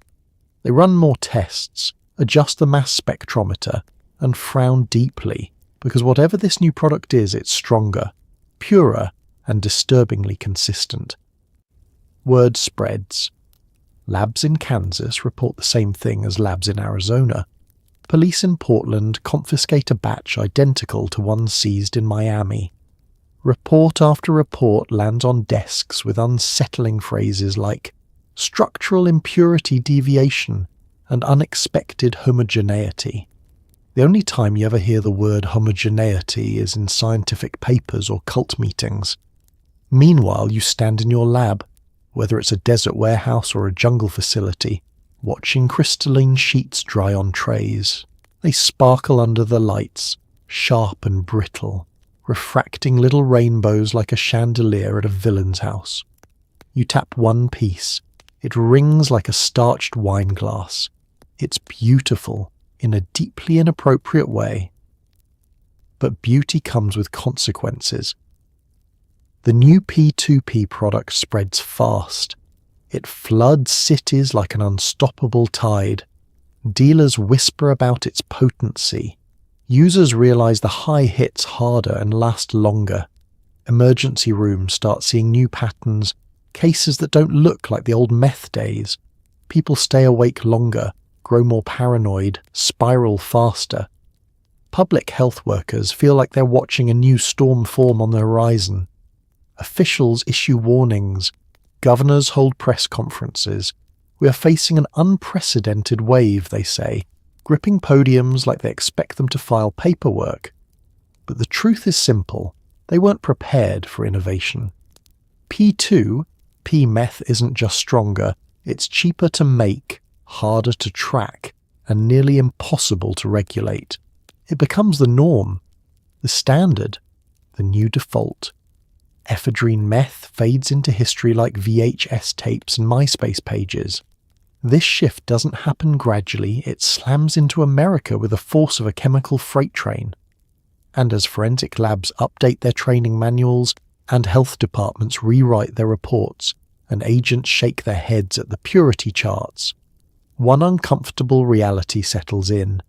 They run more tests, adjust the mass spectrometer, and frown deeply, because whatever this new product is, it's stronger, purer, and disturbingly consistent. Word spreads. Labs in Kansas report the same thing as labs in Arizona. Police in Portland confiscate a batch identical to one seized in Miami. Report after report lands on desks with unsettling phrases like structural impurity deviation and unexpected homogeneity. The only time you ever hear the word homogeneity is in scientific papers or cult meetings. Meanwhile, you stand in your lab, whether it's a desert warehouse or a jungle facility, watching crystalline sheets dry on trays. They sparkle under the lights, sharp and brittle, refracting little rainbows like a chandelier at a villain's house. You tap one piece. It rings like a starched wine glass. It's beautiful in a deeply inappropriate way. But beauty comes with consequences. The new P2P product spreads fast. It floods cities like an unstoppable tide. Dealers whisper about its potency. Users realize the high hits harder and last longer. Emergency rooms start seeing new patterns, cases that don't look like the old meth days. People stay awake longer, grow more paranoid, spiral faster. Public health workers feel like they're watching a new storm form on the horizon. Officials issue warnings. Governors hold press conferences. We are facing an unprecedented wave, they say, gripping podiums like they expect them to file paperwork. But the truth is simple. They weren't prepared for innovation. P2P Meth isn't just stronger, it's cheaper to make, harder to track, and nearly impossible to regulate. It becomes the norm, the standard, the new default. Ephedrine meth fades into history like VHS tapes and MySpace pages. This shift doesn't happen gradually, it slams into America with the force of a chemical freight train. And as forensic labs update their training manuals and health departments rewrite their reports and agents shake their heads at the purity charts, one uncomfortable reality settles in.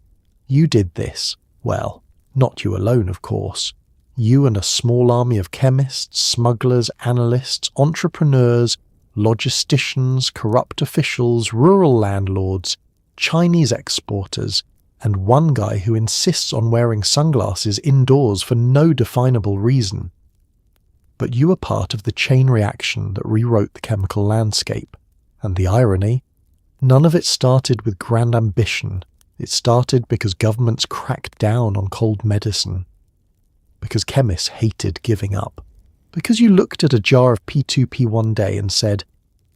You did this. Well, not you alone, of course. You and a small army of chemists, smugglers, analysts, entrepreneurs, logisticians, corrupt officials, rural landlords, Chinese exporters, and one guy who insists on wearing sunglasses indoors for no definable reason. But you are part of the chain reaction that rewrote the chemical landscape. And the irony? None of it started with grand ambition. It started because governments cracked down on cold medicine. Because chemists hated giving up. Because you looked at a jar of P2P one day and said,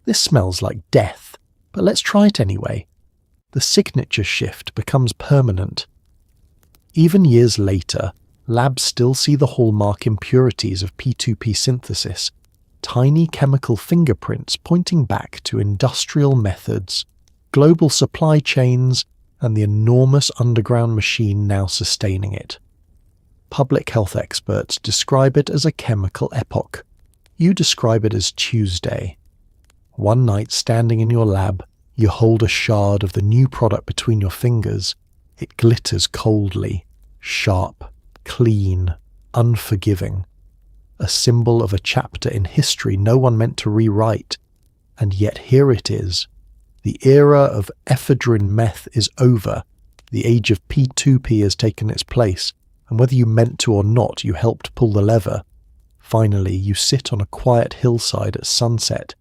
"This smells like death, but let's try it anyway." The signature shift becomes permanent. Even years later, labs still see the hallmark impurities of P2P synthesis, tiny chemical fingerprints pointing back to industrial methods, global supply chains, and the enormous underground machine now sustaining it. Public health experts describe it as a chemical epoch. You describe it as Tuesday. One night, standing in your lab, you hold a shard of the new product between your fingers. It glitters coldly, sharp, clean, unforgiving. A symbol of a chapter in history no one meant to rewrite. And yet here it is. The era of ephedrine meth is over. The age of P2P has taken its place, and whether you meant to or not, you helped pull the lever. Finally, you sit on a quiet hillside at sunset,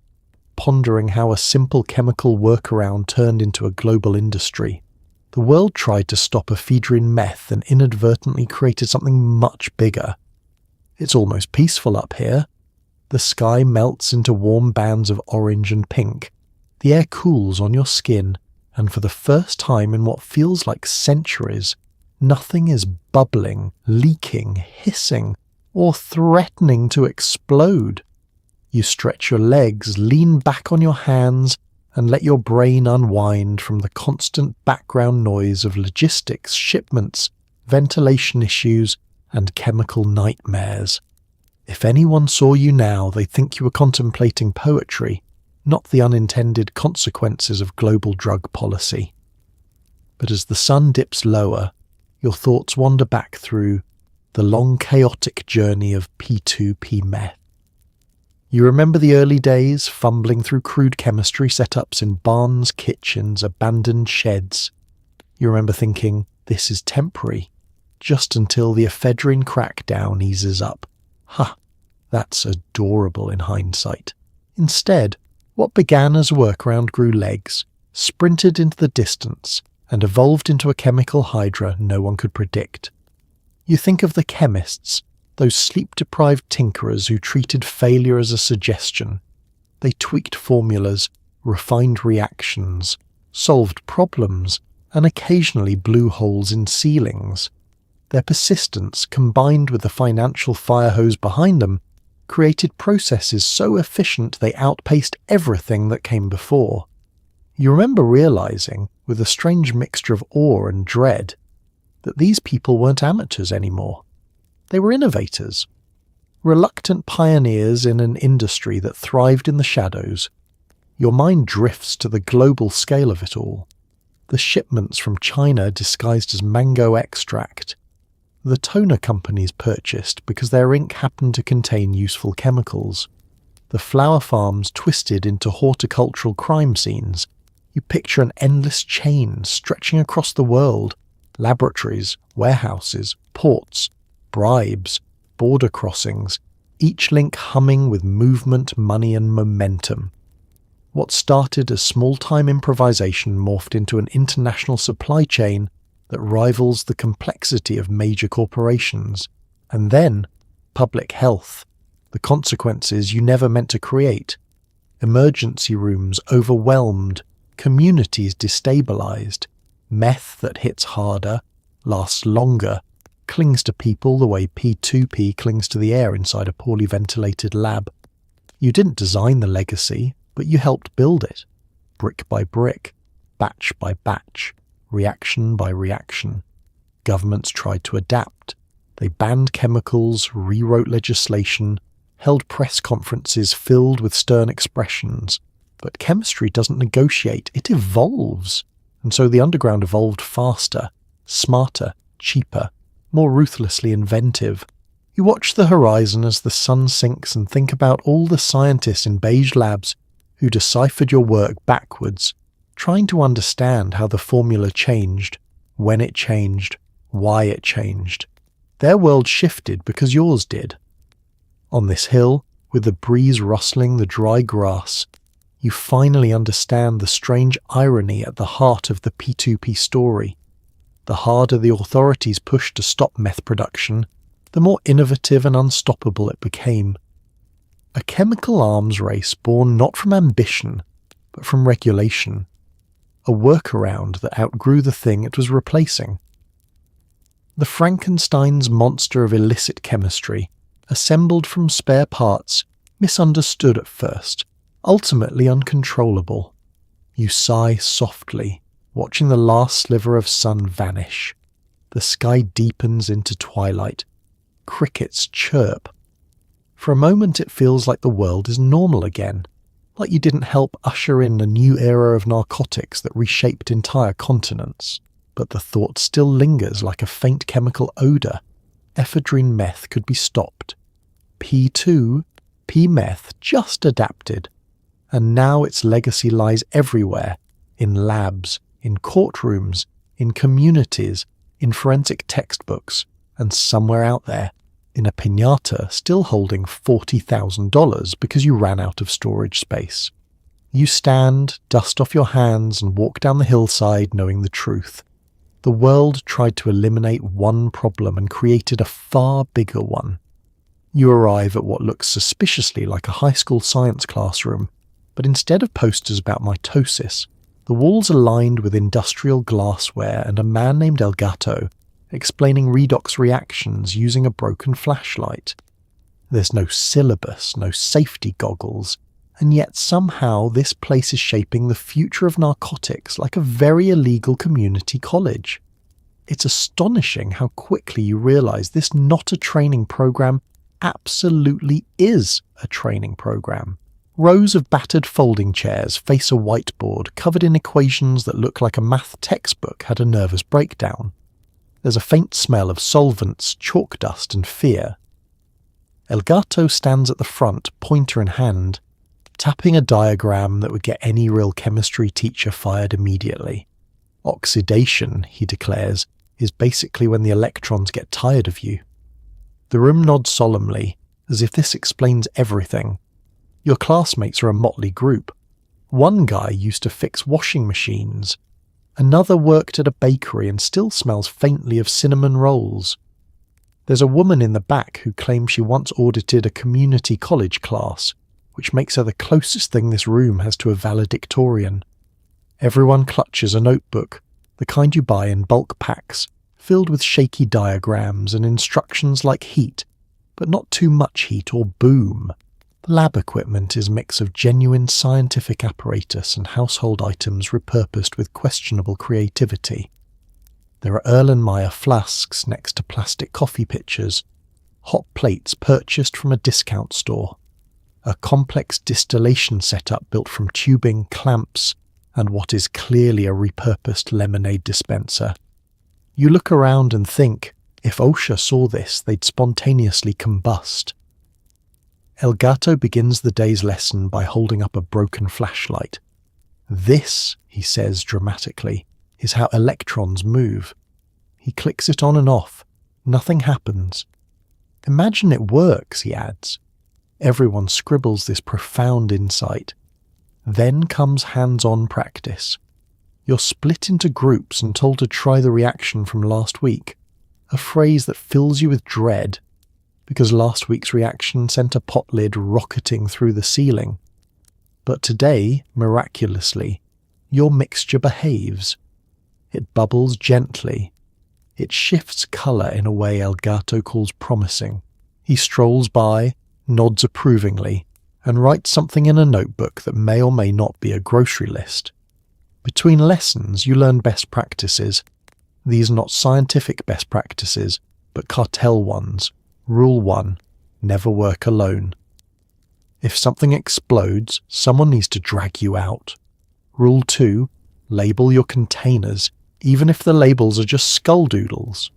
pondering how a simple chemical workaround turned into a global industry. The world tried to stop ephedrine meth and inadvertently created something much bigger. It's almost peaceful up here. The sky melts into warm bands of orange and pink. The air cools on your skin, and for the first time in what feels like centuries, nothing is bubbling, leaking, hissing, or threatening to explode. You stretch your legs, lean back on your hands, and let your brain unwind from the constant background noise of logistics, shipments, ventilation issues, and chemical nightmares. If anyone saw you now, they'd think you were contemplating poetry, not the unintended consequences of global drug policy. But as the sun dips lower, your thoughts wander back through the long chaotic journey of P2P meth. You remember the early days, fumbling through crude chemistry setups in barns, kitchens, abandoned sheds. You remember thinking, this is temporary, just until the ephedrine crackdown eases up. That's adorable in hindsight. Instead, what began as a workaround grew legs, sprinted into the distance, and evolved into a chemical hydra no one could predict. You think of the chemists, those sleep-deprived tinkerers who treated failure as a suggestion. They tweaked formulas, refined reactions, solved problems, and occasionally blew holes in ceilings. Their persistence, combined with the financial fire hose behind them, created processes so efficient they outpaced everything that came before. You remember realizing, with a strange mixture of awe and dread, that these people weren't amateurs anymore. They were innovators, reluctant pioneers in an industry that thrived in the shadows. Your mind drifts to the global scale of it all. The shipments from China disguised as mango extract, the toner companies purchased because their ink happened to contain useful chemicals, the flower farms twisted into horticultural crime scenes. You picture an endless chain stretching across the world: laboratories, warehouses, ports, bribes, border crossings, each link humming with movement, money and momentum. What started as small-time improvisation morphed into an international supply chain that rivals the complexity of major corporations. And then, public health, the consequences you never meant to create. Emergency rooms overwhelmed, communities destabilized, meth that hits harder, lasts longer, clings to people the way P2P clings to the air inside a poorly ventilated lab. You didn't design the legacy, but you helped build it, brick by brick, batch by batch, reaction by reaction. Governments tried to adapt. They banned chemicals, rewrote legislation, held press conferences filled with stern expressions. But chemistry doesn't negotiate, it evolves. And so the underground evolved faster, smarter, cheaper, more ruthlessly inventive. You watch the horizon as the sun sinks and think about all the scientists in beige labs who deciphered your work backwards, trying to understand how the formula changed, when it changed, why it changed. Their world shifted because yours did. On this hill, with the breeze rustling the dry grass, you finally understand the strange irony at the heart of the P2P story. The harder the authorities pushed to stop meth production, the more innovative and unstoppable it became. A chemical arms race born not from ambition, but from regulation. A workaround that outgrew the thing it was replacing. The Frankenstein's monster of illicit chemistry, assembled from spare parts, misunderstood at first, ultimately uncontrollable. You sigh softly, watching the last sliver of sun vanish. The sky deepens into twilight. Crickets chirp. For a moment it feels like the world is normal again, like you didn't help usher in a new era of narcotics that reshaped entire continents. But the thought still lingers like a faint chemical odour. Ephedrine meth could be stopped. P2P Meth just adapted. And now its legacy lies everywhere, in labs, in courtrooms, in communities, in forensic textbooks, and somewhere out there, in a piñata still holding $40,000 because you ran out of storage space. You stand, dust off your hands, and walk down the hillside knowing the truth. The world tried to eliminate one problem and created a far bigger one. You arrive at what looks suspiciously like a high school science classroom, but instead of posters about mitosis, the walls are lined with industrial glassware and a man named El Gato explaining redox reactions using a broken flashlight. There's no syllabus, no safety goggles, and yet somehow this place is shaping the future of narcotics like a very illegal community college. It's astonishing how quickly you realize this not a training program absolutely is a training program. Rows of battered folding chairs face a whiteboard covered in equations that look like a math textbook had a nervous breakdown. There's a faint smell of solvents, chalk dust and fear. El Gato stands at the front, pointer in hand, tapping a diagram that would get any real chemistry teacher fired immediately. Oxidation, he declares, is basically when the electrons get tired of you. The room nods solemnly, as if this explains everything. Your classmates are a motley group. One guy used to fix washing machines. Another worked at a bakery and still smells faintly of cinnamon rolls. There's a woman in the back who claims she once audited a community college class, which makes her the closest thing this room has to a valedictorian. Everyone clutches a notebook, the kind you buy in bulk packs, filled with shaky diagrams and instructions like heat, but not too much heat or boom. The lab equipment is a mix of genuine scientific apparatus and household items repurposed with questionable creativity. There are Erlenmeyer flasks next to plastic coffee pitchers, hot plates purchased from a discount store, a complex distillation setup built from tubing, clamps, and what is clearly a repurposed lemonade dispenser. You look around and think, If OSHA saw this, they'd spontaneously combust. El Gato begins the day's lesson by holding up a broken flashlight. This, he says dramatically, is how electrons move. He clicks it on and off. Nothing happens. Imagine it works, he adds. Everyone scribbles this profound insight. Then comes hands-on practice. You're split into groups and told to try the reaction from last week, a phrase that fills you with dread, because last week's reaction sent a pot lid rocketing through the ceiling. But today, miraculously, your mixture behaves. It bubbles gently. It shifts colour in a way El Gato calls promising. He strolls by, nods approvingly, and writes something in a notebook that may or may not be a grocery list. Between lessons, you learn best practices. These are not scientific best practices, but cartel ones. Rule 1, never work alone. If something explodes, someone needs to drag you out. Rule 2, label your containers, even if the labels are just skull doodles.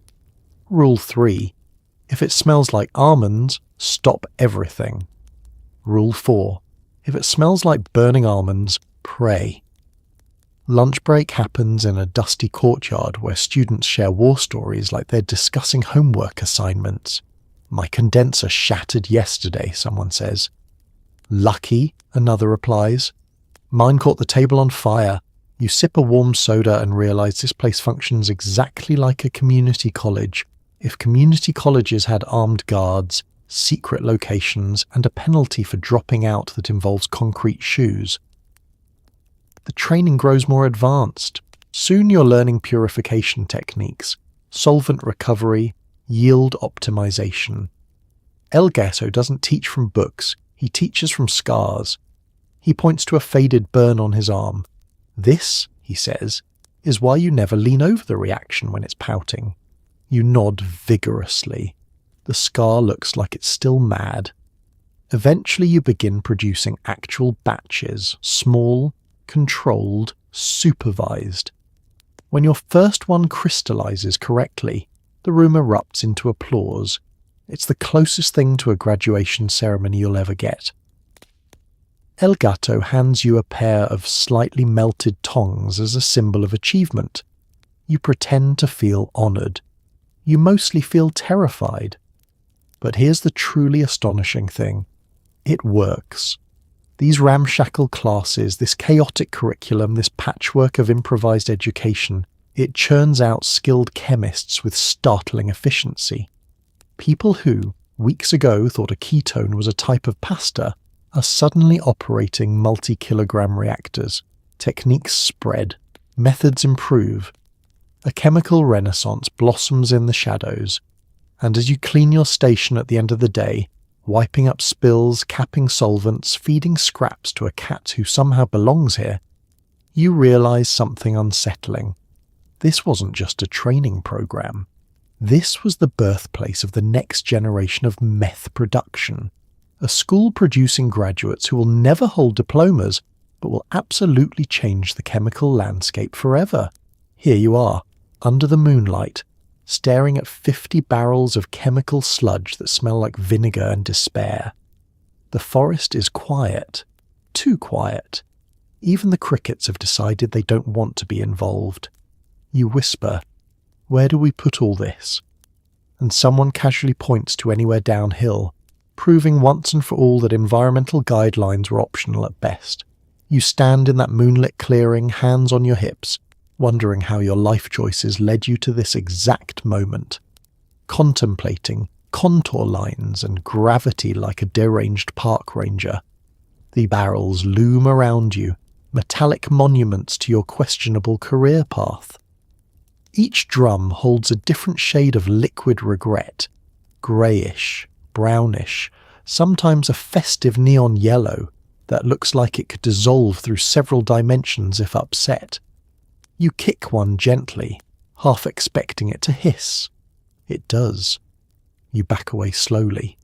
Rule 3, if it smells like almonds, stop everything. Rule 4, if it smells like burning almonds, pray. Lunch break happens in a dusty courtyard where students share war stories like they're discussing homework assignments. My condenser shattered yesterday, someone says. Lucky, another replies. Mine caught the table on fire. You sip a warm soda and realise this place functions exactly like a community college. If community colleges had armed guards, secret locations, and a penalty for dropping out that involves concrete shoes. The training grows more advanced. Soon you're learning purification techniques, solvent recovery, yield optimization. El Gato doesn't teach from books, he teaches from scars. He points to a faded burn on his arm. This, he says, is why you never lean over the reaction when it's pouting. You nod vigorously. The scar looks like it's still mad. Eventually you begin producing actual batches, small, controlled, supervised. When your first one crystallizes correctly, the room erupts into applause. It's the closest thing to a graduation ceremony you'll ever get. El Gato hands you a pair of slightly melted tongs as a symbol of achievement. You pretend to feel honoured. You mostly feel terrified. But here's the truly astonishing thing. It works. These ramshackle classes, this chaotic curriculum, this patchwork of improvised education, it churns out skilled chemists with startling efficiency. People who, weeks ago, thought a ketone was a type of pasta are suddenly operating multi-kilogram reactors. Techniques spread. Methods improve. A chemical renaissance blossoms in the shadows. And as you clean your station at the end of the day, wiping up spills, capping solvents, feeding scraps to a cat who somehow belongs here, you realise something unsettling. This wasn't just a training program. This was the birthplace of the next generation of meth production. A school producing graduates who will never hold diplomas, but will absolutely change the chemical landscape forever. Here you are, under the moonlight, staring at 50 barrels of chemical sludge that smell like vinegar and despair. The forest is quiet. Too quiet. Even the crickets have decided they don't want to be involved. You whisper, "Where do we put all this?" And someone casually points to anywhere downhill, proving once and for all that environmental guidelines were optional at best. You stand in that moonlit clearing, hands on your hips, wondering how your life choices led you to this exact moment, contemplating contour lines and gravity like a deranged park ranger. The barrels loom around you, metallic monuments to your questionable career path. Each drum holds a different shade of liquid regret, greyish, brownish, sometimes a festive neon yellow that looks like it could dissolve through several dimensions if upset. You kick one gently, half expecting it to hiss. It does. You back away slowly.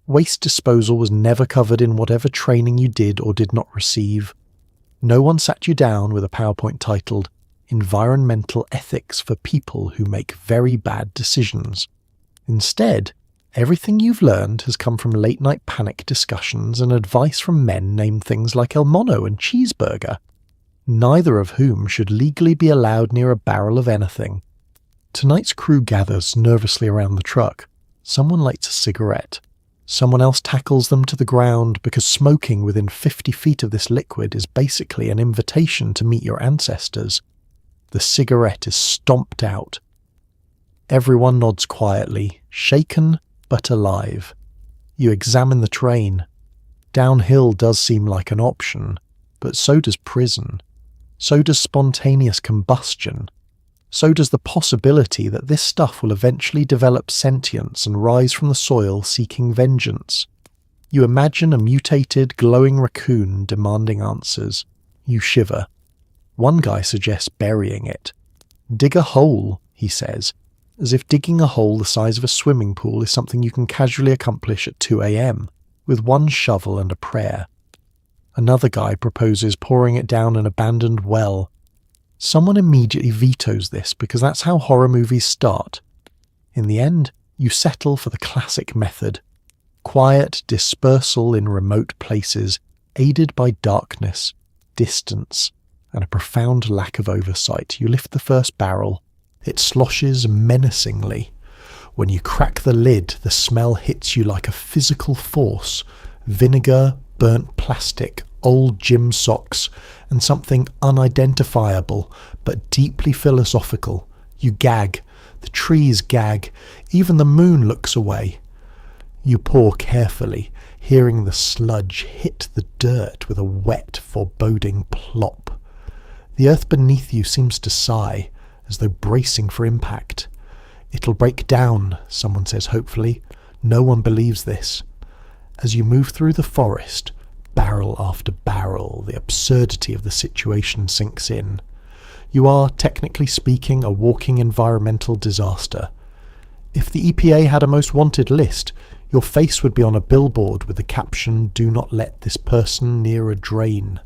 Waste disposal was never covered in whatever training you did or did not receive. No one sat you down with a PowerPoint titled, environmental ethics for people who make very bad decisions. Instead, everything you've learned has come from late-night panic discussions and advice from men named things like El Mono and Cheeseburger, neither of whom should legally be allowed near a barrel of anything. Tonight's crew gathers nervously around the truck. Someone lights a cigarette. Someone else tackles them to the ground because smoking within 50 feet of this liquid is basically an invitation to meet your ancestors. The cigarette is stomped out. Everyone nods quietly, shaken but alive. You examine the train. Downhill does seem like an option, but so does prison. So does spontaneous combustion. So does the possibility that this stuff will eventually develop sentience and rise from the soil seeking vengeance. You imagine a mutated, glowing raccoon demanding answers. You shiver. One guy suggests burying it. Dig a hole, he says, as if digging a hole the size of a swimming pool is something you can casually accomplish at 2 a.m, with one shovel and a prayer. Another guy proposes pouring it down an abandoned well. Someone immediately vetoes this because that's how horror movies start. In the end, you settle for the classic method. Quiet dispersal in remote places, aided by darkness, distance, and a profound lack of oversight. You lift the first barrel. It sloshes menacingly. When you crack the lid, the smell hits you like a physical force. Vinegar, burnt plastic, old gym socks, and something unidentifiable but deeply philosophical. You gag. The trees gag. Even the moon looks away. You pour carefully, hearing the sludge hit the dirt with a wet, foreboding plop. The earth beneath you seems to sigh, as though bracing for impact. "It'll break down," someone says hopefully. No one believes this. As you move through the forest, barrel after barrel, the absurdity of the situation sinks in. You are, technically speaking, a walking environmental disaster. If the EPA had a most wanted list, your face would be on a billboard with the caption, "Do not let this person near a drain."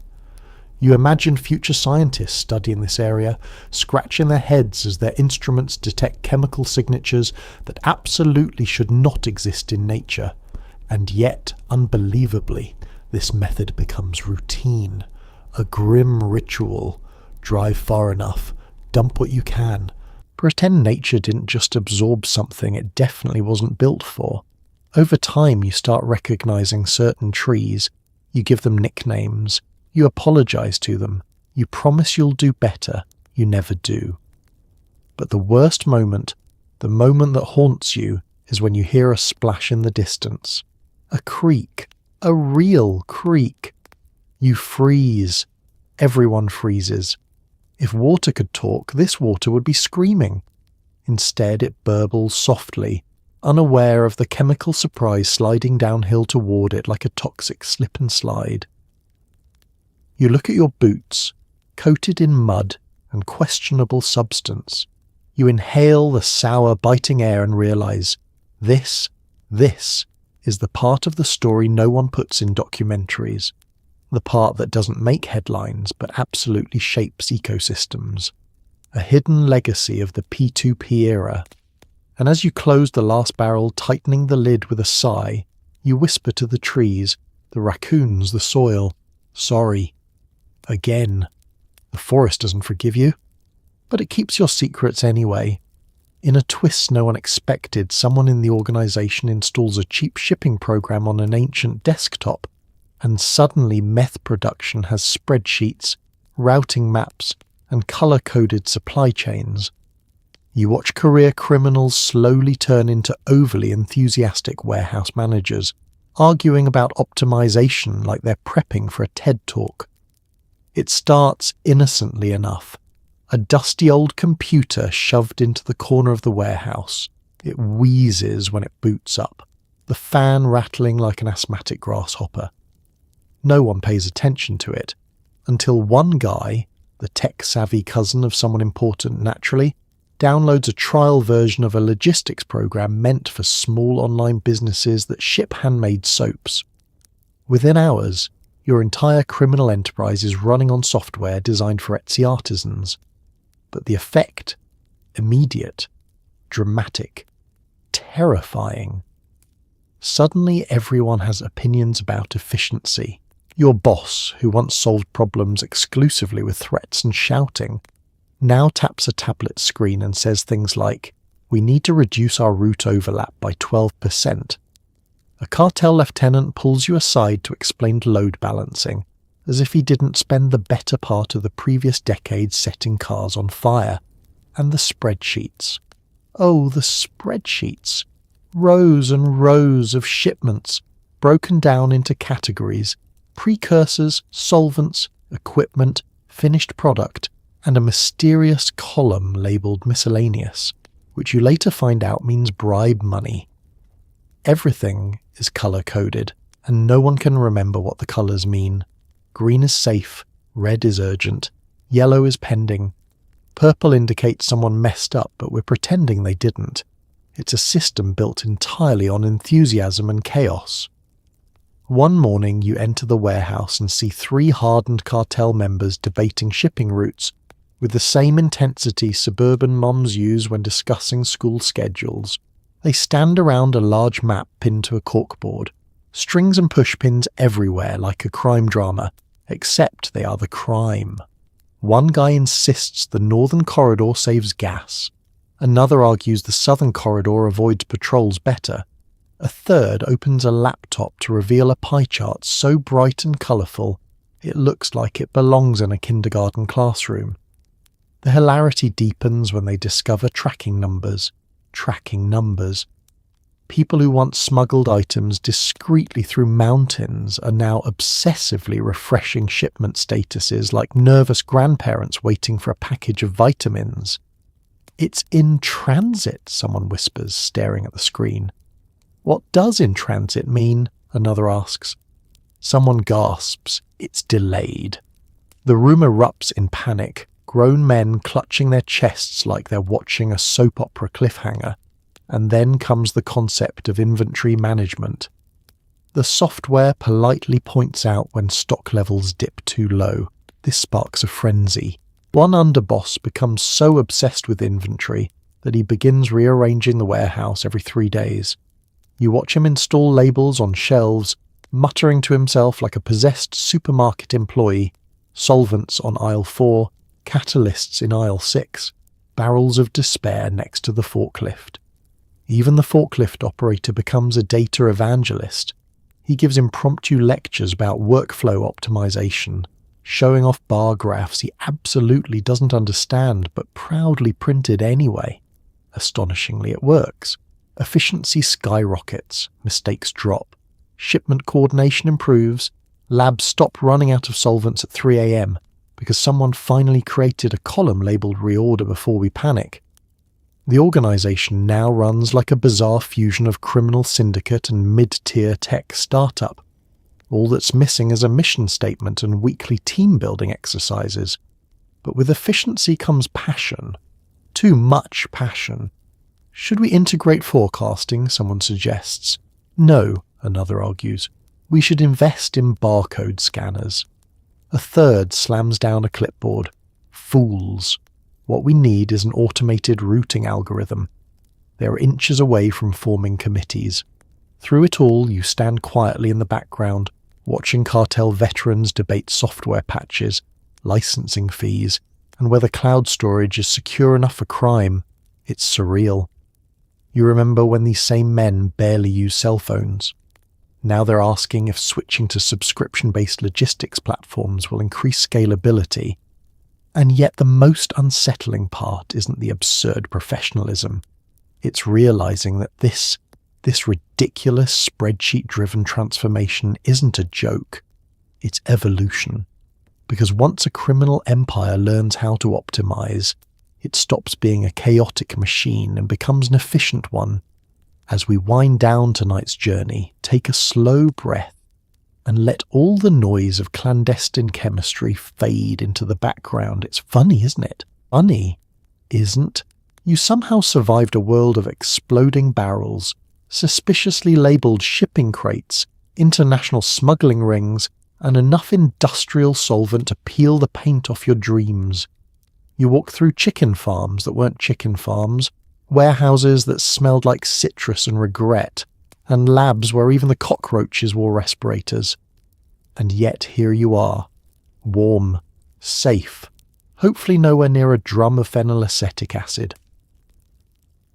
You imagine future scientists studying this area, scratching their heads as their instruments detect chemical signatures that absolutely should not exist in nature. And yet, unbelievably, this method becomes routine, a grim ritual. Drive far enough, dump what you can. Pretend nature didn't just absorb something it definitely wasn't built for. Over time, you start recognizing certain trees. You give them nicknames. You apologize to them. You promise you'll do better. You never do. But the worst moment, the moment that haunts you, is when you hear a splash in the distance. A creek. A real creek. You freeze. Everyone freezes. If water could talk, this water would be screaming. Instead, it burbles softly, unaware of the chemical surprise sliding downhill toward it like a toxic slip and slide. You look at your boots, coated in mud and questionable substance. You inhale the sour, biting air and realize, this is the part of the story no one puts in documentaries. The part that doesn't make headlines but absolutely shapes ecosystems. A hidden legacy of the P2P era. And as you close the last barrel, tightening the lid with a sigh, you whisper to the trees, the raccoons, the soil, "Sorry." Again. The forest doesn't forgive you, but it keeps your secrets anyway. In a twist no one expected, someone in the organization installs a cheap shipping program on an ancient desktop, and suddenly meth production has spreadsheets, routing maps, and color-coded supply chains. You watch career criminals slowly turn into overly enthusiastic warehouse managers, arguing about optimization like they're prepping for a TED Talk. It starts innocently enough. A dusty old computer shoved into the corner of the warehouse. It wheezes when it boots up, the fan rattling like an asthmatic grasshopper. No one pays attention to it, until one guy, the tech-savvy cousin of someone important naturally, downloads a trial version of a logistics program meant for small online businesses that ship handmade soaps. Within hours, your entire criminal enterprise is running on software designed for Etsy artisans. but the effect, immediate, dramatic, terrifying. Suddenly everyone has opinions about efficiency. Your boss, who once solved problems exclusively with threats and shouting, now taps a tablet screen and says things like, "We need to reduce our route overlap by 12%. A cartel lieutenant pulls you aside to explain load balancing, as if he didn't spend the better part of the previous decade setting cars on fire. And the spreadsheets. Oh, the spreadsheets. Rows and rows of shipments, broken down into categories, precursors, solvents, equipment, finished product, and a mysterious column labelled miscellaneous, which you later find out means bribe money. Everything is colour-coded, and no one can remember what the colours mean. Green is safe, red is urgent, yellow is pending. Purple indicates someone messed up, but we're pretending they didn't. It's a system built entirely on enthusiasm and chaos. One morning you enter the warehouse and see 3 hardened cartel members debating shipping routes, with the same intensity suburban moms use when discussing school schedules. They stand around a large map pinned to a corkboard, strings and pushpins everywhere like a crime drama, except they are the crime. One guy insists the northern corridor saves gas. Another argues the southern corridor avoids patrols better. A third opens a laptop to reveal a pie chart so bright and colourful it looks like it belongs in a kindergarten classroom. The hilarity deepens when they discover tracking numbers. People who once smuggled items discreetly through mountains are now obsessively refreshing shipment statuses like nervous grandparents waiting for a package of vitamins. "It's in transit," someone whispers, staring at the screen. "What does in transit mean?" another asks. Someone gasps, "It's delayed." The room erupts in panic, grown men clutching their chests like they're watching a soap opera cliffhanger. And then comes the concept of inventory management. The software politely points out when stock levels dip too low. This sparks a frenzy. One underboss becomes so obsessed with inventory that he begins rearranging the warehouse every 3 days. You watch him install labels on shelves, muttering to himself like a possessed supermarket employee, solvents on aisle 4, catalysts in aisle 6, barrels of despair next to the forklift. Even the forklift operator becomes a data evangelist. He gives impromptu lectures about workflow optimization, showing off bar graphs he absolutely doesn't understand but proudly printed anyway. Astonishingly, it works. Efficiency skyrockets, mistakes drop, shipment coordination improves, labs stop running out of solvents at 3 a.m. because someone finally created a column labelled reorder before we panic. The organisation now runs like a bizarre fusion of criminal syndicate and mid-tier tech startup. All that's missing is a mission statement and weekly team-building exercises. But with efficiency comes passion. Too much passion. Should we integrate forecasting, someone suggests. No, another argues. We should invest in barcode scanners. A third slams down a clipboard. Fools. What we need is an automated routing algorithm. They are inches away from forming committees. Through it all, you stand quietly in the background, watching cartel veterans debate software patches, licensing fees, and whether cloud storage is secure enough for crime. It's surreal. You remember when these same men barely use cell phones. Now they're asking if switching to subscription-based logistics platforms will increase scalability. And yet the most unsettling part isn't the absurd professionalism. It's realizing that this ridiculous spreadsheet-driven transformation isn't a joke. It's evolution. Because once a criminal empire learns how to optimize, it stops being a chaotic machine and becomes an efficient one. As we wind down tonight's journey, take a slow breath and let all the noise of clandestine chemistry fade into the background. It's funny, isn't it? Funny, isn't? You somehow survived a world of exploding barrels, suspiciously labelled shipping crates, international smuggling rings, and enough industrial solvent to peel the paint off your dreams. You walked through chicken farms that weren't chicken farms, warehouses that smelled like citrus and regret, and labs where even the cockroaches wore respirators. And yet here you are, warm, safe, hopefully nowhere near a drum of phenylacetic acid.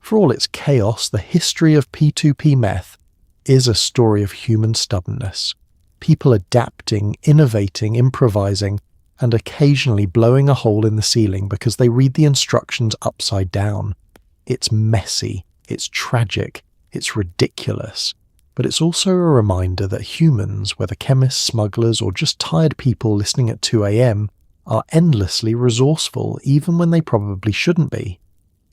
For all its chaos, the history of P2P Meth is a story of human stubbornness. People adapting, innovating, improvising, and occasionally blowing a hole in the ceiling because they read the instructions upside down. It's messy, it's tragic, it's ridiculous, but it's also a reminder that humans, whether chemists, smugglers, or just tired people listening at 2 a.m, are endlessly resourceful even when they probably shouldn't be.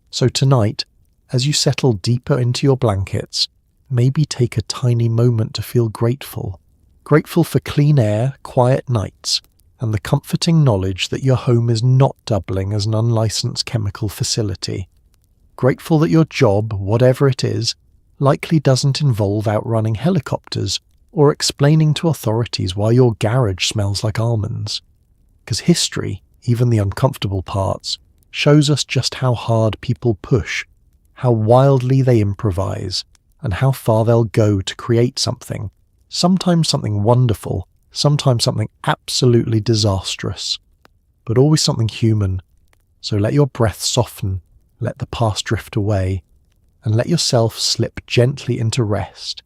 So tonight, as you settle deeper into your blankets, maybe take a tiny moment to feel grateful. Grateful for clean air, quiet nights, and the comforting knowledge that your home is not doubling as an unlicensed chemical facility. Grateful that your job, whatever it is, likely doesn't involve outrunning helicopters or explaining to authorities why your garage smells like almonds. Because history, even the uncomfortable parts, shows us just how hard people push, how wildly they improvise, and how far they'll go to create something, sometimes something wonderful, sometimes something absolutely disastrous, but always something human. So let your breath soften, let the past drift away, and let yourself slip gently into rest,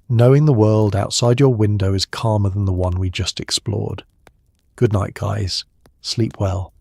knowing the world outside your window is calmer than the one we just explored. Good night, guys. Sleep well.